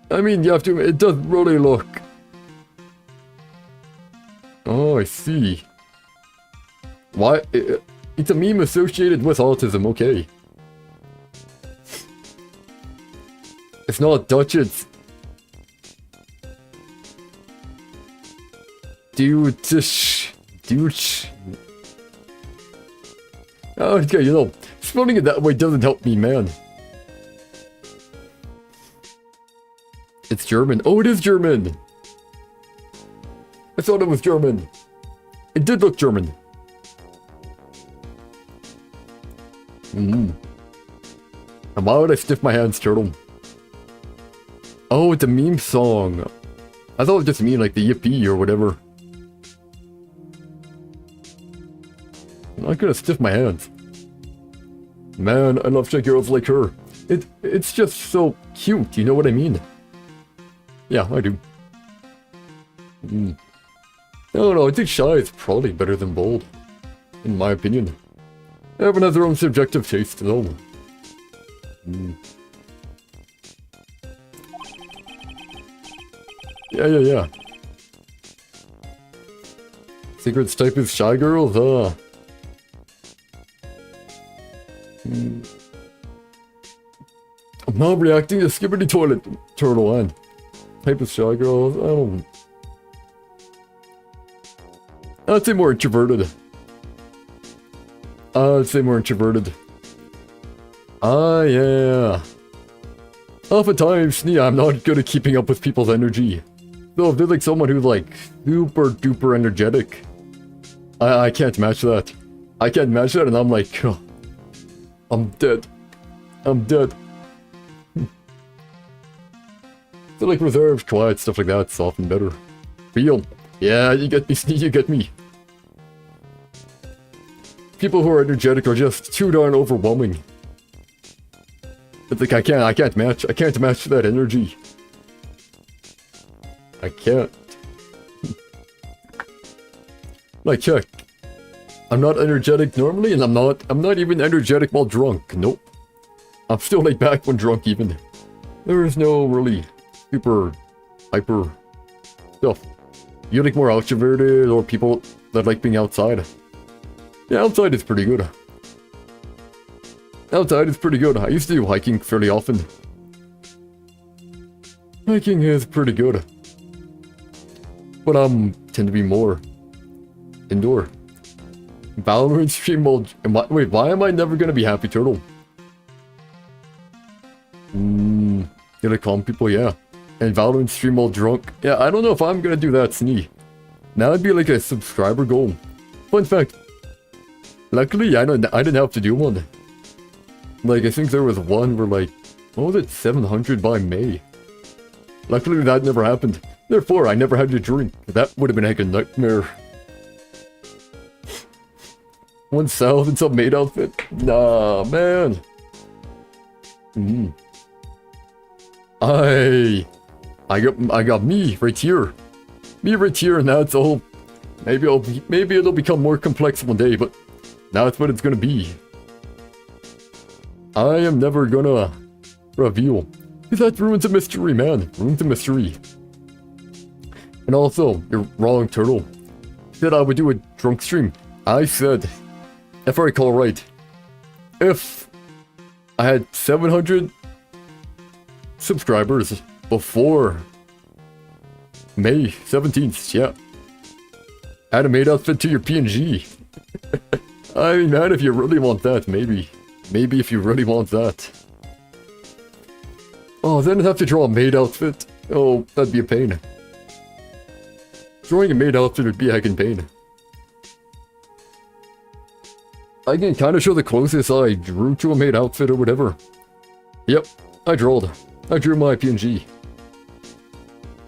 Speaker 1: I mean, you have to. It does really look. Oh, I see. Why? It's a meme associated with autism, okay. It's not Dutch, it's... Douche. Okay, you know, spelling it that way doesn't help me, man. It's German. Oh, it is German! I thought it was German. It did look German. And why would I stiff my hands, turtle? Oh, it's a meme song. I thought it just mean like the yippee or whatever. I'm not gonna stiff my hands. Man, I love shy girls like her. It's just so cute, you know what I mean? Yeah, I do. No, I think shy is probably better than bold. In my opinion. Everyone has their own subjective taste, though. Yeah. Secrets type is shy girls, I'm not reacting to Skibbity Toilet Turtle and type of shy girls, I'd say more introverted. Yeah. Oftentimes, yeah, I'm not good at keeping up with people's energy. So if they're like someone who's like super duper energetic, I can't match that. I can't match that, and I'm like, oh, I'm dead. So like reserved, quiet, stuff like that, soft and better. Real. Yeah, you get me, Sneak, you get me. People who are energetic are just too darn overwhelming. It's like I can't match that energy. I can't. Like check. I'm not energetic normally, and I'm not even energetic while drunk. Nope. I'm still laid back when drunk even. There is no really super hyper stuff. You like more extroverted or people that like being outside? Yeah, outside is pretty good. I used to do hiking fairly often. Hiking is pretty good. But tend to be more indoor. Valorant stream mode. Wait, why am I never gonna be happy, turtle? You like calm people, yeah. And Valorant stream mode drunk. Yeah, I don't know if I'm gonna do that, Snee. Now it'd be like a subscriber goal. Fun fact. Luckily, I didn't have to do one. Like, I think there was one where like, what was it, 700 by May? Luckily, that never happened. Therefore, I never had to drink. That would have been like a nightmare. 1,000 some maid outfit? Nah, man. I got me right here. Me right here, and that's all. Maybe it'll become more complex one day, but that's what it's gonna be. I am never gonna reveal. Because that ruins the mystery, man. Ruins the mystery. And also, you're wrong, Turtle. Said I would do a drunk stream. I said, if I recall right, if I had 700 subscribers before May 17th, yeah. Add a maid outfit to your PNG. I mean, man, if you really want that, maybe. Maybe if you really want that. Oh, then I'd have to draw a maid outfit. Oh, that'd be a pain. Drawing a maid outfit would be a heckin' pain. I can kind of show the closest I drew to a maid outfit or whatever. Yep, I drew my PNG.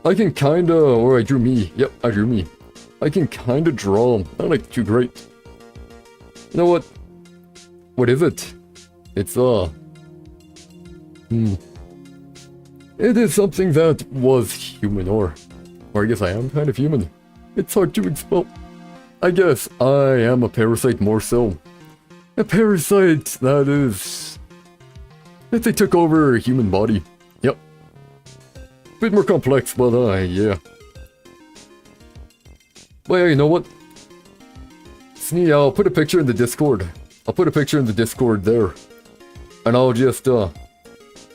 Speaker 1: I can kinda, or I drew me. Yep, I drew me. I can kinda draw. Not like too great. You know what? What is it? It's it is something that was human, or I guess I am kind of human. It's hard to explain. I guess I am a parasite more so. A parasite that is... that they took over a human body. Yep. Bit more complex, but yeah. Well, yeah, you know what? Snee, I'll put a picture in the Discord. I'll put a picture in the Discord there. And I'll just, show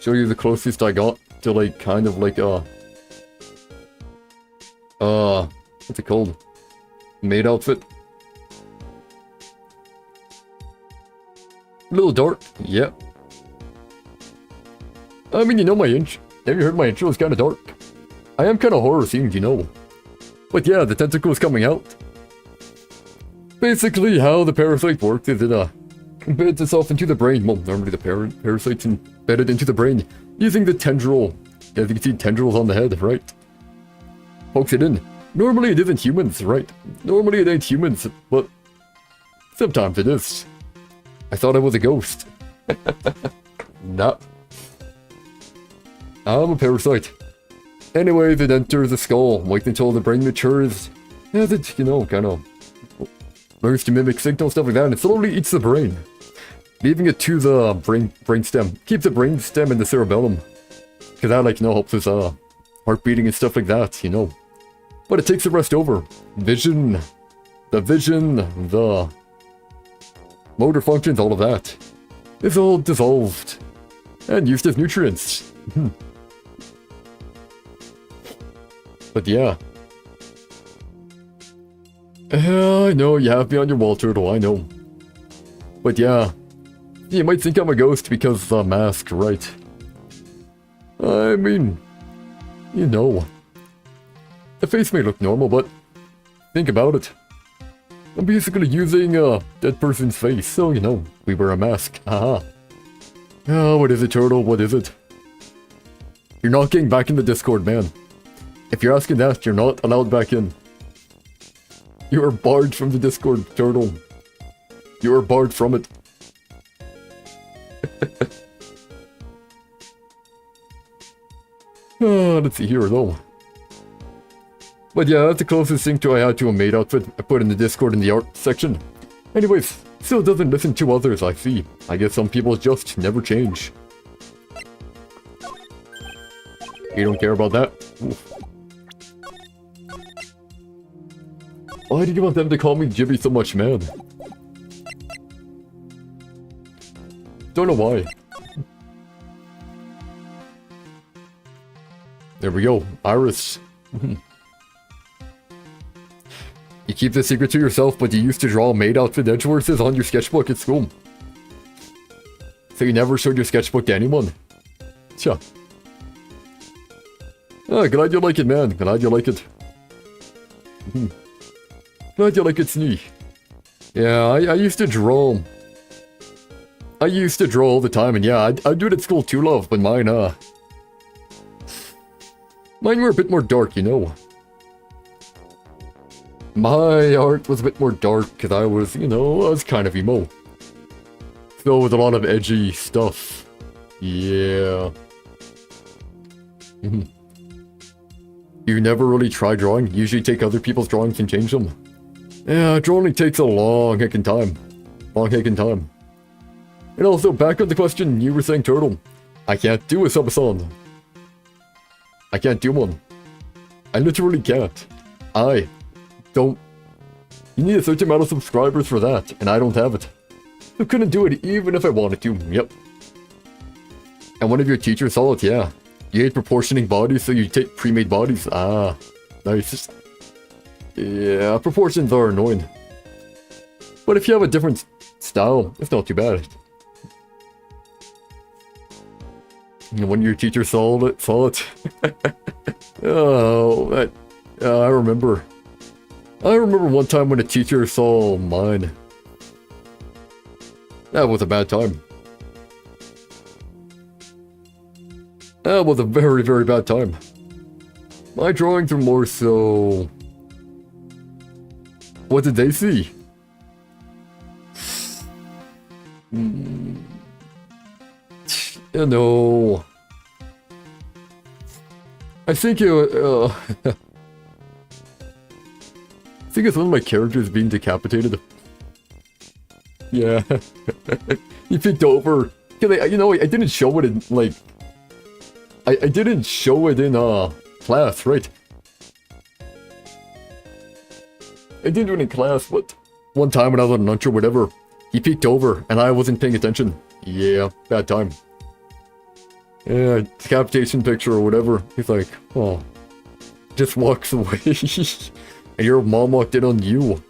Speaker 1: you the closest I got to, like, kind of like, what's it called? Maid outfit. A little dark, yeah. I mean, you know my intro. Have you heard my intro? It's kind of dark. I am kind of horror themed, you know. But yeah, the tentacle's coming out. Basically, how the parasite works is it embeds itself into the brain. Well, normally the parasite's embedded into the brain using the tendril. As you can see, tendrils on the head, right? Pokes it in. Normally it isn't humans, right? Normally it ain't humans, but sometimes it is. I thought I was a ghost. Nah. I'm a parasite. Anyways, it enters the skull, wait until the brain matures, as it, you know, kind of learns to mimic signals, stuff like that, and it slowly eats the brain, leaving it to the brain stem. Keep the brain stem in the cerebellum, because that, like, you know, helps with heart beating and stuff like that, you know. But it takes the rest over. Vision, the motor functions, all of that is all dissolved and used as nutrients. But yeah. I know, you have me on your wall, Turtle, I know. But yeah. You might think I'm a ghost because of the mask, right? I mean, you know. The face may look normal, but think about it. I'm basically using a dead person's face, so, you know, we wear a mask. Haha. Oh, what is it, Turtle? What is it? You're not getting back in the Discord, man. If you're asking that, you're not allowed back in. You are barred from the Discord, Turtle. You are barred from it. Let's see here, though. But yeah, that's the closest thing to I had to a maid outfit I put in the Discord in the art section. Anyways, still doesn't listen to others, I see. I guess some people just never change. You don't care about that? Oof. Why did you want them to call me Jibby so much, man? Don't know why. There we go. Iris. You keep the secret to yourself, but you used to draw maid outfit edgeworths on your sketchbook at school. So you never showed your sketchbook to anyone? Tja. Oh, glad you like it, man. Glad you like it. Glad you like it, Snee. Yeah, I used to draw. I used to draw all the time, and yeah, I do it at school too, love, but mine were a bit more dark, you know. My art was a bit more dark, because I was, you know, I was kind of emo. So with a lot of edgy stuff. Yeah. You never really try drawing? You usually take other people's drawings and change them? Yeah, drawing takes a long heckin' time. Long heckin' time. And also, back on the question you were saying, Turtle. I can't do a subathon. I can't do one. I literally can't. I don't. You need a certain amount of subscribers for that, and I don't have it. I couldn't do it even if I wanted to, yep. And one of your teachers saw it, yeah. You hate proportioning bodies, so you take pre-made bodies. Ah, nice. Yeah, proportions are annoying. But if you have a different style, it's not too bad. And one of your teachers saw it. Oh, I remember. I remember one time when a teacher saw mine. That was a bad time. That was a very, very bad time. My drawings were more so... What did they see? You know... I think I think it's one of my characters being decapitated. Yeah. He peeked over. You know, I didn't show it in, like... I didn't show it in, class, right? I didn't do it in class, but one time when I was on lunch or whatever, He peeked over, and I wasn't paying attention. Yeah, bad time. Yeah, decapitation picture or whatever. He's like, oh. Just walks away. And your mom walked in on you.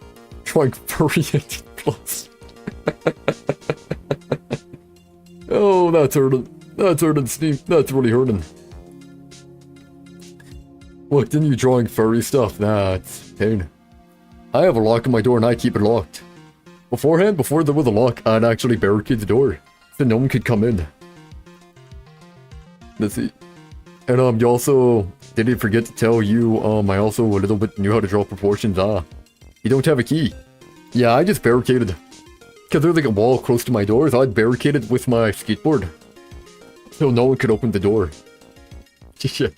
Speaker 1: Trying furry 18+. Oh, that's hurting. That's hurting, Steve. That's really hurting. Look, didn't you drawing furry stuff? That's pain. I have a lock on my door and I keep it locked. Beforehand, before there was a lock, I'd actually barricade the door so no one could come in. Let's see. And you also didn't forget to tell you, I also a little bit knew how to draw proportions. You don't have a key. Yeah, I just barricaded. Because there's like a wall close to my door, so I'd barricade it with my skateboard. So no one could open the door. Shit.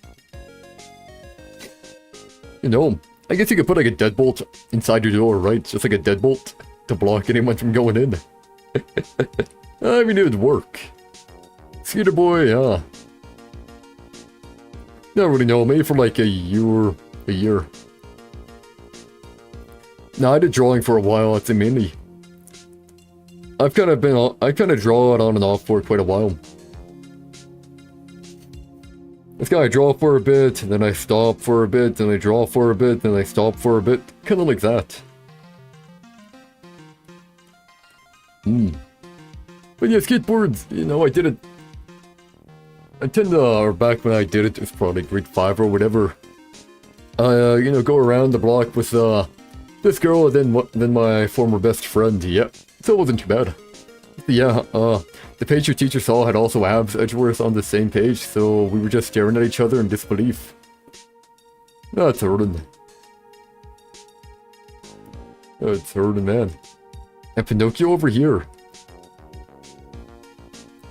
Speaker 1: You know, I guess you could put like a deadbolt inside your door, right? Just like a deadbolt to block anyone from going in. I mean, it would work. Skater boy, yeah. Don't really know, maybe for like a year. No, I did drawing for a while, I'd say mainly. I've kind of draw it on and off for quite a while. This guy, I draw for a bit, then I stop for a bit, then I draw for a bit, then I stop for a bit. Kind of like that. But yeah, skateboards, you know, I did it. I tend to, or back when I did it, it was probably grade 5 or whatever. You know, go around the block with, this girl and then my former best friend, yeah. So it wasn't too bad. Yeah, the page your teacher saw had also abs Edgeworth on the same page, so we were just staring at each other in disbelief. That's hurting. That's hurting, man. And Pinocchio over here.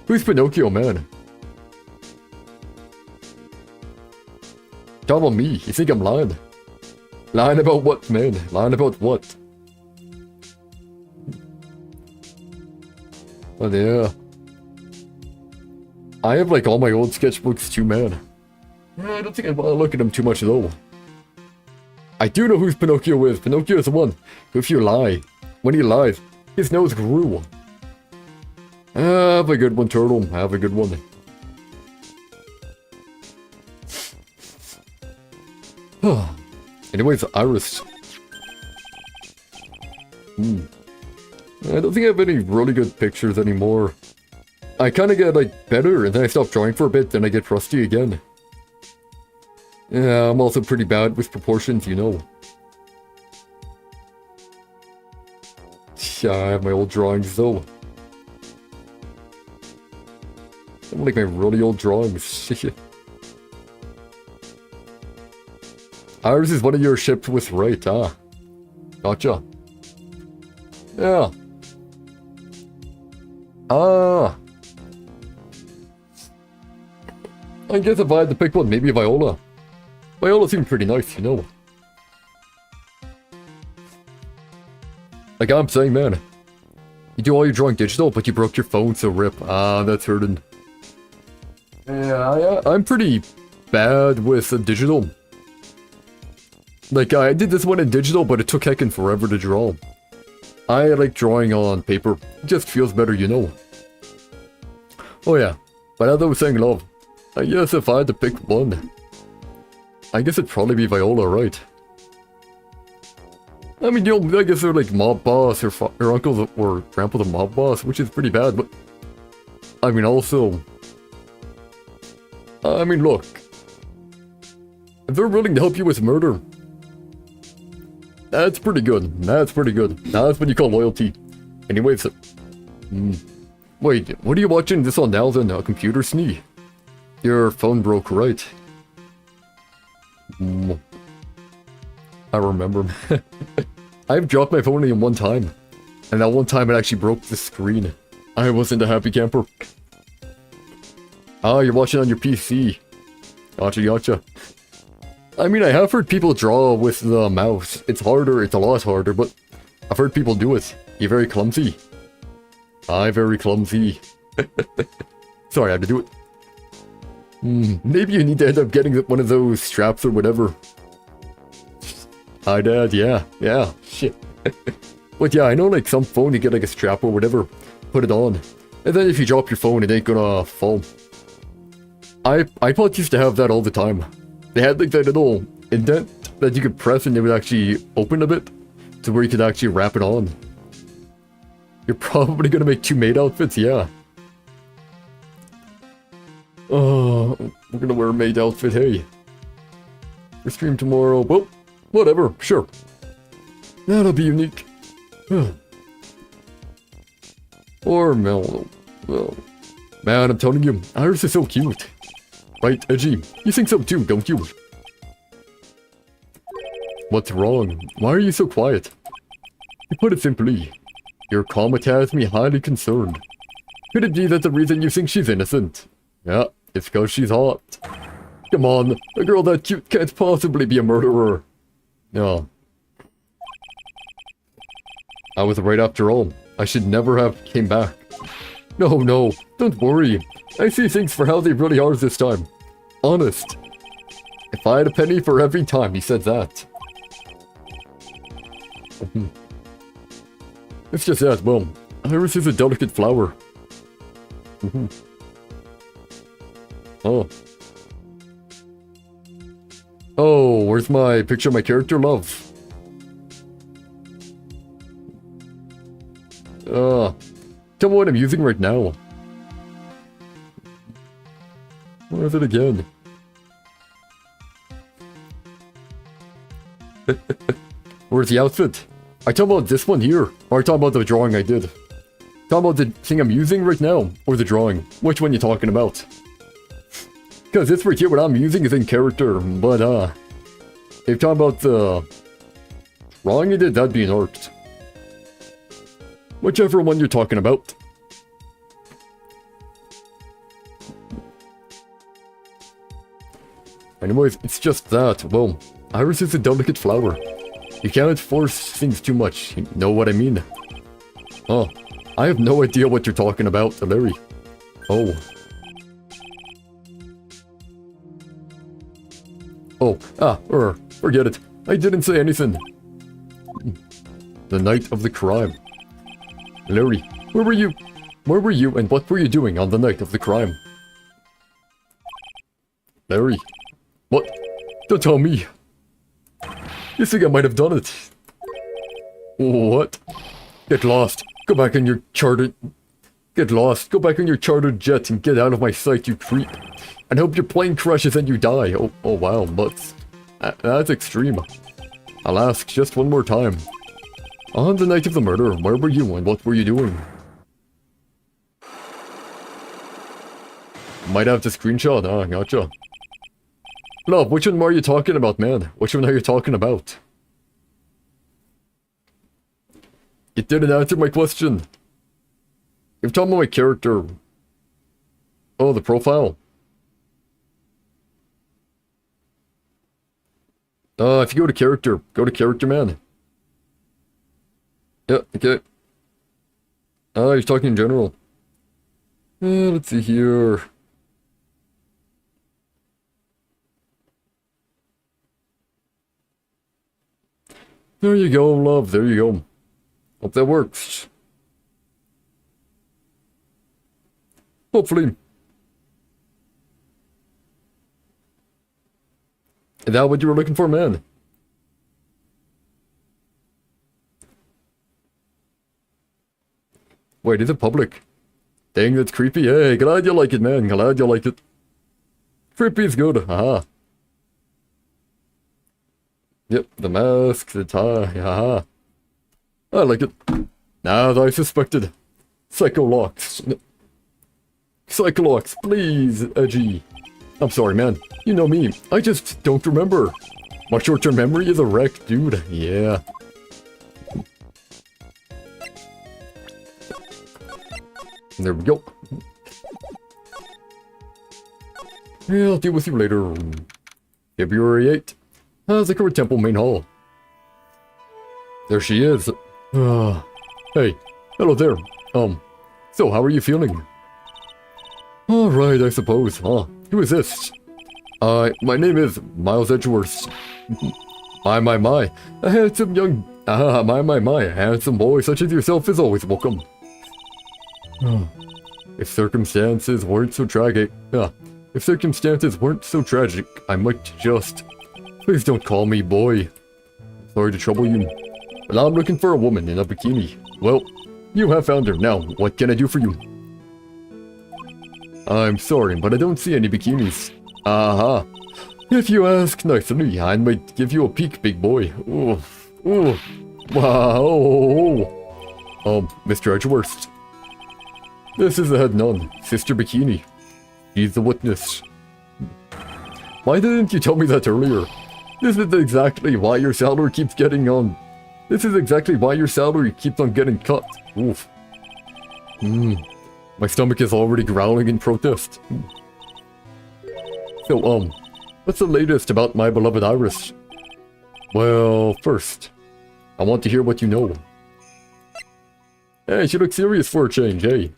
Speaker 1: Who's Pinocchio, man? Talk about me. You think I'm lying? Lying about what, man? Lying about what? Oh, yeah. I have like all my old sketchbooks too, man. Yeah, I don't think I want to look at them too much though. I do know who Pinocchio is. Pinocchio is the one who, if you lie, when he lies, his nose grew. Have a good one, Turtle. Have a good one. Anyways, Iris. I don't think I have any really good pictures anymore. I kind of get, like, better, and then I stop drawing for a bit, then I get rusty again. Yeah, I'm also pretty bad with proportions, you know. Yeah, I have my old drawings, though. I like my really old drawings. Iris is one of your ships with Wright, Gotcha. Yeah. I guess if I had to pick one, maybe Viola. Viola seemed pretty nice, you know. Like I'm saying, man. You do all your drawing digital, but you broke your phone, so rip. That's hurting. Yeah, I'm pretty bad with digital. Like, I did this one in digital, but it took heckin' forever to draw. I like drawing on paper. It just feels better, you know. Oh yeah, but as I was saying, love, I guess if I had to pick one, I guess it'd probably be Viola, right? I mean, you know, I guess they're like mob boss, her uncle or grandpa the mob boss, which is pretty bad, but I mean, also, I mean, look, if they're willing to help you with murder, that's pretty good. That's pretty good. That's what you call loyalty. Anyways, wait, what are you watching this on now then? A computer, Snee? Your phone broke, right? I remember. I've dropped my phone in one time. And that one time it actually broke the screen. I wasn't a happy camper. Ah, you're watching on your PC. Gotcha, gotcha. I mean, I have heard people draw with the mouse. It's harder, it's a lot harder, but I've heard people do it. You're very clumsy. I'm very clumsy. Sorry, I had to do it. Maybe you need to end up getting one of those straps or whatever. Hi, Dad. Yeah, shit. But yeah, I know like some phone you get like a strap or whatever, put it on. And then if you drop your phone, it ain't gonna fall. iPods used to have that all the time. They had like that little indent that you could press and it would actually open a bit to where you could actually wrap it on. You're probably gonna make 2 maid outfits, yeah. Oh, we're gonna wear a maid outfit, hey. We stream tomorrow, well, whatever, sure. That'll be unique. Or Mel, well, man, I'm telling you, Iris is so cute. Right, Edgy? You think so too, don't you? What's wrong? Why are you so quiet? To put it simply, your comment has me highly concerned. Could it be that the reason you think she's innocent? Yeah, it's because she's hot. Come on, a girl that cute can't possibly be a murderer. No. I was right after all. I should never have came back. No, don't worry. I see things for how they really are this time. Honest. If I had a penny for every time he said that. It's just that, well, Iris is a delicate flower. Oh. Oh, where's my picture of my character, love? Tell me what I'm using right now. Where is it again? Where's the outfit? I talk about this one here, or I talk about the drawing I did. Talk about the thing I'm using right now, or the drawing. Which one you talking about? Because this right here, what I'm using is in character, but if you're talking about the drawing you did, that'd be an art. Whichever one you're talking about. Anyways, it's just that, well, Iris is a delicate flower. You can't force things too much, you know what I mean? Oh, I have no idea what you're talking about, Larry. Oh. Oh, forget it. I didn't say anything. The night of the crime. Larry, where were you? Where were you and what were you doing on the night of the crime? Larry, what? Don't tell me. You think I might have done it? What? Get lost. Go back in your chartered... Get lost. Go back in your chartered jet and get out of my sight, you creep. And hope your plane crashes and you die. Oh wow, but... That's extreme. I'll ask just one more time. On the night of the murder, where were you and what were you doing? Might have to screenshot, gotcha. Love, which one are you talking about, man? Which one are you talking about? You didn't answer my question. You're talking about my character. Oh, the profile. If you go to character, man. Yeah, okay. You're talking in general. Let's see here. There you go, love, there you go. Hope that works. Hopefully. Is that what you were looking for, man? Wait, is it public? Dang, that's creepy. Hey, glad you like it, man. Glad you like it. Creepy is good. Haha. Yep, the mask, the tie. Haha. I like it. Now that I suspected. Psycholocks, please, Edgy. I'm sorry, man. You know me. I just don't remember. My short-term memory is a wreck, dude. Yeah. There we go. Yeah, I'll deal with you later. February 8th. Zakura Temple Main Hall. There she is. Hey, hello there. So how are you feeling? Alright, I suppose, huh? Who is this? My name is Miles Edgeworth. My. A handsome young Ah, my, a handsome boy such as yourself is always welcome. If circumstances weren't so tragic, I might just... Please don't call me boy. Sorry to trouble you. Well, I'm looking for a woman in a bikini. Well, you have found her. Now, what can I do for you? I'm sorry, but I don't see any bikinis. Aha. If you ask nicely, I might give you a peek, big boy. Ooh. Ooh. Wow. Mr. Edgeworth. This is the head nun, Sister Bikini. She's the witness. Why didn't you tell me that earlier? This is exactly why your salary keeps getting on. This is exactly why your salary keeps on getting cut. Oof. My stomach is already growling in protest. So, what's the latest about my beloved Iris? Well, first, I want to hear what you know. Hey, she looks serious for a change, hey?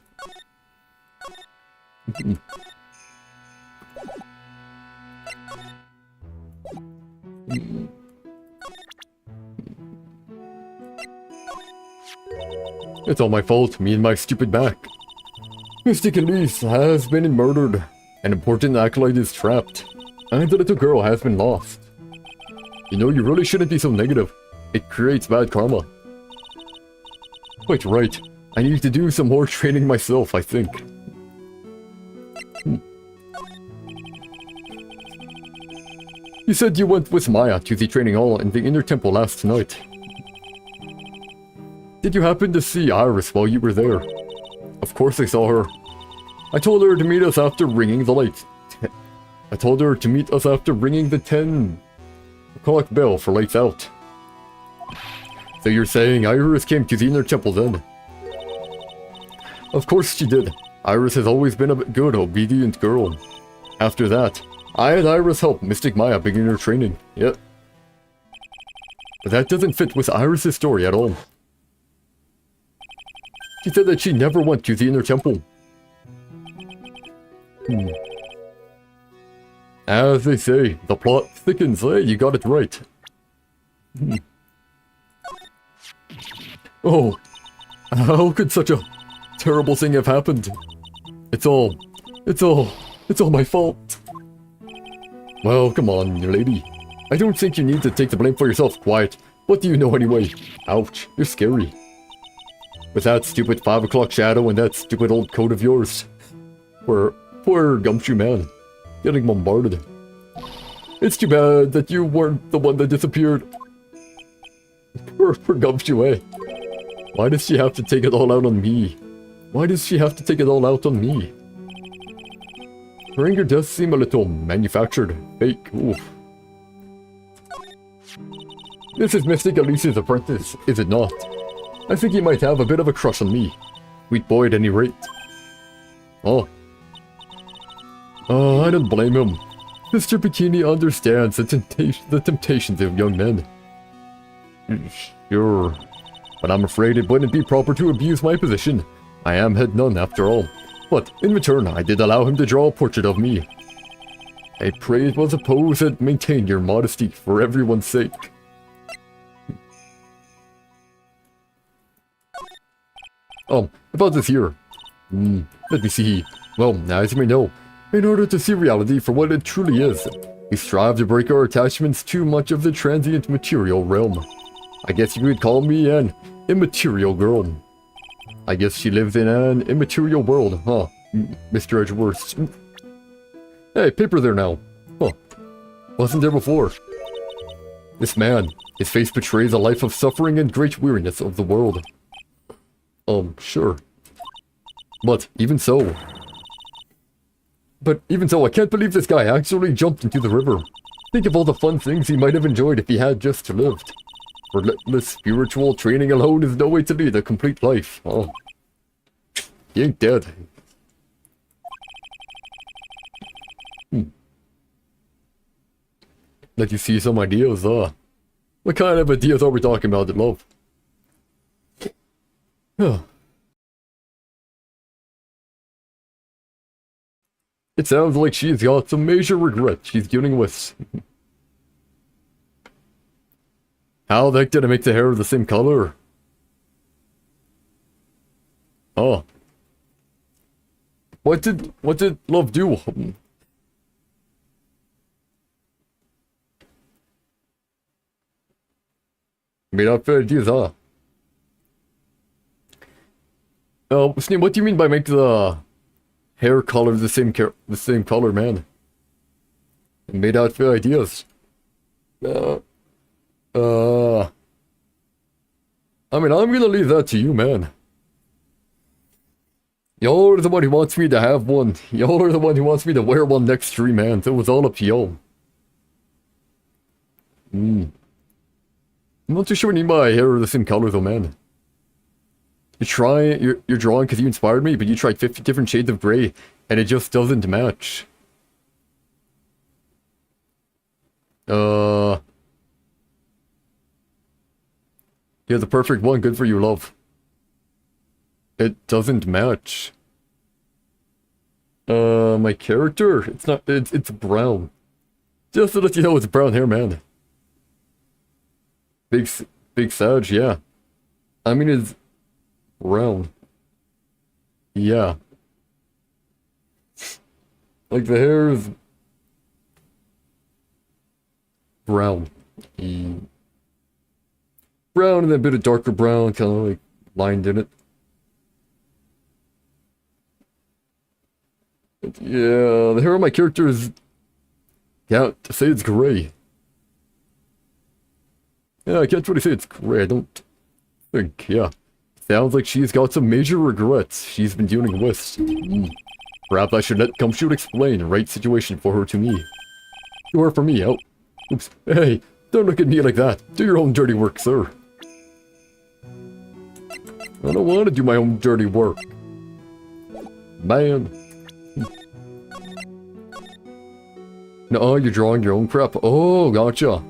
Speaker 1: It's all my fault, me and my stupid back. Mystic Elise has been murdered. An important acolyte is trapped. And the little girl has been lost. You know, you really shouldn't be so negative. It creates bad karma. Quite right. I need to do some more training myself, I think. You said you went with Maya to the training hall in the inner temple last night. Did you happen to see Iris while you were there? Of course I saw her. I told her to meet us after ringing the light. I told her to meet us after ringing the 10 o'clock bell for lights out. So you're saying Iris came to the inner temple then? Of course she did. Iris has always been a good, obedient girl. After that, I had Iris help Mystic Maya begin her training. Yep. But that doesn't fit with Iris' story at all. She said that she never went to the inner temple. As they say, the plot thickens. Hey, you got it right. Oh, how could such a terrible thing have happened? It's all my fault. Well, come on, lady. I don't think you need to take the blame for yourself. Quiet. What do you know anyway? Ouch, you're scary. With that stupid 5 o'clock shadow and that stupid old coat of yours. Poor Gumshoe man. Getting bombarded. It's too bad that you weren't the one that disappeared. Poor Gumshoe, eh? Why does she have to take it all out on me? Why does she have to take it all out on me? Her anger does seem a little manufactured. Fake. Oof. This is Mystic Elise's apprentice, is it not? I think he might have a bit of a crush on me. Sweet boy at any rate. Oh, I don't blame him. Mr. Bikini understands the temptations of young men. Sure, but I'm afraid it wouldn't be proper to abuse my position. I am head nun after all. But in return, I did allow him to draw a portrait of me. I pray it was a pose that maintained your modesty for everyone's sake. About this here. Let me see. Well, as you may know, in order to see reality for what it truly is, we strive to break our attachments to much of the transient material realm. I guess you could call me an immaterial girl. I guess she lives in an immaterial world, huh, Mr. Edgeworth? Hey, paper there now. Huh. Wasn't there before. This man, his face betrays a life of suffering and great weariness of the world. Sure. But even so, I can't believe this guy actually jumped into the river. Think of all the fun things he might have enjoyed if he had just lived. Relentless spiritual training alone is no way to lead a complete life. Oh. He ain't dead. Let you see some ideas, What kind of ideas are we talking about, love? It sounds like she's got some major regret she's dealing with. How the heck did I make the hair the same color? Oh. What did love do? Made up ideas, huh? Sneem, what do you mean by make the hair color the same color, man? Made out for ideas. I mean, I'm gonna leave that to you, man. Y'all are the one who wants me to have one. Y'all are the one who wants me to wear one next stream, man. So it was all up to y'all. I'm not too sure I need my hair the same color though, man. You're drawing because you inspired me, but you tried 50 different shades of gray, and it just doesn't match. Yeah, the perfect one. Good for you, love. It doesn't match. My character? It's not, it's brown. Just to let you know, it's brown hair, man. Big Sag, yeah. I mean, it's brown. Yeah. Like, the hair is brown. Brown and then a bit of darker brown, kind of like lined in it. But yeah, the hair of my character is... Yeah, to say it's gray. Yeah, I can't really say it's gray, I don't think, yeah. Sounds like she's got some major regrets she's been dealing with. Perhaps I should let Gumshoot explain the right situation for her to me. To her for me, oh. Oops. Hey, don't look at me like that. Do your own dirty work, sir. I don't want to do my own dirty work. Man. No, you're drawing your own crap. Oh, gotcha.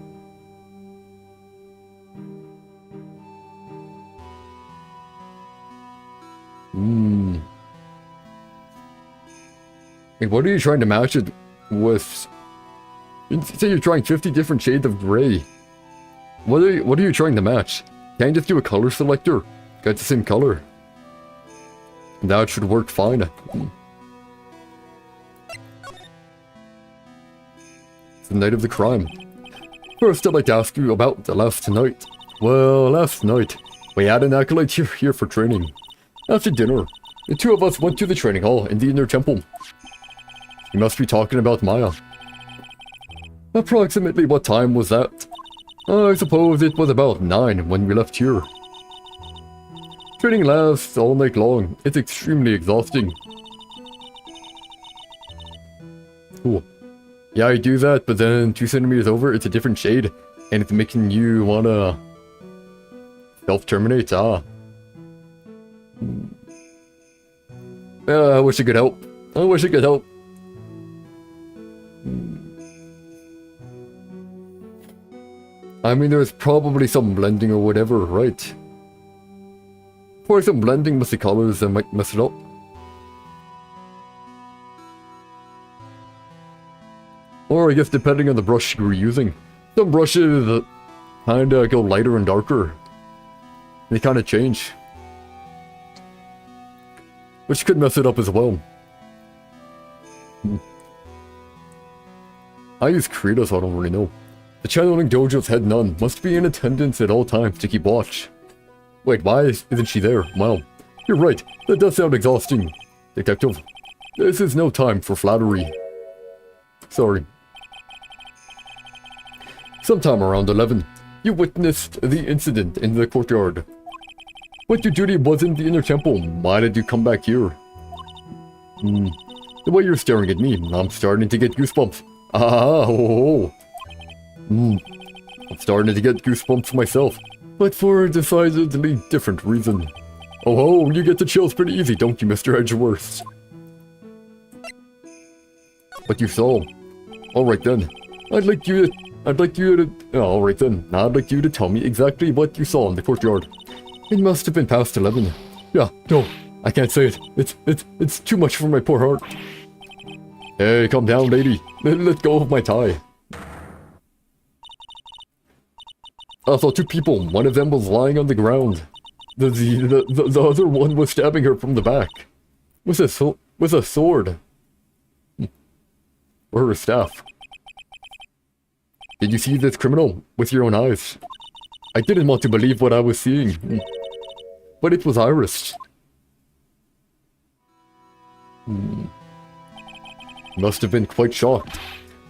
Speaker 1: Like, what are you trying to match it with? You say you're trying 50 different shades of gray. What are you trying to match? Can't you just do a color selector? Got the same color. That should work fine. It's the night of the crime. First, I'd like to ask you about the last night. Well, last night, we had an acolyte here for training. After dinner, the two of us went to the training hall in the inner temple. You must be talking about Maya. Approximately what time was that? I suppose it was about 9 when we left here. Training lasts all night long. It's extremely exhausting. Cool. Yeah, I do that, but then 2 centimeters over, it's a different shade, and it's making you wanna self-terminate. I wish I could help. I wish I could help. I mean, there's probably some blending or whatever, right? Or some blending with the colors that might mess it up. Or I guess depending on the brush you were using. Some brushes kinda go lighter and darker. They kinda change. Which could mess it up as well. I use Krita, so I don't really know. The channeling dojo's head nun must be in attendance at all times to keep watch. Wait, why isn't she there? Well, you're right, that does sound exhausting. Detective, this is no time for flattery. Sorry. Sometime around 11, you witnessed the incident in the courtyard. But your duty was in the inner temple. Why did you come back here? The way you're staring at me, I'm starting to get goosebumps. Ah, oh. I'm starting to get goosebumps myself, but for a decidedly different reason. Oh, you get the chills pretty easy, don't you, Mr. Edgeworth? What you saw? Alright then. I'd like you to tell me exactly what you saw in the courtyard. It must have been past 11. Yeah, no, I can't say it. It's too much for my poor heart. Hey, calm down, lady. Let go of my tie. I saw two people. One of them was lying on the ground. The other one was stabbing her from the back. With a sword. Or her staff. Did you see this criminal with your own eyes? I didn't want to believe what I was seeing. But it was Iris. Must have been quite shocked.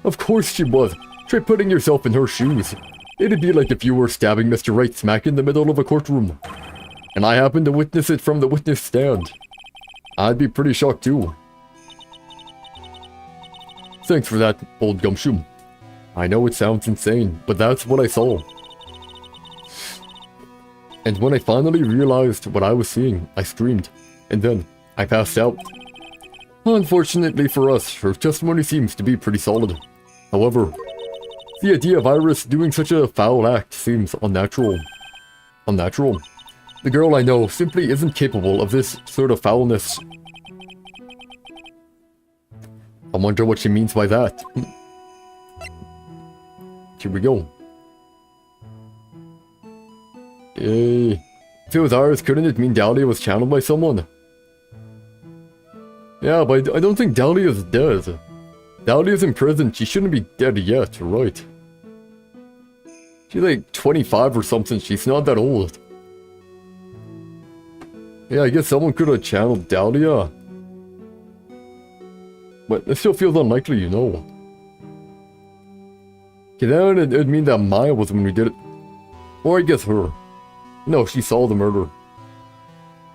Speaker 1: Of course she was. Try putting yourself in her shoes. It'd be like if you were stabbing Mr. Wright smack in the middle of a courtroom. And I happened to witness it from the witness stand. I'd be pretty shocked too. Thanks for that, old gumshoe. I know it sounds insane, but that's what I saw. And when I finally realized what I was seeing, I screamed. And then, I passed out. Unfortunately for us, her testimony seems to be pretty solid. However, the idea of Iris doing such a foul act seems unnatural. Unnatural? The girl I know simply isn't capable of this sort of foulness. I wonder what she means by that. Here we go. If it was Iris, couldn't it mean Dahlia was channeled by someone? Yeah, but I don't think Dahlia's dead. Dahlia's in prison, she shouldn't be dead yet, right? She's like 25 or something, she's not that old. Yeah, I guess someone could have channeled Dahlia. But it still feels unlikely, you know. Okay, then it'd mean that Maya was when we did it. Or I guess her. No, she saw the murder.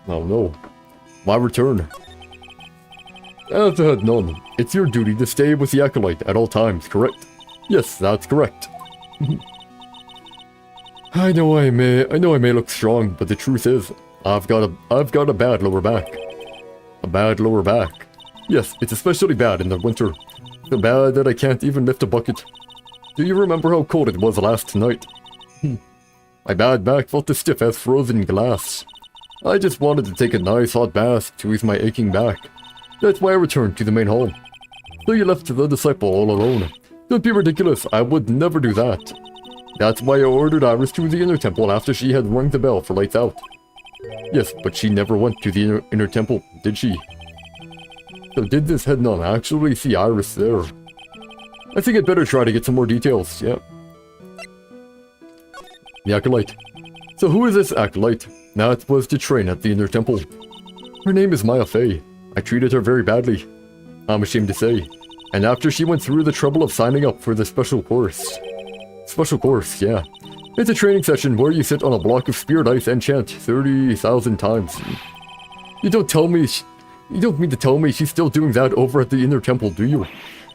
Speaker 1: Oh no. My return. As I had none, it's your duty to stay with the Acolyte at all times, correct? Yes, that's correct. I know I may look strong, but the truth is, I've got a bad lower back. A bad lower back. Yes, it's especially bad in the winter. So bad that I can't even lift a bucket. Do you remember how cold it was last night? My bad back felt as stiff as frozen glass. I just wanted to take a nice hot bath to ease my aching back. That's why I returned to the main hall. So you left the disciple all alone. Don't be ridiculous, I would never do that. That's why I ordered Iris to the inner temple after she had rung the bell for lights out. Yes, but she never went to the inner temple, did she? So did this head nun actually see Iris there? I think I'd better try to get some more details, yeah. The Acolyte. So who is this Acolyte? That was to train at the inner temple. Her name is Maya Fey. I treated her very badly, I'm ashamed to say. And after she went through the trouble of signing up for the special course. Special course, yeah. It's a training session where you sit on a block of spirit ice and chant 30,000 times. You don't mean to tell me she's still doing that over at the inner temple, do you?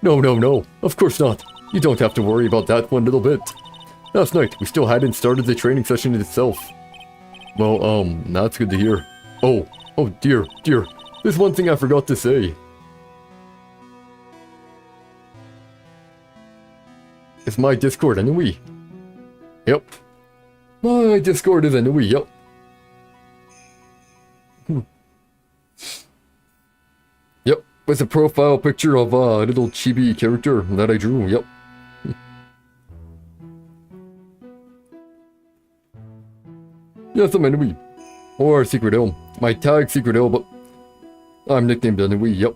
Speaker 1: No, of course not. You don't have to worry about that one little bit. Last night, we still hadn't started the training session itself. Well, that's good to hear. Oh dear. There's one thing I forgot to say. Is my Discord anyway? Yep. My Discord is anyway, yep. Yep, with a profile picture of a little chibi character that I drew, yep. Yes, I'm anyway. Or Secret Hill. My tag Secret Hill, but I'm nicknamed anyway, yep.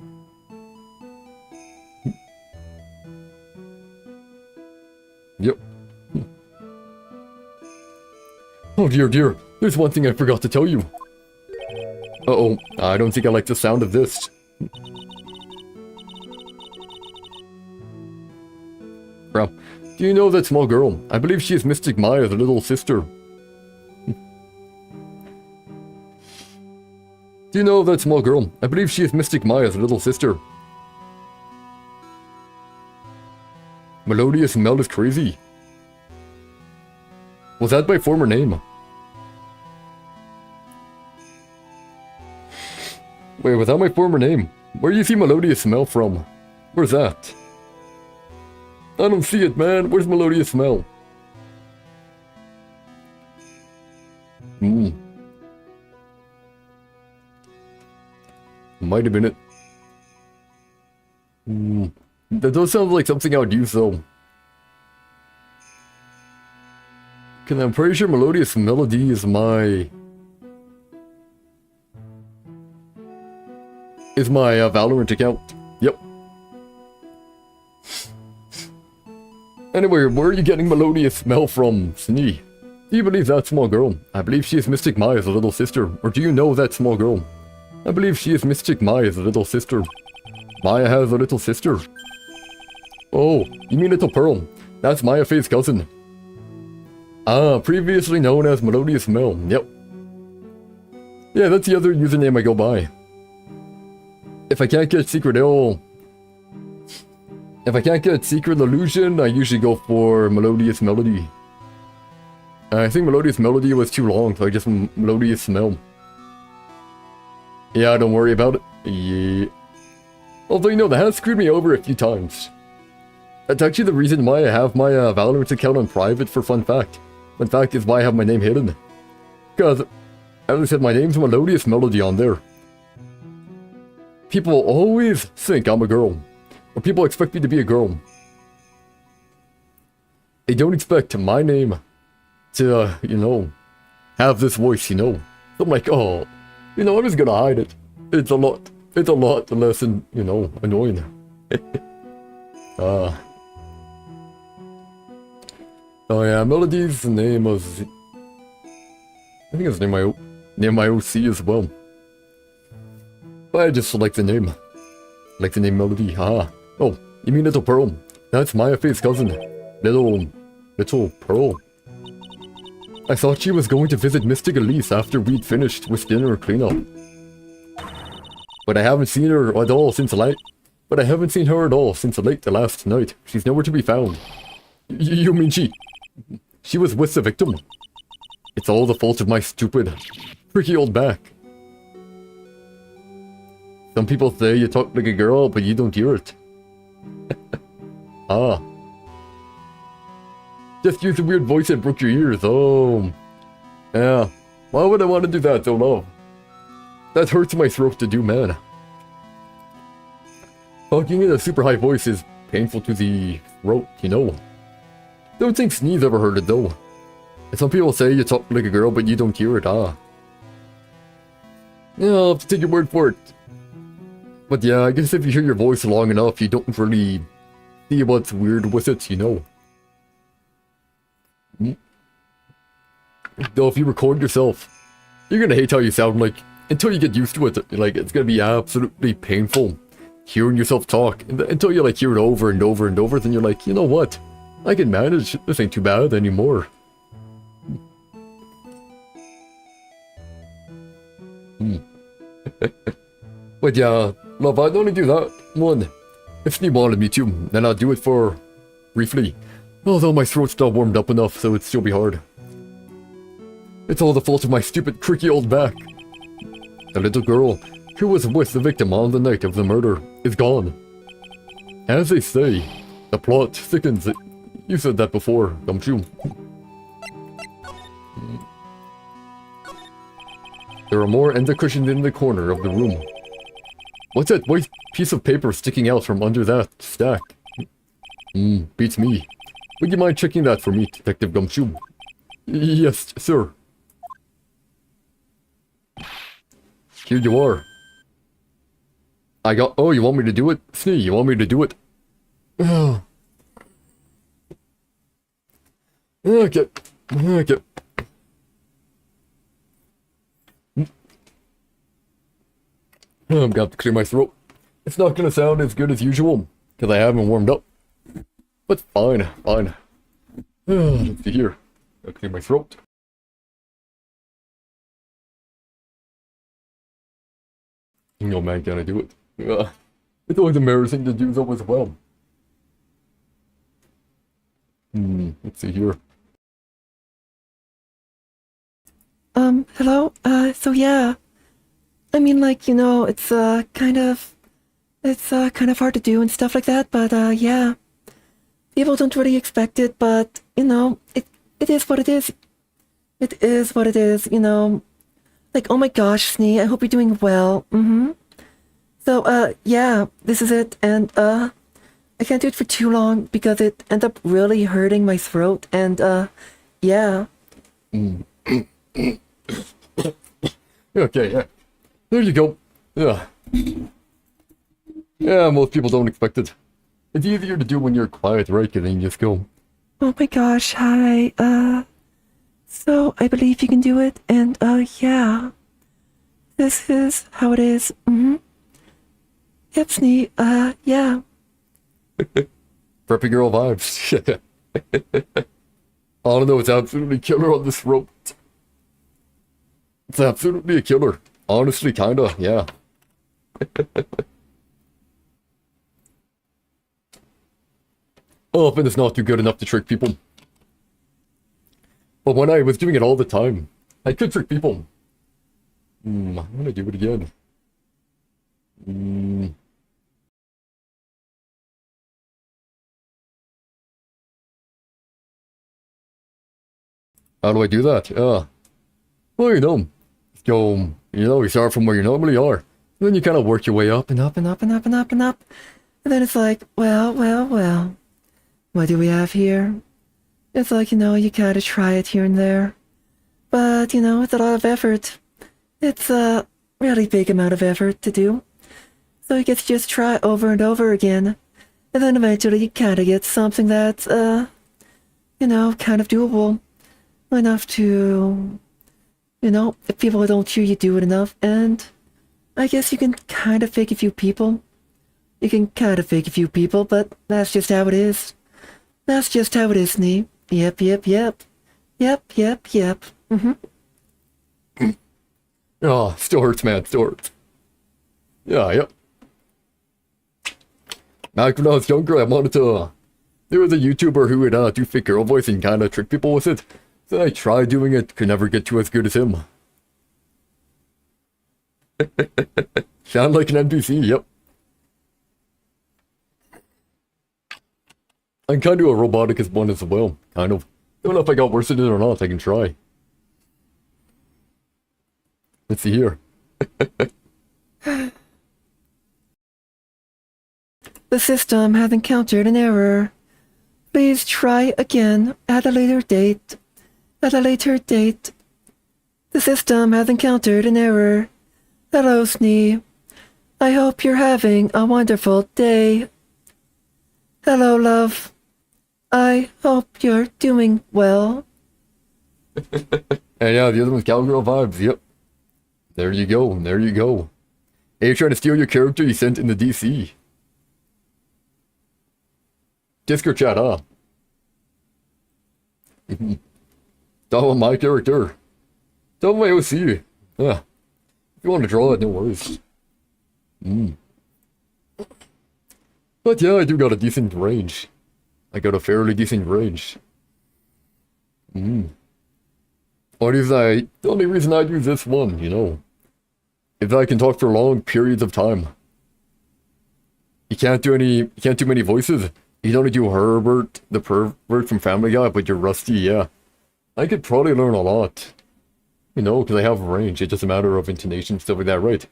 Speaker 1: Yep. Oh dear, there's one thing I forgot to tell you. Uh-oh, I don't think I like the sound of this. Crap. Do you know that small girl? I believe she is Mystic Maya's little sister. Do you know that small girl? I believe she is Mystic Maya's little sister. Melodious Mel is crazy. Was that my former name? Wait, was that my former name? Where do you see Melodious Smell from? Where's that? I don't see it, man. Where's Melodious Smell? Might have been it. That does sound like something I would use, though. Cause I'm pretty sure Melodious Melody is my Valorant account. Yep. Anyway, where are you getting Melodious Mel from, Snee? Do you believe that small girl? I believe she is Mystic Maya's little sister. Or do you know that small girl? I believe she is Mystic Maya's little sister. Maya has a little sister. Oh, you mean Little Pearl? That's Maya Faye's cousin. Ah, previously known as Melodious Mel. Yep. Yeah, that's the other username I go by. If I can't get Secret Illusion, I usually go for Melodious Melody. I think Melodious Melody was too long, so I just Melodious Mel. Yeah, don't worry about it. Yeah. Although, you know, that has screwed me over a few times. That's actually the reason why I have my Valorant account on private for fun fact. Fun fact is why I have my name hidden. Because, as I said, my name's Melodious Melody on there. People always think I'm a girl. Or people expect me to be a girl. They don't expect my name to, you know, have this voice, you know. So I'm like, oh, you know, I'm just gonna hide it. It's a lot less, you know, annoying. Oh yeah, Melody's name was, I think it's near my OC as well. But I just like the name. Like the name Melody, haha. Oh, you mean Little Pearl? That's Maya Faye's cousin. Little Pearl. I thought she was going to visit Mystic Elise after we'd finished with dinner cleanup. But I haven't seen her at all since late. The last night. She's nowhere to be found. You mean she was with the victim? It's all the fault of my stupid, freaky old back. Some people say you talk like a girl, but you don't hear it. Ah. Just use a weird voice that broke your ears. Oh. Yeah. Why would I want to do that, though, love? That hurts my throat to do, man. Talking in a super high voice is painful to the throat, you know. Don't think Sneeze ever heard it, though. And some people say you talk like a girl, but you don't hear it, ah. Yeah, I'll have to take your word for it. But yeah, I guess if you hear your voice long enough, you don't really see what's weird with it, you know. Though if you record yourself, you're gonna hate how you sound like until you get used to it. Like, it's gonna be absolutely painful hearing yourself talk until you like hear it over and over and over. Then you're like, you know what? I can manage. This ain't too bad anymore. But yeah, love, I'd only do that one if you wanted me to, then I'll do it for briefly. Although my throat's not warmed up enough, so it'd still be hard. It's all the fault of my stupid, creaky old back. The little girl who was with the victim on the night of the murder is gone. As they say, the plot thickens. You said that before, don't you? There are more ender cushions in the corner of the room. What's that white piece of paper sticking out from under that stack? Beats me. Would you mind checking that for me, Detective Gumshoe? Yes, sir. Here you are. Oh, you want me to do it? Snee, you want me to do it? Okay. I'm gonna have to clear my throat. It's not gonna sound as good as usual, because I haven't warmed up. But fine. Let's see here. Gotta clear my throat. Oh man, can I do it? It's always embarrassing to do so as well. Let's see here.
Speaker 2: Hello? So yeah. I mean, like, you know, it's kind of hard to do and stuff like that, but yeah. People don't really expect it, but, you know, it is what it is. It is what it is, you know. Like, oh my gosh, Snee, I hope you're doing well. So, yeah, this is it, and, I can't do it for too long because it ends up really hurting my throat, and, yeah.
Speaker 1: Mm. Okay, yeah. There you go. Yeah. Yeah, most people don't expect it. It's easier to do when you're quiet, right? Because then you just go.
Speaker 2: Oh my gosh, hi. So I believe you can do it, and yeah. This is how it is. Mm-hmm. Yep, Snee. Yeah.
Speaker 1: Preppy girl vibes. I don't know, it's absolutely killer on this rope. It's absolutely a killer. Honestly, kinda, yeah. Often it's not too good enough to trick people. But when I was doing it all the time, I could trick people. I'm gonna do it again. How do I do that? Well, you start from where you normally are. Then you kind of work your way up and up and up and up and up and up. And then it's like, well, what do we have here? It's like, you gotta try it here and there. But, it's a lot of effort. It's a really big amount of effort to do. So you get to just try over and over again. And then eventually you kind of get something that's, kind of doable. Enough to, if people don't hear you do it enough. And I guess you can kind of fake a few people. You can kind of fake a few people, but that's just how it is. That's just how it is, Nee. Yep. Mm-hmm. Oh, still hurts, man. Still hurts. Yeah, yep. Back when I was younger, I wanted to... There was a YouTuber who would do fake girl voice and kind of trick people with it. So I tried doing it, could never get to as good as him. Sound like an NPC, yep. I can kind of do a robotic as one as well, kind of. Don't know if I got worse at it or not, I can try. Let's see here.
Speaker 2: The system has encountered an error. Please try again at a later date. At a later date. The system has encountered an error. Hello, Snee. I hope you're having a wonderful day. Hello, love. I hope you're doing well.
Speaker 1: And yeah, the other one's Cowgirl Vibes, yep. There you go, there you go. Hey, you're trying to steal your character you sent in the DC. Discord chat, huh? That was my character. That was my OC. Yeah. If you want to draw it, no worries. But yeah, I do got a decent range. I got a fairly decent range. The only reason I use this one, is I can talk for long periods of time. You can't do many voices. You can only do Herbert, the pervert from Family Guy, but you're Rusty, yeah. I could probably learn a lot. Because I have range. It's just a matter of intonation, stuff like that, right?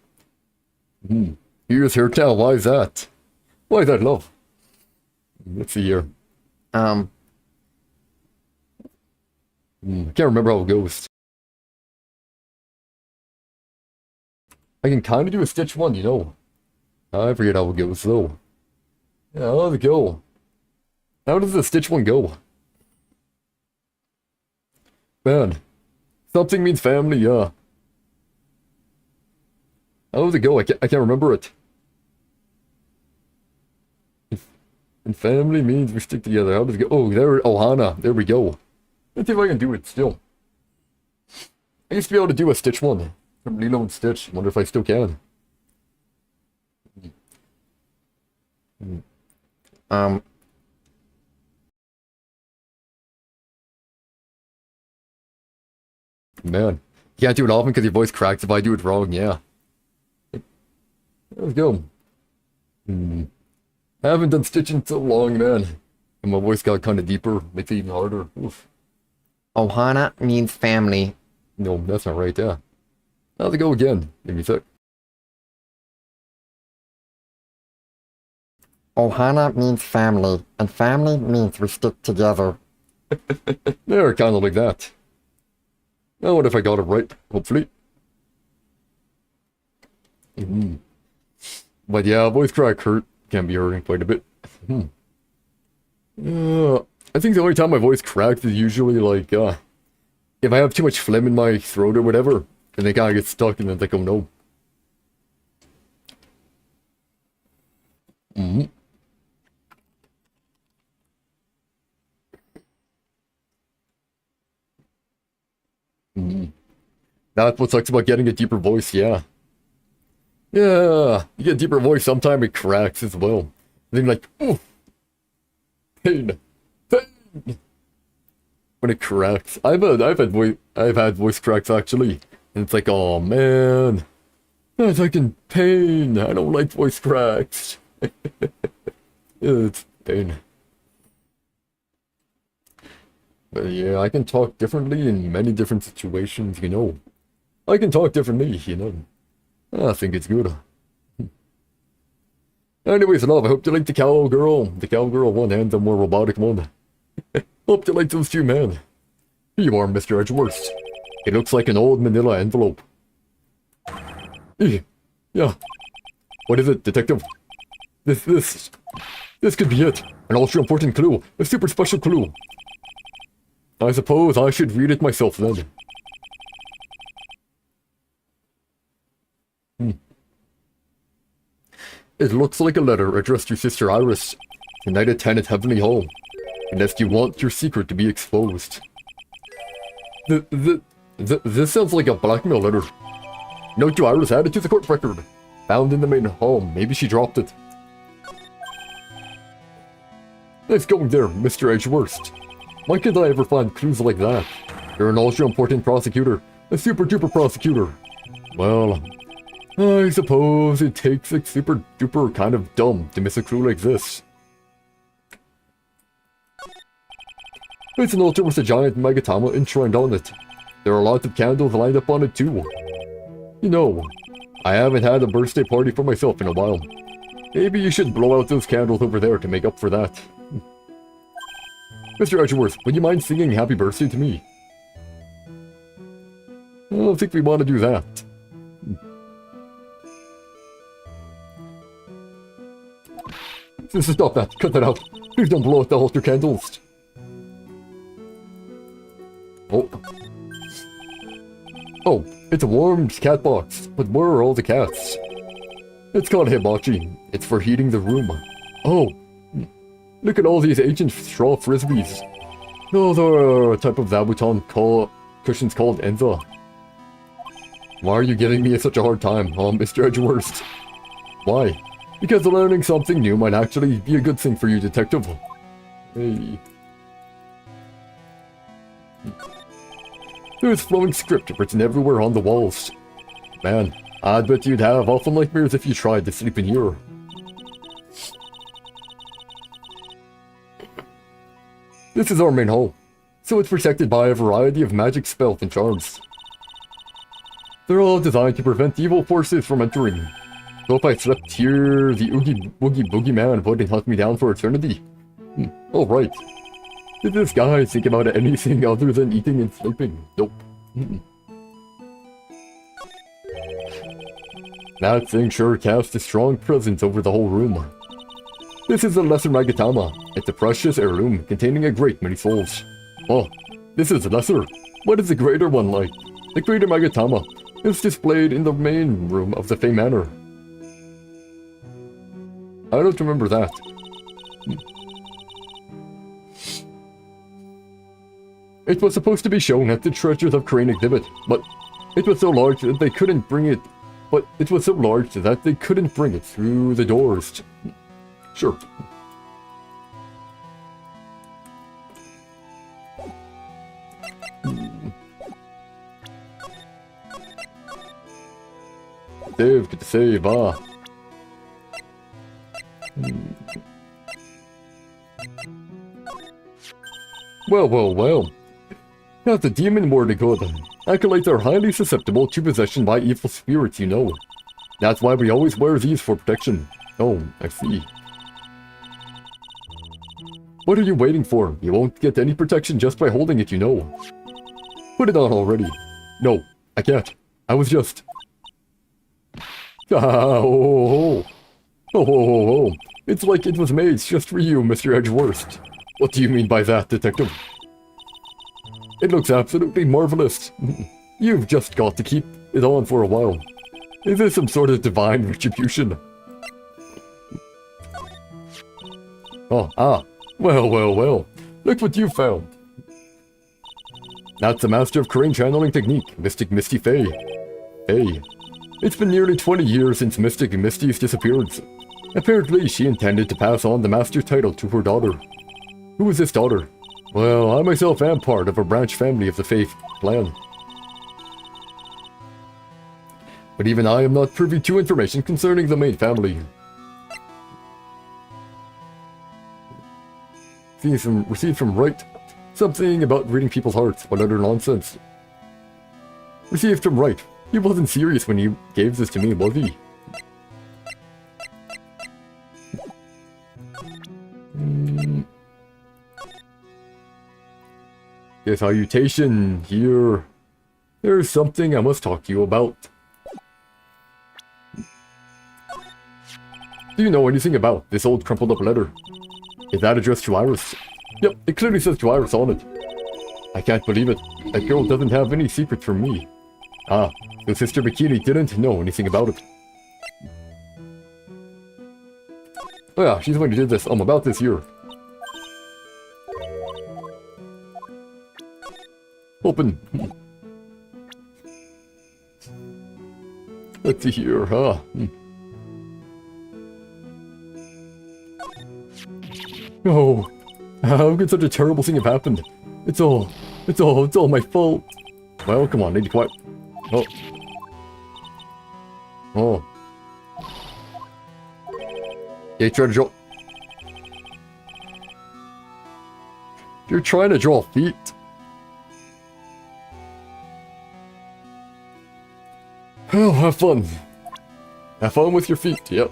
Speaker 1: Here's her tell. Why is that? Why is that, love? Let's see here. I can't remember how it goes. I can kind of do a Stitch one, I forget how it goes, though. Yeah, how does it go? How does the Stitch one go? Man. Something means family, yeah. How does it go? I can't remember it. And family means we stick together. How does it go? Oh, Ohana. There we go. Let's see if I can do it still. I used to be able to do a Stitch one from Lilo and Stitch. Wonder if I still can. Man, you can't do it often because your voice cracks if I do it wrong, yeah. Let's go. I haven't done Stitch in so long, man. And my voice got kind of deeper, makes it even harder. Oof.
Speaker 3: Ohana means family.
Speaker 1: No, that's not right, yeah. How's it go again? Give me a sec.
Speaker 3: Ohana means family, and family means we stick together.
Speaker 1: They're kind of like that. Oh, what if I got it right? Hopefully. But yeah, voice crack can be hurting quite a bit. I think the only time my voice cracks is usually like, if I have too much phlegm in my throat or whatever, and they kind of get stuck and then it's like, oh no. That's what sucks about getting a deeper voice, yeah. Yeah, you get a deeper voice, sometimes it cracks as well. Then like, oh, pain. When it cracks. I've had voice cracks actually. And it's like, oh man. That's like in pain. I don't like voice cracks. It's pain. But yeah, I can talk differently in many different situations, you know. I can talk differently, you know. I think it's good. Anyways, love, I hope you like the cowgirl. The cowgirl one and the more robotic one. Hope you like those two, man. Here you are, Mr. Edgeworth. It looks like an old manila envelope. Yeah. What is it, detective? This could be it. An ultra-important clue. A super special clue. I suppose I should read it myself then. It looks like a letter addressed to Sister Iris, the Night Attendant Heavenly Hall, unless you want your secret to be exposed. This sounds like a blackmail letter. Note to Iris added to the court record. Found in the main hall. Maybe she dropped it. Nice going there, Mr. Edgeworth. Why can't I ever find clues like that? You're an ultra-important prosecutor. A super-duper prosecutor. Well, I suppose it takes a super-duper kind of dumb to miss a clue like this. It's an altar with a giant Magatama enshrined on it. There are lots of candles lined up on it too. You know, I haven't had a birthday party for myself in a while. Maybe you should blow out those candles over there to make up for that. Mr. Edgeworth, would you mind singing happy birthday to me? I don't think we want to do that. Stop that. Cut that out. Please don't blow out the altar candles. Oh, it's a warmed cat box, but where are all the cats? It's called hibachi. It's for heating the room. Oh, look at all these ancient straw frisbees. Those are a type of zabuton cushions called Enza. Why are you giving me such a hard time, Mr. Edgeworth? Why? Because learning something new might actually be a good thing for you, detective. Hey. There's flowing script written everywhere on the walls. Man, I'd bet you'd have awful nightmares if you tried to sleep in here. This is our main hall, so it's protected by a variety of magic spells and charms. They're all designed to prevent evil forces from entering. So if I slept here, the Oogie Boogie Man wouldn't hunt me down for eternity. Oh right. Did this guy think about anything other than eating and sleeping? Nope. That thing sure casts a strong presence over the whole room. This is the Lesser Magatama. It's a precious heirloom containing a great many souls. Oh, this is lesser. What is the greater one like? The greater Magatama is displayed in the main room of the Fey Manor. I don't remember that. It was supposed to be shown at the Treasures of Crane exhibit, but it was so large that they couldn't bring it. Through the doors. Sure. Save, get to save, Well. That's the demon more good. Acolytes are highly susceptible to possession by evil spirits, you know. That's why we always wear these for protection. Oh, I see. What are you waiting for? You won't get any protection just by holding it, you know. Put it on already. No, I can't. I was just... Oh, it's like it was made just for you, Mr. Edgeworth. What do you mean by that, Detective? It looks absolutely marvelous. You've just got to keep it on for a while. Is this some sort of divine retribution? Oh, well. Look what you found. That's the master of crane channeling technique, Mystic Misty Faye. Hey, it's been nearly 20 years since Mystic Misty's disappearance. Apparently, she intended to pass on the master title to her daughter. Who is this daughter? Well, I myself am part of a branch family of the Faith clan. But even I am not privy to information concerning the main family. Received from Wright. Something about reading people's hearts, what utter nonsense. Received from Wright. He wasn't serious when he gave this to me, was he? Yes, salutation here. There's something I must talk to you about. Do you know anything about this old crumpled up letter? Is that addressed to Iris? Yep, it clearly says to Iris on it. I can't believe it. That girl doesn't have any secrets from me. Ah, so Sister Bikini didn't know anything about it. Oh yeah, she's the one who did this. About this year. Open. Let's see here, huh? Oh, how could such a terrible thing have happened? It's all my fault. Well, come on, need to quiet. Oh. Yeah, try to draw. You're trying to draw feet. Oh, have fun. Have fun with your feet, yep.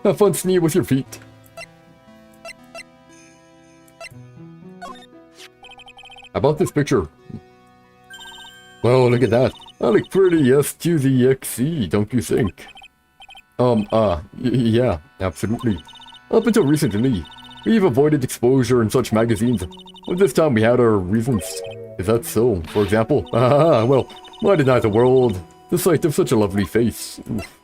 Speaker 1: Have fun sneeze with your feet. How about this picture? Well, look at that. I look pretty, yes, to the XC, don't you think? Yeah, absolutely. Up until recently, we've avoided exposure in such magazines. But this time we had our reasons. Is that so? For example? Well, why deny the world the sight of such a lovely face? Oof.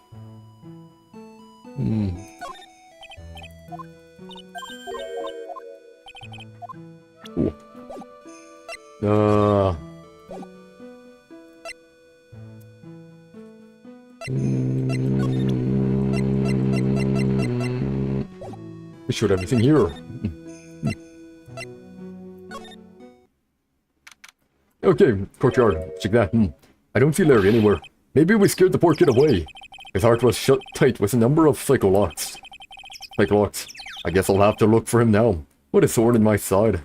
Speaker 1: We should have everything here. Okay, courtyard. Check that. I don't see Larry anywhere. Maybe we scared the poor kid away. His heart was shut tight with a number of psycho locks. I guess I'll have to look for him now. What a thorn in my side.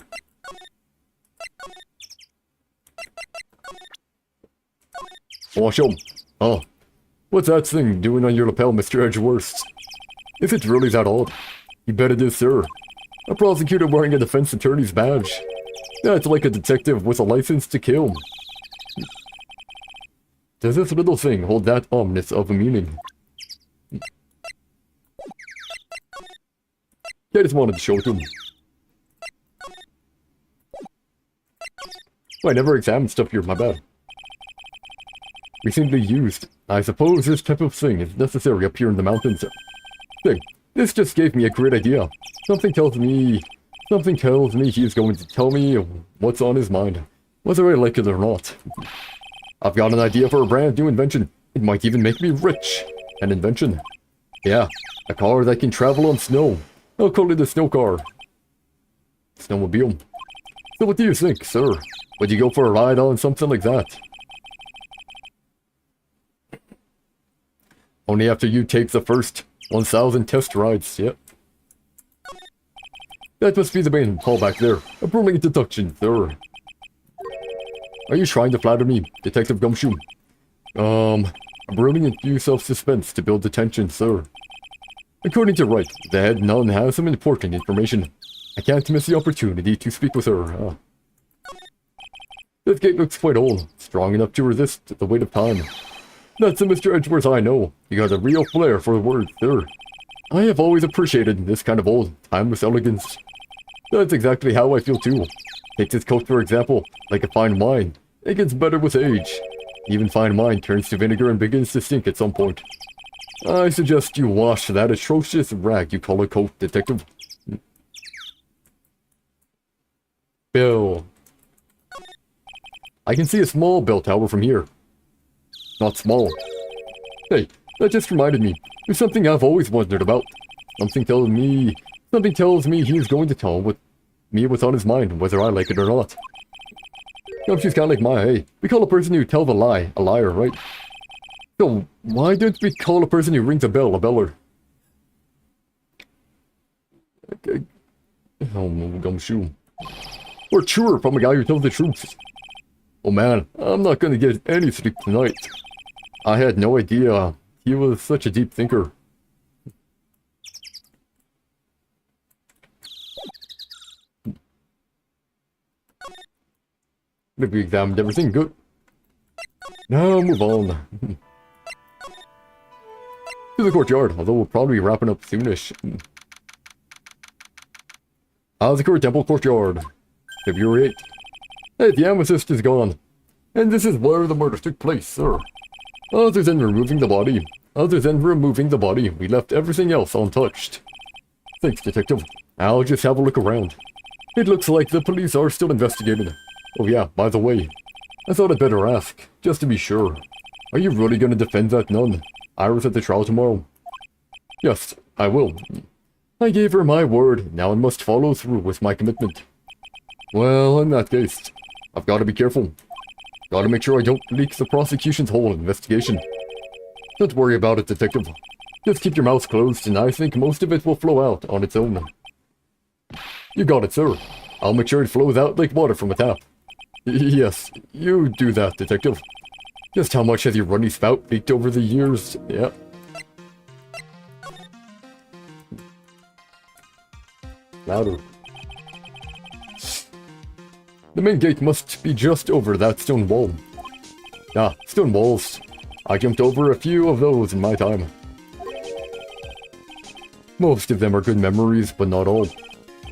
Speaker 1: Oh, show him. Oh. What's that thing doing on your lapel, Mr. Edgeworth? Is it really that odd? You bet it is, sir. A prosecutor wearing a defense attorney's badge. That's like a detective with a license to kill. Does this little thing hold that ominous of a meaning? I just wanted to show it to him. Oh, I never examined stuff here, my bad. Recently used. I suppose this type of thing is necessary up here in the mountains. Hey, this just gave me a great idea. Something tells me he's going to tell me what's on his mind, whether I like it or not. I've got an idea for a brand new invention. It might even make me rich. An invention. Yeah, a car that can travel on snow. I'll call it a snow car. Snowmobile. So what do you think, sir? Would you go for a ride on something like that? Only after you take the first 1,000 test rides, yep. That must be the main callback there. A brilliant deduction, sir. Are you trying to flatter me, Detective Gumshoe? A brilliant use of suspense to build the tension, sir. According to Wright, the head nun has some important information. I can't miss the opportunity to speak with her. This gate looks quite old, strong enough to resist the weight of time. That's the Mr. Edgeworth I know. You got a real flair for words, sir. I have always appreciated this kind of old, timeless elegance. That's exactly how I feel too. Take this coat for example, like a fine wine. It gets better with age. Even fine wine turns to vinegar and begins to stink at some point. I suggest you wash that atrocious rag you call a coat, detective. Bill. I can see a small bell tower from here. Not small. Hey, that just reminded me. There's something I've always wondered about. Something tells me he is going to tell me what's on his mind, whether I like it or not. She's kind of like my, hey, we call a person who tells a lie a liar, right? So, why don't we call a person who rings a bell a beller? Okay. Oh, gumshoe. Or truer from a guy who tells the truth. Oh man, I'm not gonna get any sleep tonight. I had no idea he was such a deep thinker. Maybe we examined everything good. Now move on. To the courtyard, although we'll probably be wrapping up soonish. The Court Temple Courtyard. February 8th. Hey, the amethyst is gone. And this is where the murder took place, sir. Other than removing the body, we left everything else untouched. Thanks, detective. I'll just have a look around. It looks like the police are still investigating. Oh yeah, by the way, I thought I'd better ask, just to be sure. Are you really gonna defend that nun, Iris, at the trial tomorrow? Yes, I will. I gave her my word, now I must follow through with my commitment. Well, in that case, I've got to be careful. Gotta make sure I don't leak the prosecution's whole investigation. Don't worry about it, detective. Just keep your mouth closed, and I think most of it will flow out on its own. You got it, sir. I'll make sure it flows out like water from a tap. Yes, you do that, detective. Just how much has your runny spout leaked over the years? Yeah. Louder. The main gate must be just over that stone wall. Ah, stone walls. I jumped over a few of those in my time. Most of them are good memories, but not all.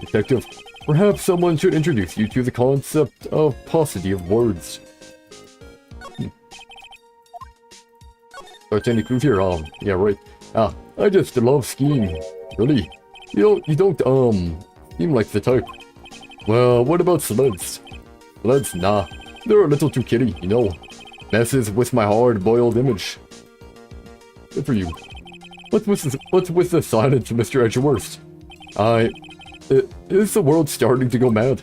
Speaker 1: Detective, perhaps someone should introduce you to the concept of paucity of words. Any clues here? Oh, yeah, right. I just love skiing. Really? You don't, seem like the type. Well, what about sleds? Sleds? Nah. They're a little too kiddie, you know. Messes with my hard-boiled image. Good for you. What's with the silence, Mr. Edgeworth? Is the world starting to go mad?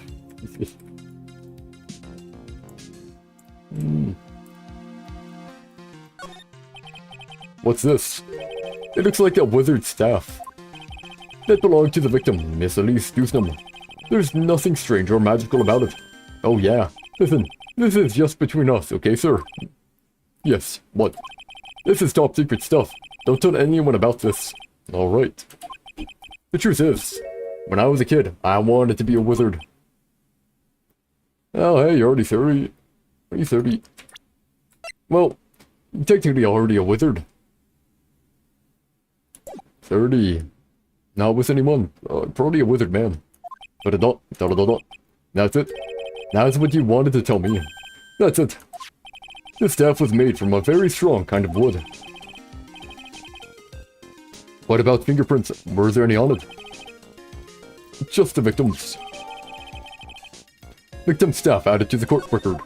Speaker 1: What's this? It looks like a wizard staff. That belonged to the victim, Miss Elise Dusnam. There's nothing strange or magical about it. Oh yeah, listen, this is just between us, okay, sir? Yes, what? This is top secret stuff. Don't tell anyone about this. Alright. The truth is, when I was a kid, I wanted to be a wizard. Oh, hey, you're already 30. Are you 30? Well, you're technically already a wizard. 30. Not with anyone. Probably a wizard man. That's it. That's what you wanted to tell me. That's it. This staff was made from a very strong kind of wood. What about fingerprints? Were there any on it? Just the victims. Victim staff added to the court record.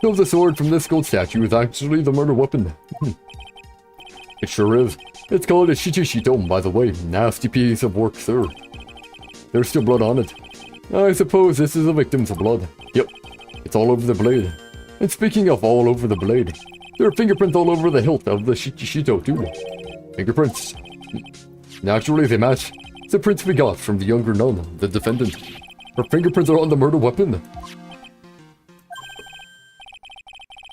Speaker 1: So the sword from this gold statue is actually the murder weapon. It sure is. It's called a shichishito, by the way. Nasty piece of work, sir. There's still blood on it. I suppose this is a victim's blood. Yep. It's all over the blade. And speaking of all over the blade, there are fingerprints all over the hilt of the shichishito, too. Fingerprints. Naturally, they match the prints we got from the younger nun, the defendant. Her fingerprints are on the murder weapon.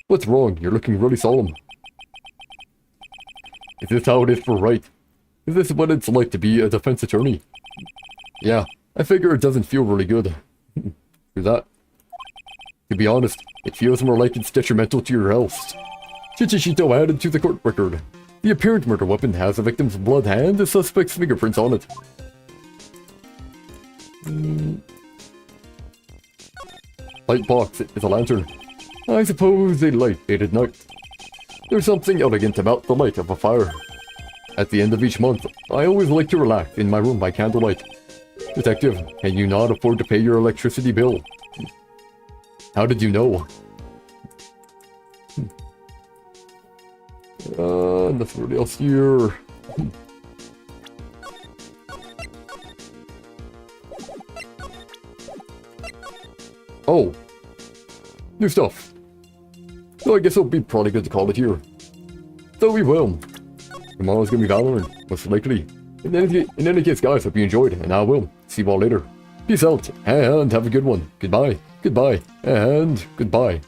Speaker 1: What's wrong? You're looking really solemn. Is this how it is for Wright? Is this what it's like to be a defense attorney? Yeah, I figure it doesn't feel really good. Do that. To be honest, it feels more like it's detrimental to your health. Chichishito added to the court record. The apparent murder weapon has the victim's blood and the suspect's fingerprints on it. Light box is a lantern. I suppose they light it at night. There's something elegant about the light of a fire. At the end of each month, I always like to relax in my room by candlelight. Detective, can you not afford to pay your electricity bill? How did you know? Nothing really else here. Oh. New stuff. So I guess it'll be probably good to call it here. So we will. Tomorrow's gonna be Valorant, most likely. In any case, guys, hope you enjoyed, and I will. See you all later. Peace out, and have a good one. Goodbye, goodbye, and goodbye.